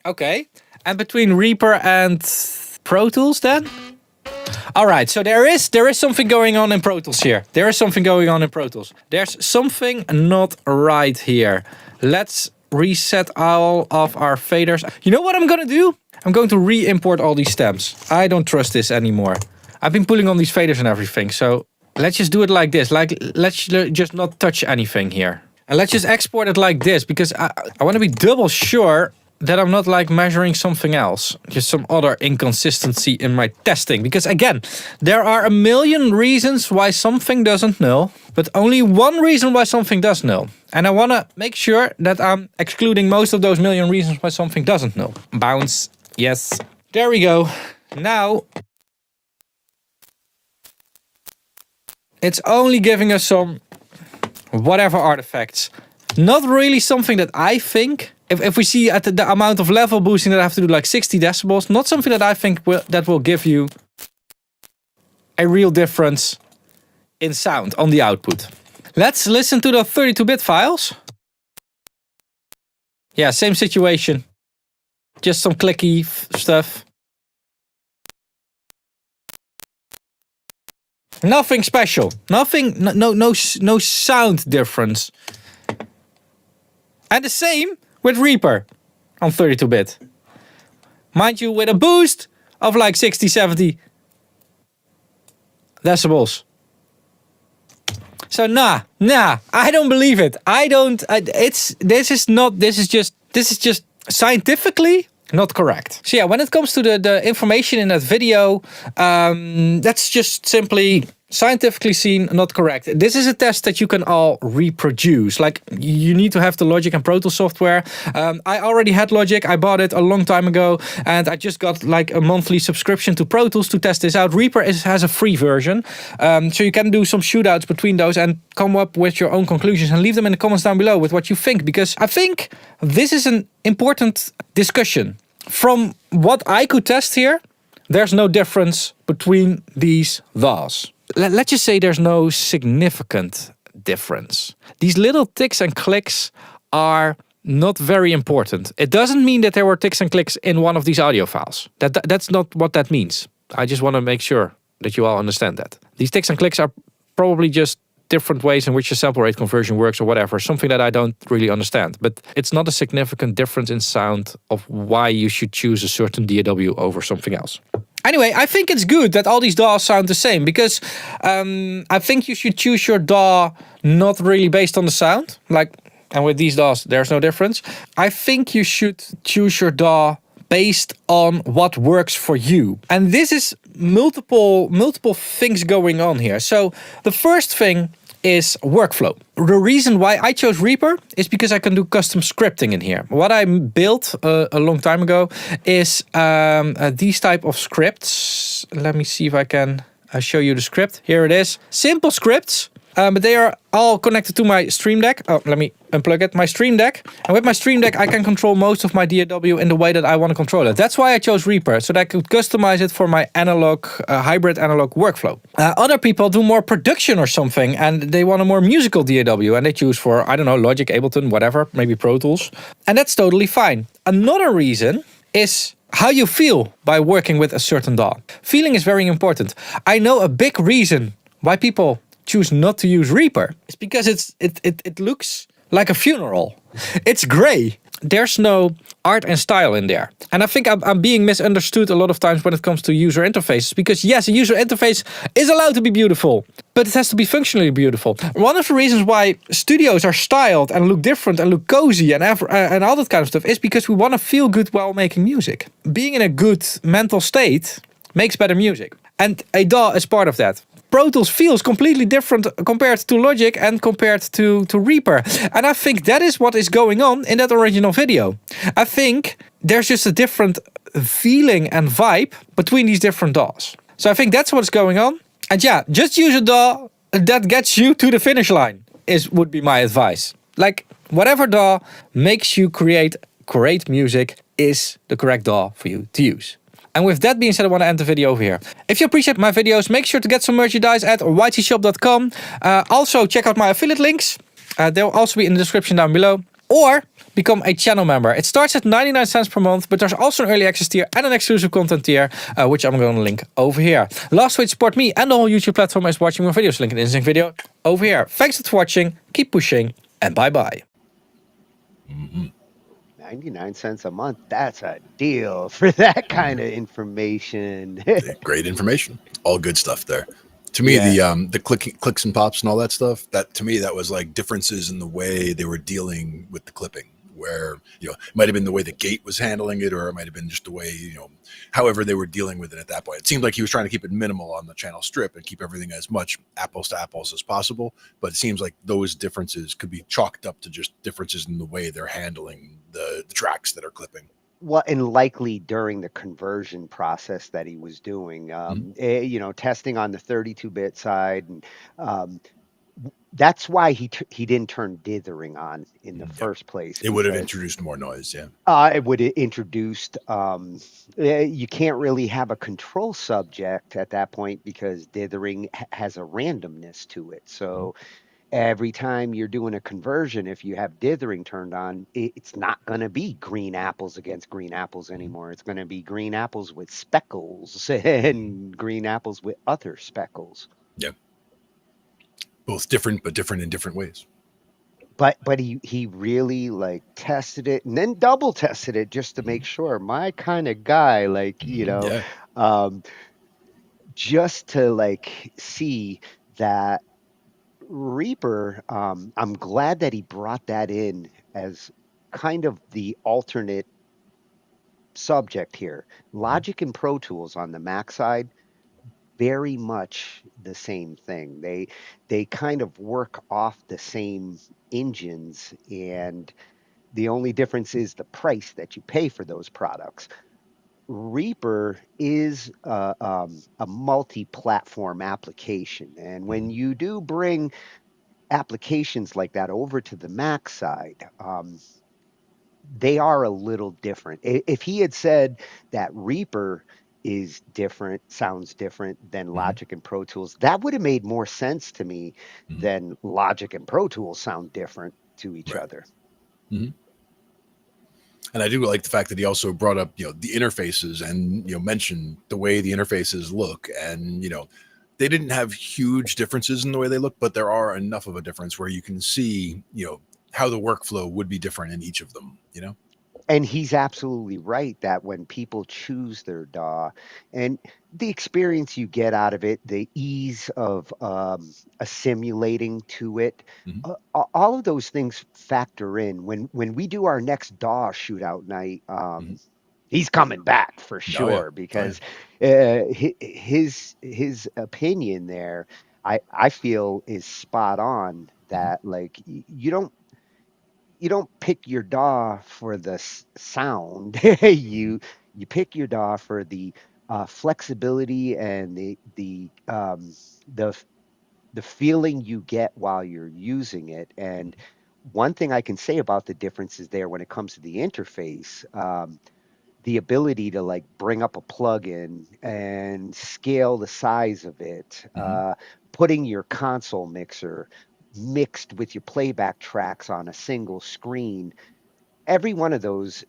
Okay, and between Reaper and Pro Tools then? All right, so there is something going on in Pro Tools here. There is something going on in Pro Tools. There's something not right here. Let's reset all of our faders. You know what I'm gonna do? I'm going to re-import all these stems. I don't trust this anymore. I've been pulling on these faders and everything, so let's just do it like this. Like, let's just not touch anything here. And let's just export it like this, because I want to be double sure that I'm not like measuring something else. Just some other inconsistency in my testing. Because again, there are a million reasons why something doesn't null, but only one reason why something does null. And I want to make sure that I'm excluding most of those million reasons why something doesn't null. Bounce. Yes. There we go. Now, it's only giving us some whatever artifacts. Not really something that I think if we see at the amount of level boosting that I have to do like 60 decibels, not something that I think that will give you a real difference in sound on the output. Let's listen to the 32-bit files. Yeah, same situation. Just some clicky stuff. Nothing special. Nothing, no sound difference. And the same with Reaper on 32-bit. Mind you, with a boost of like 60, 70 decibels. So nah, I don't believe it. This is just scientifically not correct. So yeah, when it comes to the information in that video, that's just simply scientifically seen not correct. This is a test that you can all reproduce. Like, you need to have the Logic and Pro Tools software. I already had Logic. I bought it a long time ago, and I just got like a monthly subscription to Pro Tools to test this out. Reaper has a free version, so you can do some shootouts between those and come up with your own conclusions and leave them in the comments down below with what you think, because I think this is an important discussion. From what I could test here, there's no difference between these DAWs. Let's just say there's no significant difference. These little ticks and clicks are not very important. It doesn't mean that there were ticks and clicks in one of these audio files. That's not what that means. I just want to make sure that you all understand that. These ticks and clicks are probably just different ways in which the sample rate conversion works or whatever, something that I don't really understand. But it's not a significant difference in sound of why you should choose a certain DAW over something else. Anyway, I think it's good that all these DAWs sound the same, because I think you should choose your DAW not really based on the sound. Like, and with these DAWs, there's no difference. I think you should choose your DAW based on what works for you. And this is multiple things going on here. So the first thing is workflow. The reason why I chose Reaper is because I can do custom scripting in here. What I built a long time ago is these type of scripts. Let me see if I can show you the script. Here it is. Simple scripts, but they are all connected to my Stream Deck. Oh, let me unplug it. My Stream Deck. And with my Stream Deck, I can control most of my DAW in the way that I want to control it. That's why I chose Reaper, so that I could customize it for my analog, hybrid analog workflow. Other people do more production or something, and they want a more musical DAW, and they choose for, I don't know, Logic, Ableton, whatever, maybe Pro Tools. And that's totally fine. Another reason is how you feel by working with a certain DAW. Feeling is very important. I know a big reason why people choose not to use Reaper is because it looks like a funeral. It's gray. There's no art and style in there. And I think I'm being misunderstood a lot of times when it comes to user interfaces, because yes, a user interface is allowed to be beautiful, but it has to be functionally beautiful. One of the reasons why studios are styled and look different and look cozy and all that kind of stuff is because we want to feel good while making music. Being in a good mental state makes better music. And a DAW is part of that. Pro Tools feels completely different compared to Logic and compared to Reaper. And I think that is what is going on in that original video. I think there's just a different feeling and vibe between these different DAWs. So I think that's what's going on. And yeah, just use a DAW that gets you to the finish line would be my advice. Like, whatever DAW makes you create great music is the correct DAW for you to use. And with that being said, I want to end the video over here. If you appreciate my videos, make sure to get some merchandise at ytshop.com. Also, check out my affiliate links. They'll also be in the description down below. Or become a channel member. It starts at 99 cents per month, but there's also an early access tier and an exclusive content tier, which I'm going to link over here. Last way to support me and the whole YouTube platform is watching more videos. Link in this video over here. Thanks for watching, keep pushing, and bye-bye. 99 cents a month, that's a deal for that kind of information. Great information. All good stuff there. To me, the clicks and pops and all that stuff, that to me, that was like differences in the way they were dealing with the clipping, where, you know, it might have been the way the gate was handling it, or it might have been just the way, you know, however they were dealing with it at that point. It seemed like he was trying to keep it minimal on the channel strip and keep everything as much apples to apples as possible. But it seems like those differences could be chalked up to just differences in the way they're handling the tracks that are clipping. Well, and likely during the conversion process that he was doing, you know, testing on the 32-bit side, and That's why he didn't turn dithering on in the first place. It would have Because introduced more noise. Yeah. it would have introduced. You can't really have a control subject at that point because dithering has a randomness to it. So every time you're doing a conversion, if you have dithering turned on, it's not going to be green apples against green apples anymore. It's going to be green apples with speckles and green apples with other speckles. Yeah. Both different, but different in different ways. But he really like tested it and then double tested it just to make sure. My kind of guy, like, Yeah. um, just to like see that Reaper. I'm glad that he brought that in as kind of the alternate subject here. Logic and Pro Tools on the Mac side, very much the same thing. They kind of work off the same engines, and the only difference is the price that you pay for those products. Reaper is a multi-platform application, and when you do bring applications like that over to the Mac side, they are a little different. If he had said that Reaper is different, sounds different than Logic and Pro Tools, that would have made more sense to me than Logic and Pro Tools sound different to each other. Mm-hmm. And I do like the fact that he also brought up, the interfaces and, mentioned the way the interfaces look. And, they didn't have huge differences in the way they look, but there are enough of a difference where you can see, how the workflow would be different in each of them, And he's absolutely right that when people choose their DAW and the experience you get out of it, the ease of assimilating to it, all of those things factor in. When we do our next DAW shootout night, he's coming back for sure because his opinion there, I feel is spot on. That like you don't pick your DAW for the sound. You pick your DAW for the flexibility and the the feeling you get while you're using it. And one thing I can say about the differences there when it comes to the interface, the ability to like bring up a plugin and scale the size of it, putting your console mixer mixed with your playback tracks on a single screen. Every one of those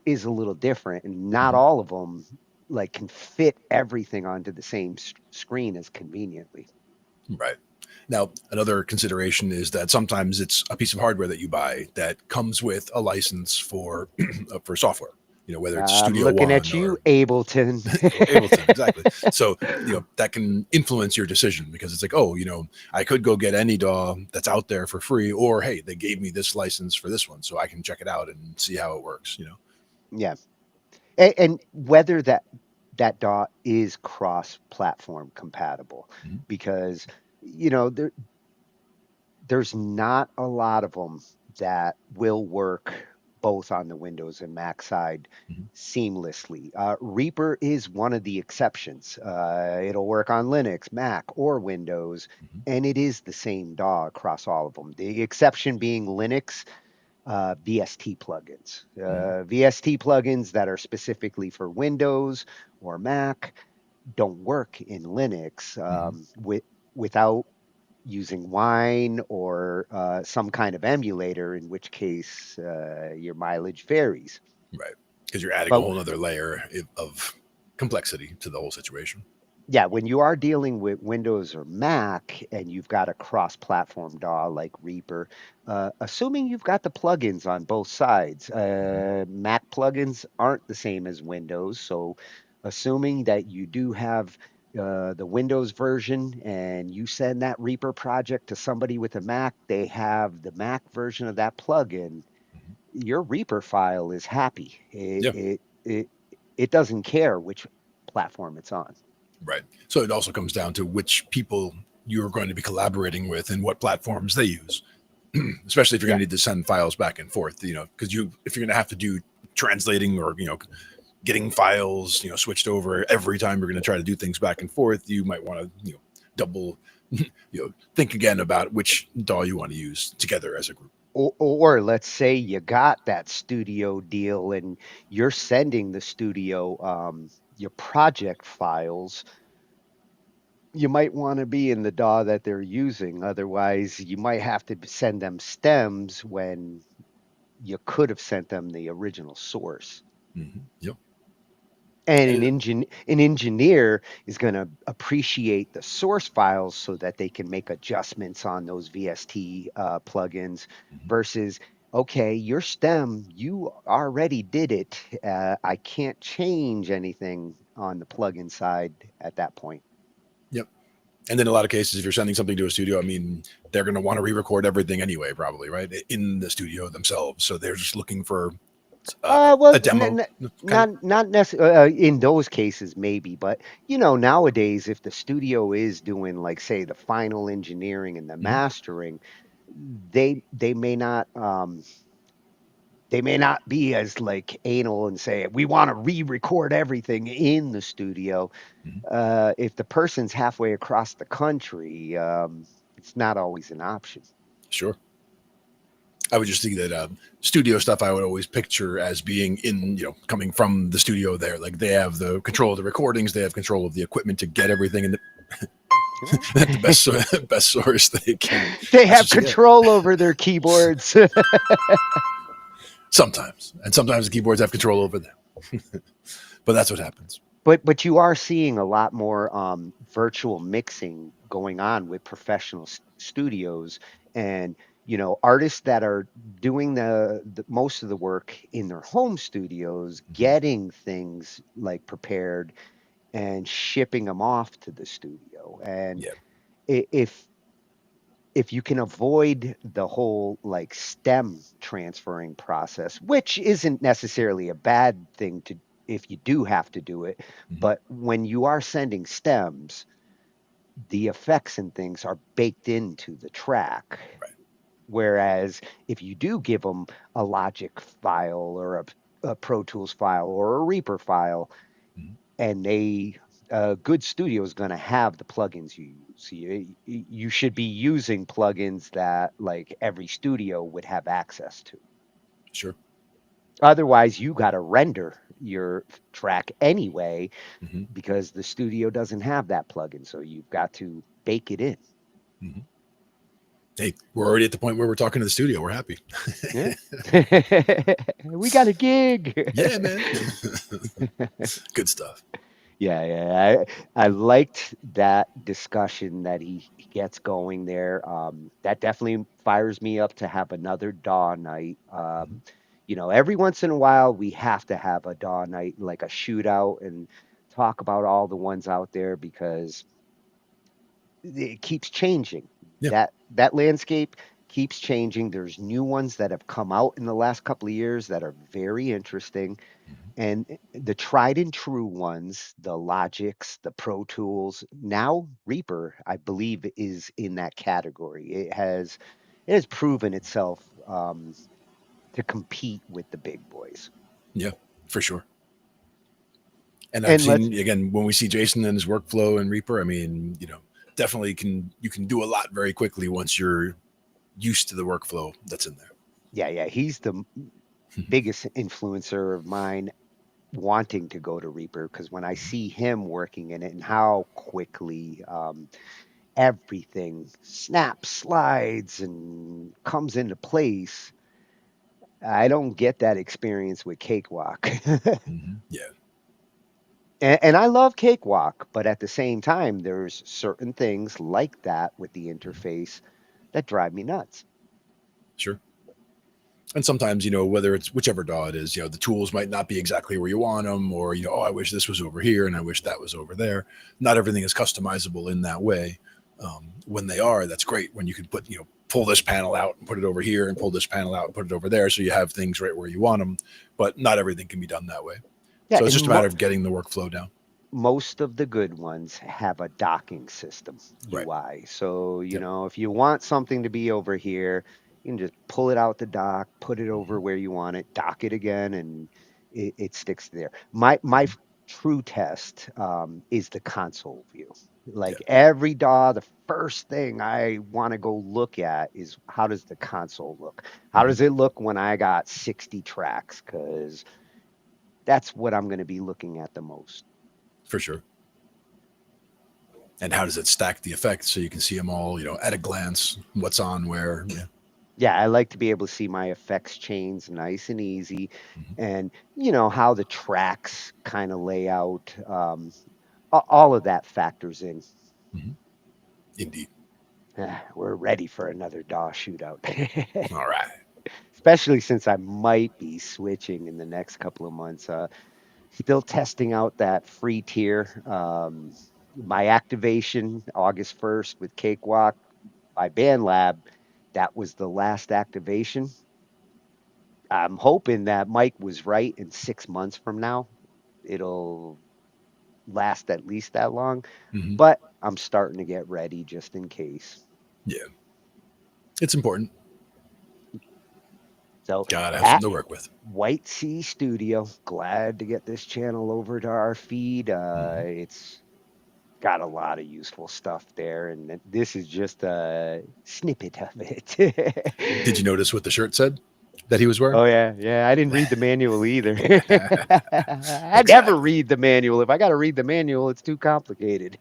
is a little different, and not all of them like can fit everything onto the same screen as conveniently. Right. Now, another consideration is that sometimes it's a piece of hardware that you buy that comes with a license for for software. Whether it's I'm Studio looking One at you, Ableton. Ableton, exactly. So, that can influence your decision because it's like, oh, I could go get any DAW that's out there for free, or hey, they gave me this license for this one, so I can check it out and see how it works. Yeah, and whether that DAW is cross-platform compatible, because there's not a lot of them that will work both on the Windows and Mac side seamlessly. Reaper is one of the exceptions. It'll work on Linux, Mac, or Windows, and it is the same DAW across all of them. The exception being Linux VST plugins. VST plugins that are specifically for Windows or Mac don't work in Linux without using Wine or some kind of emulator, in which case your mileage varies. Right. Because you're adding a whole other layer of complexity to the whole situation. Yeah, when you are dealing with Windows or Mac and you've got a cross-platform DAW like Reaper, assuming you've got the plugins on both sides, Mac plugins aren't the same as Windows. So assuming that you do have the Windows version and you send that Reaper project to somebody with a Mac, they have the Mac version of that plugin, your Reaper file is happy. It doesn't care which platform it's on. Right. So it also comes down to which people you're going to be collaborating with and what platforms they use, especially if you're going to need to send files back and forth, because if you're going to have to do translating or, getting files, switched over every time you're going to try to do things back and forth, you might want to, double, think again about which DAW you want to use together as a group. Or let's say you got that studio deal and you're sending the studio your project files. You might want to be in the DAW that they're using. Otherwise, you might have to send them stems when you could have sent them the original source. Yep. And an engineer is going to appreciate the source files so that they can make adjustments on those VST plugins versus, okay, your stem, you already did it. I can't change anything on the plugin side at that point. Yep. And then in a lot of cases, if you're sending something to a studio, I mean, they're going to want to re-record everything anyway, probably, right? In the studio themselves. So they're just looking for Well, a demo. not necessarily in those cases, maybe, but nowadays, if the studio is doing like, say, the final engineering and the mastering, they may not be as like anal and say we want to re-record everything in the studio. If the person's halfway across the country, it's not always an option. Sure. I would just think that studio stuff I would always picture as being in, coming from the studio there. Like they have the control of the recordings, they have control of the equipment to get everything in the best source they can. They have control over their keyboards. Sometimes. And sometimes the keyboards have control over them. But that's what happens. But you are seeing a lot more virtual mixing going on with professional studios and artists that are doing the most of the work in their home studios, getting things like prepared and shipping them off to the studio. And if you can avoid the whole like stem transferring process, which isn't necessarily a bad thing to if you do have to do it, but when you are sending stems, the effects and things are baked into the track. Right. Whereas if you do give them a Logic file or a Pro Tools file or a Reaper file, and a good studio is going to have the plugins you use. You should be using plugins that like every studio would have access to. Sure. Otherwise, you got to render your track anyway because the studio doesn't have that plugin. So you've got to bake it in. Hey, we're already at the point where we're talking to the studio. We're happy. Yeah. We got a gig. Yeah, man. Good stuff. Yeah. I liked that discussion that he gets going there. That definitely fires me up to have another DAW night. Every once in a while we have to have a DAW night, like a shootout, and talk about all the ones out there because it keeps changing. Yeah. That landscape keeps changing. There's new ones that have come out in the last couple of years that are very interesting. And the tried and true ones, the Logics, the Pro Tools, now Reaper, I believe, is in that category. It has proven itself to compete with the big boys. Yeah, for sure. And I've seen, again, when we see Jason and his workflow in Reaper, I mean, definitely you can do a lot very quickly once you're used to the workflow that's in there. Yeah. He's the biggest influencer of mine wanting to go to Reaper because when I see him working in it and how quickly everything snaps, slides, and comes into place, I don't get that experience with Cakewalk. Yeah. And I love Cakewalk, but at the same time, there's certain things like that with the interface that drive me nuts. Sure. And sometimes, whether it's whichever DAW it is, the tools might not be exactly where you want them, or, oh, I wish this was over here and I wish that was over there. Not everything is customizable in that way. When they are, that's great. When you can pull this panel out and put it over here and pull this panel out and put it over there. So you have things right where you want them, but not everything can be done that way. Yeah, so it's just a matter of getting the workflow down. Most of the good ones have a docking system UI. Right. So, if you want something to be over here, you can just pull it out the dock, put it over where you want it, dock it again, and it sticks there. My true test is the console view. Like every DAW, the first thing I want to go look at is how does the console look? How does it look when I got 60 tracks? Because that's what I'm going to be looking at the most. For sure. And how does it stack the effects so you can see them all, at a glance, what's on where? Yeah. Yeah, I like to be able to see my effects chains nice and easy, and how the tracks kind of lay out. All of that factors in. Indeed. We're ready for another DAW shootout. All right. Especially since I might be switching in the next couple of months. Still testing out that free tier. My activation August 1st with Cakewalk by BandLab, that was the last activation. I'm hoping that Mike was right, in 6 months from now, it'll last at least that long. But I'm starting to get ready just in case. Yeah. It's important. So Gotta have something to work with. White Sea Studio, glad to get this channel over to our feed. It's got a lot of useful stuff there, and this is just a snippet of it. Did you notice what the shirt said that he was wearing? Oh yeah. I didn't read the manual either. I never read the manual. If I got to read the manual, it's too complicated.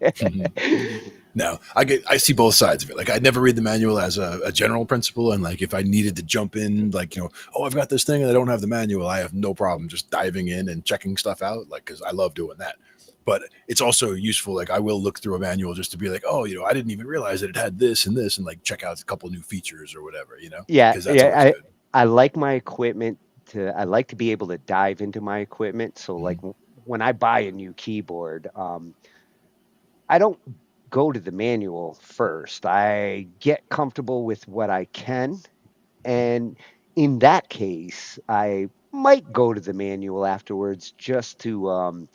No, I see both sides of it. Like I never read the manual as a general principle, and like if I needed to jump in, like oh, I've got this thing and I don't have the manual, I have no problem just diving in and checking stuff out, like because I love doing that. But it's also useful. Like I will look through a manual just to be like, oh, I didn't even realize that it had this and this, and like check out a couple new features or whatever, Yeah, because that's always good. I like my equipment I like to be able to dive into my equipment. So like when I buy a new keyboard, I don't go to the manual first. I get comfortable with what I can. And in that case, I might go to the manual afterwards just to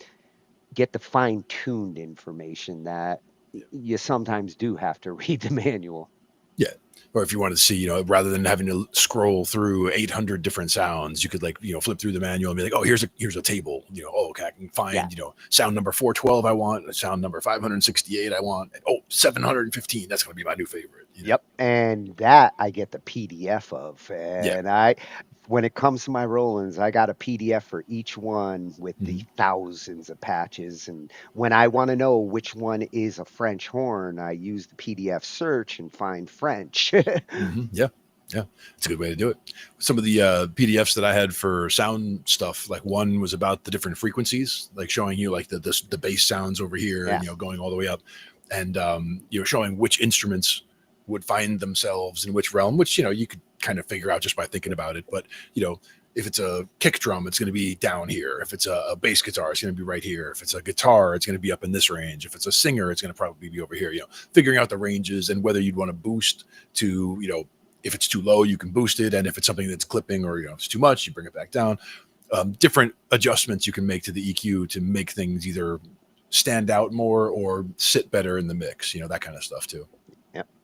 get the fine-tuned information that you sometimes do have to read the manual. Yeah. Or if you wanted to see, rather than having to scroll through 800 different sounds, you could flip through the manual and be like, oh, here's a table. Oh, okay, I can find, sound number 412 I want, sound number 568 I want. Oh, 715, that's going to be my new favorite. Yep. And that I get the PDF of. And when it comes to my Rolands, I got a PDF for each one with the thousands of patches. And when I want to know which one is a French horn, I use the PDF search and find French. Yeah. It's a good way to do it. Some of the PDFs that I had for sound stuff, like one was about the different frequencies, like showing you like the bass sounds over here, and going all the way up, and showing which instruments would find themselves in which realm, which you could kind of figure out just by thinking about it. But if it's a kick drum, it's going to be down here. If it's a bass guitar, it's going to be right here. If it's a guitar, it's going to be up in this range. If it's a singer, it's going to probably be over here. Figuring out the ranges and whether you'd want to boost to if it's too low, you can boost it, and if it's something that's clipping or it's too much, you bring it back down. Different adjustments you can make to the EQ to make things either stand out more or sit better in the mix. That kind of stuff too.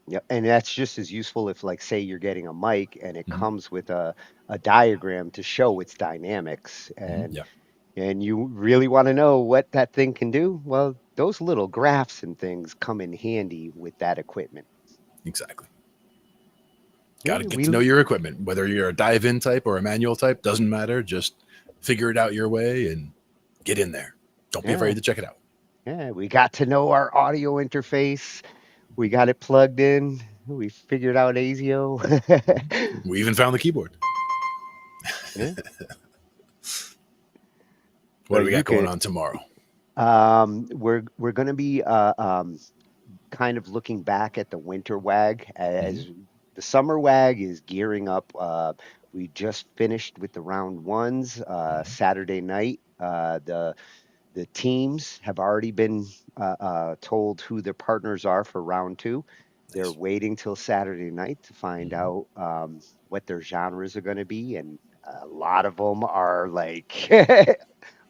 Yep. And that's just as useful if, like, say you're getting a mic and it comes with a diagram to show its dynamics, and you really want to know what that thing can do. Well, those little graphs and things come in handy with that equipment. Exactly. Got to get to know your equipment, whether you're a dive-in type or a manual type, doesn't matter. Just figure it out your way and get in there. Don't be afraid to check it out. Yeah, we got to know our audio interface. We got it plugged in. We figured out ASIO. We even found the keyboard. What do we got going on tomorrow? We're going to be kind of looking back at the winter WAG as the summer WAG is gearing up. We just finished with the round ones Saturday night. The teams have already been told who their partners are for round two. They're waiting till Saturday night to find out what their genres are going to be, and a lot of them are like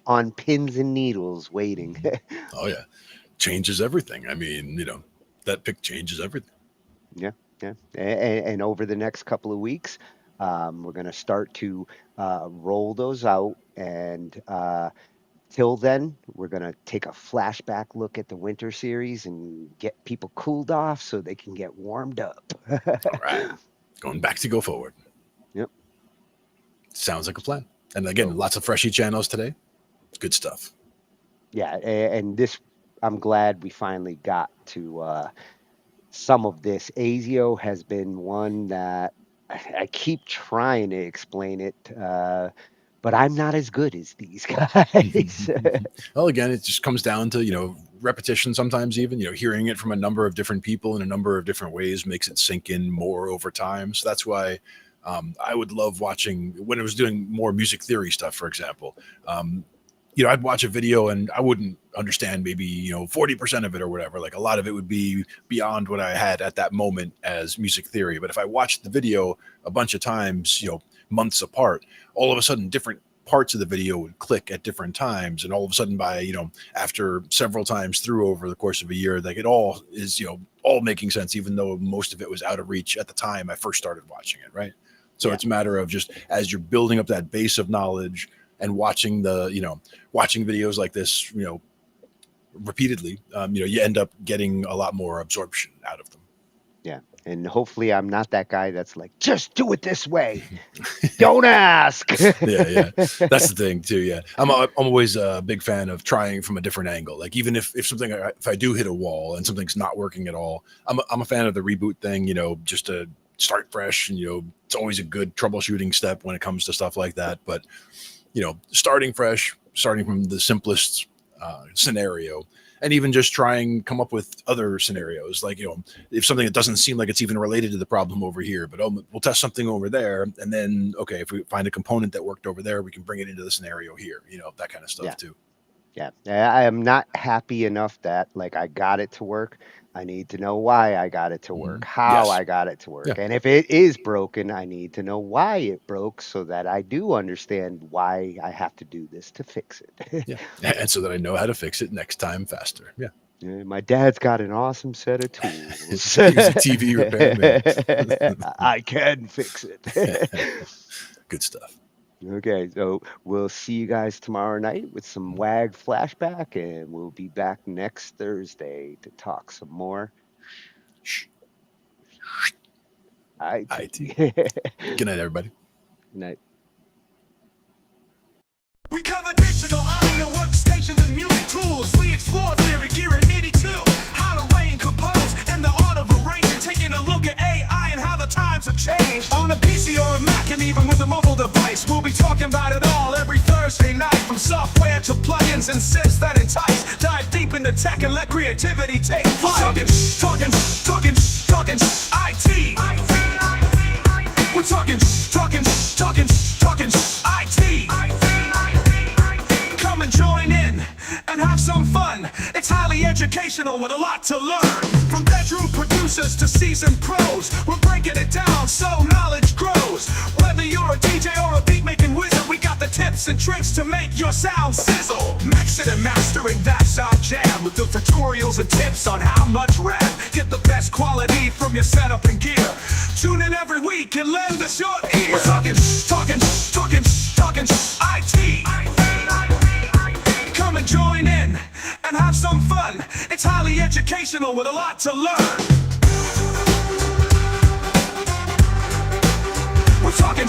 on pins and needles waiting. Oh yeah, changes everything. I mean, that pick changes everything. Yeah. And over the next couple of weeks, we're going to start to roll those out, and Till then, we're going to take a flashback look at the winter series and get people cooled off so they can get warmed up. All right. Going back to go forward. Yep. Sounds like a plan. And again, lots of freshy channels today. Good stuff. Yeah, and this, I'm glad we finally got to some of this. ASIO has been one that I keep trying to explain it, but I'm not as good as these guys. Well, again, it just comes down to, repetition sometimes even, hearing it from a number of different people in a number of different ways makes it sink in more over time. So that's why I would love watching when I was doing more music theory stuff, for example. I'd watch a video and I wouldn't understand maybe, 40% of it or whatever. Like a lot of it would be beyond what I had at that moment as music theory. But if I watched the video a bunch of times, months apart, all of a sudden different parts of the video would click at different times. And all of a sudden by, after several times through over the course of a year, like it all is, all making sense, even though most of it was out of reach at the time I first started watching it. Right. So it's a matter of just as you're building up that base of knowledge and watching watching videos like this, repeatedly, you end up getting a lot more absorption out of them. Yeah. And hopefully I'm not that guy that's like, just do it this way. Don't ask. Yeah. That's the thing too. Yeah. I'm always a big fan of trying from a different angle. Like even if I do hit a wall and something's not working at all, I'm a fan of the reboot thing, just to start fresh. And, it's always a good troubleshooting step when it comes to stuff like that. But, starting fresh, starting from the simplest scenario, and even just come up with other scenarios. Like, if something that doesn't seem like it's even related to the problem over here, but we'll test something over there. And then, okay, if we find a component that worked over there, we can bring it into the scenario here, that kind of stuff too. Yeah. I am not happy enough that like I got it to work. I need to know why I got it to work, how I got it to work. Yeah. And if it is broken, I need to know why it broke so that I do understand why I have to do this to fix it. Yeah. And so that I know how to fix it next time faster. Yeah. My dad's got an awesome set of tools. He's a TV repairman. I can fix it. Good stuff. Okay, so we'll see you guys tomorrow night with some WAG flashback, and we'll be back next Thursday to talk some more. IT. Good night, everybody. Good night. We cover digital audio workstations and music tools. We explore theory, gear, and MIDI too. How to arrange, compose, and the art of arranging. Taking a look at AI and how the times have changed. On a PC or a Mac and even with a mobile device, we'll be talking about it all every Thursday night. From software to plugins and sets that entice. Dive deep into tech and let creativity take flight. Talkin IT. We're talking IT. Come and join in and have some fun. It's highly educational with a lot to learn. From bedroom producers to seasoned pros, we're breaking it down so knowledge grows. Whether you're a DJ or a beat making wizard, we got the tips and tricks to make your sound sizzle. Mixing and mastering, that's our jam. With the tutorials and tips on how much RAM. Get the best quality from your setup and gear. Tune in every week and lend us your ear. We're talking IT. Come and join in and have some fun. It's highly educational with a lot to learn. We're talking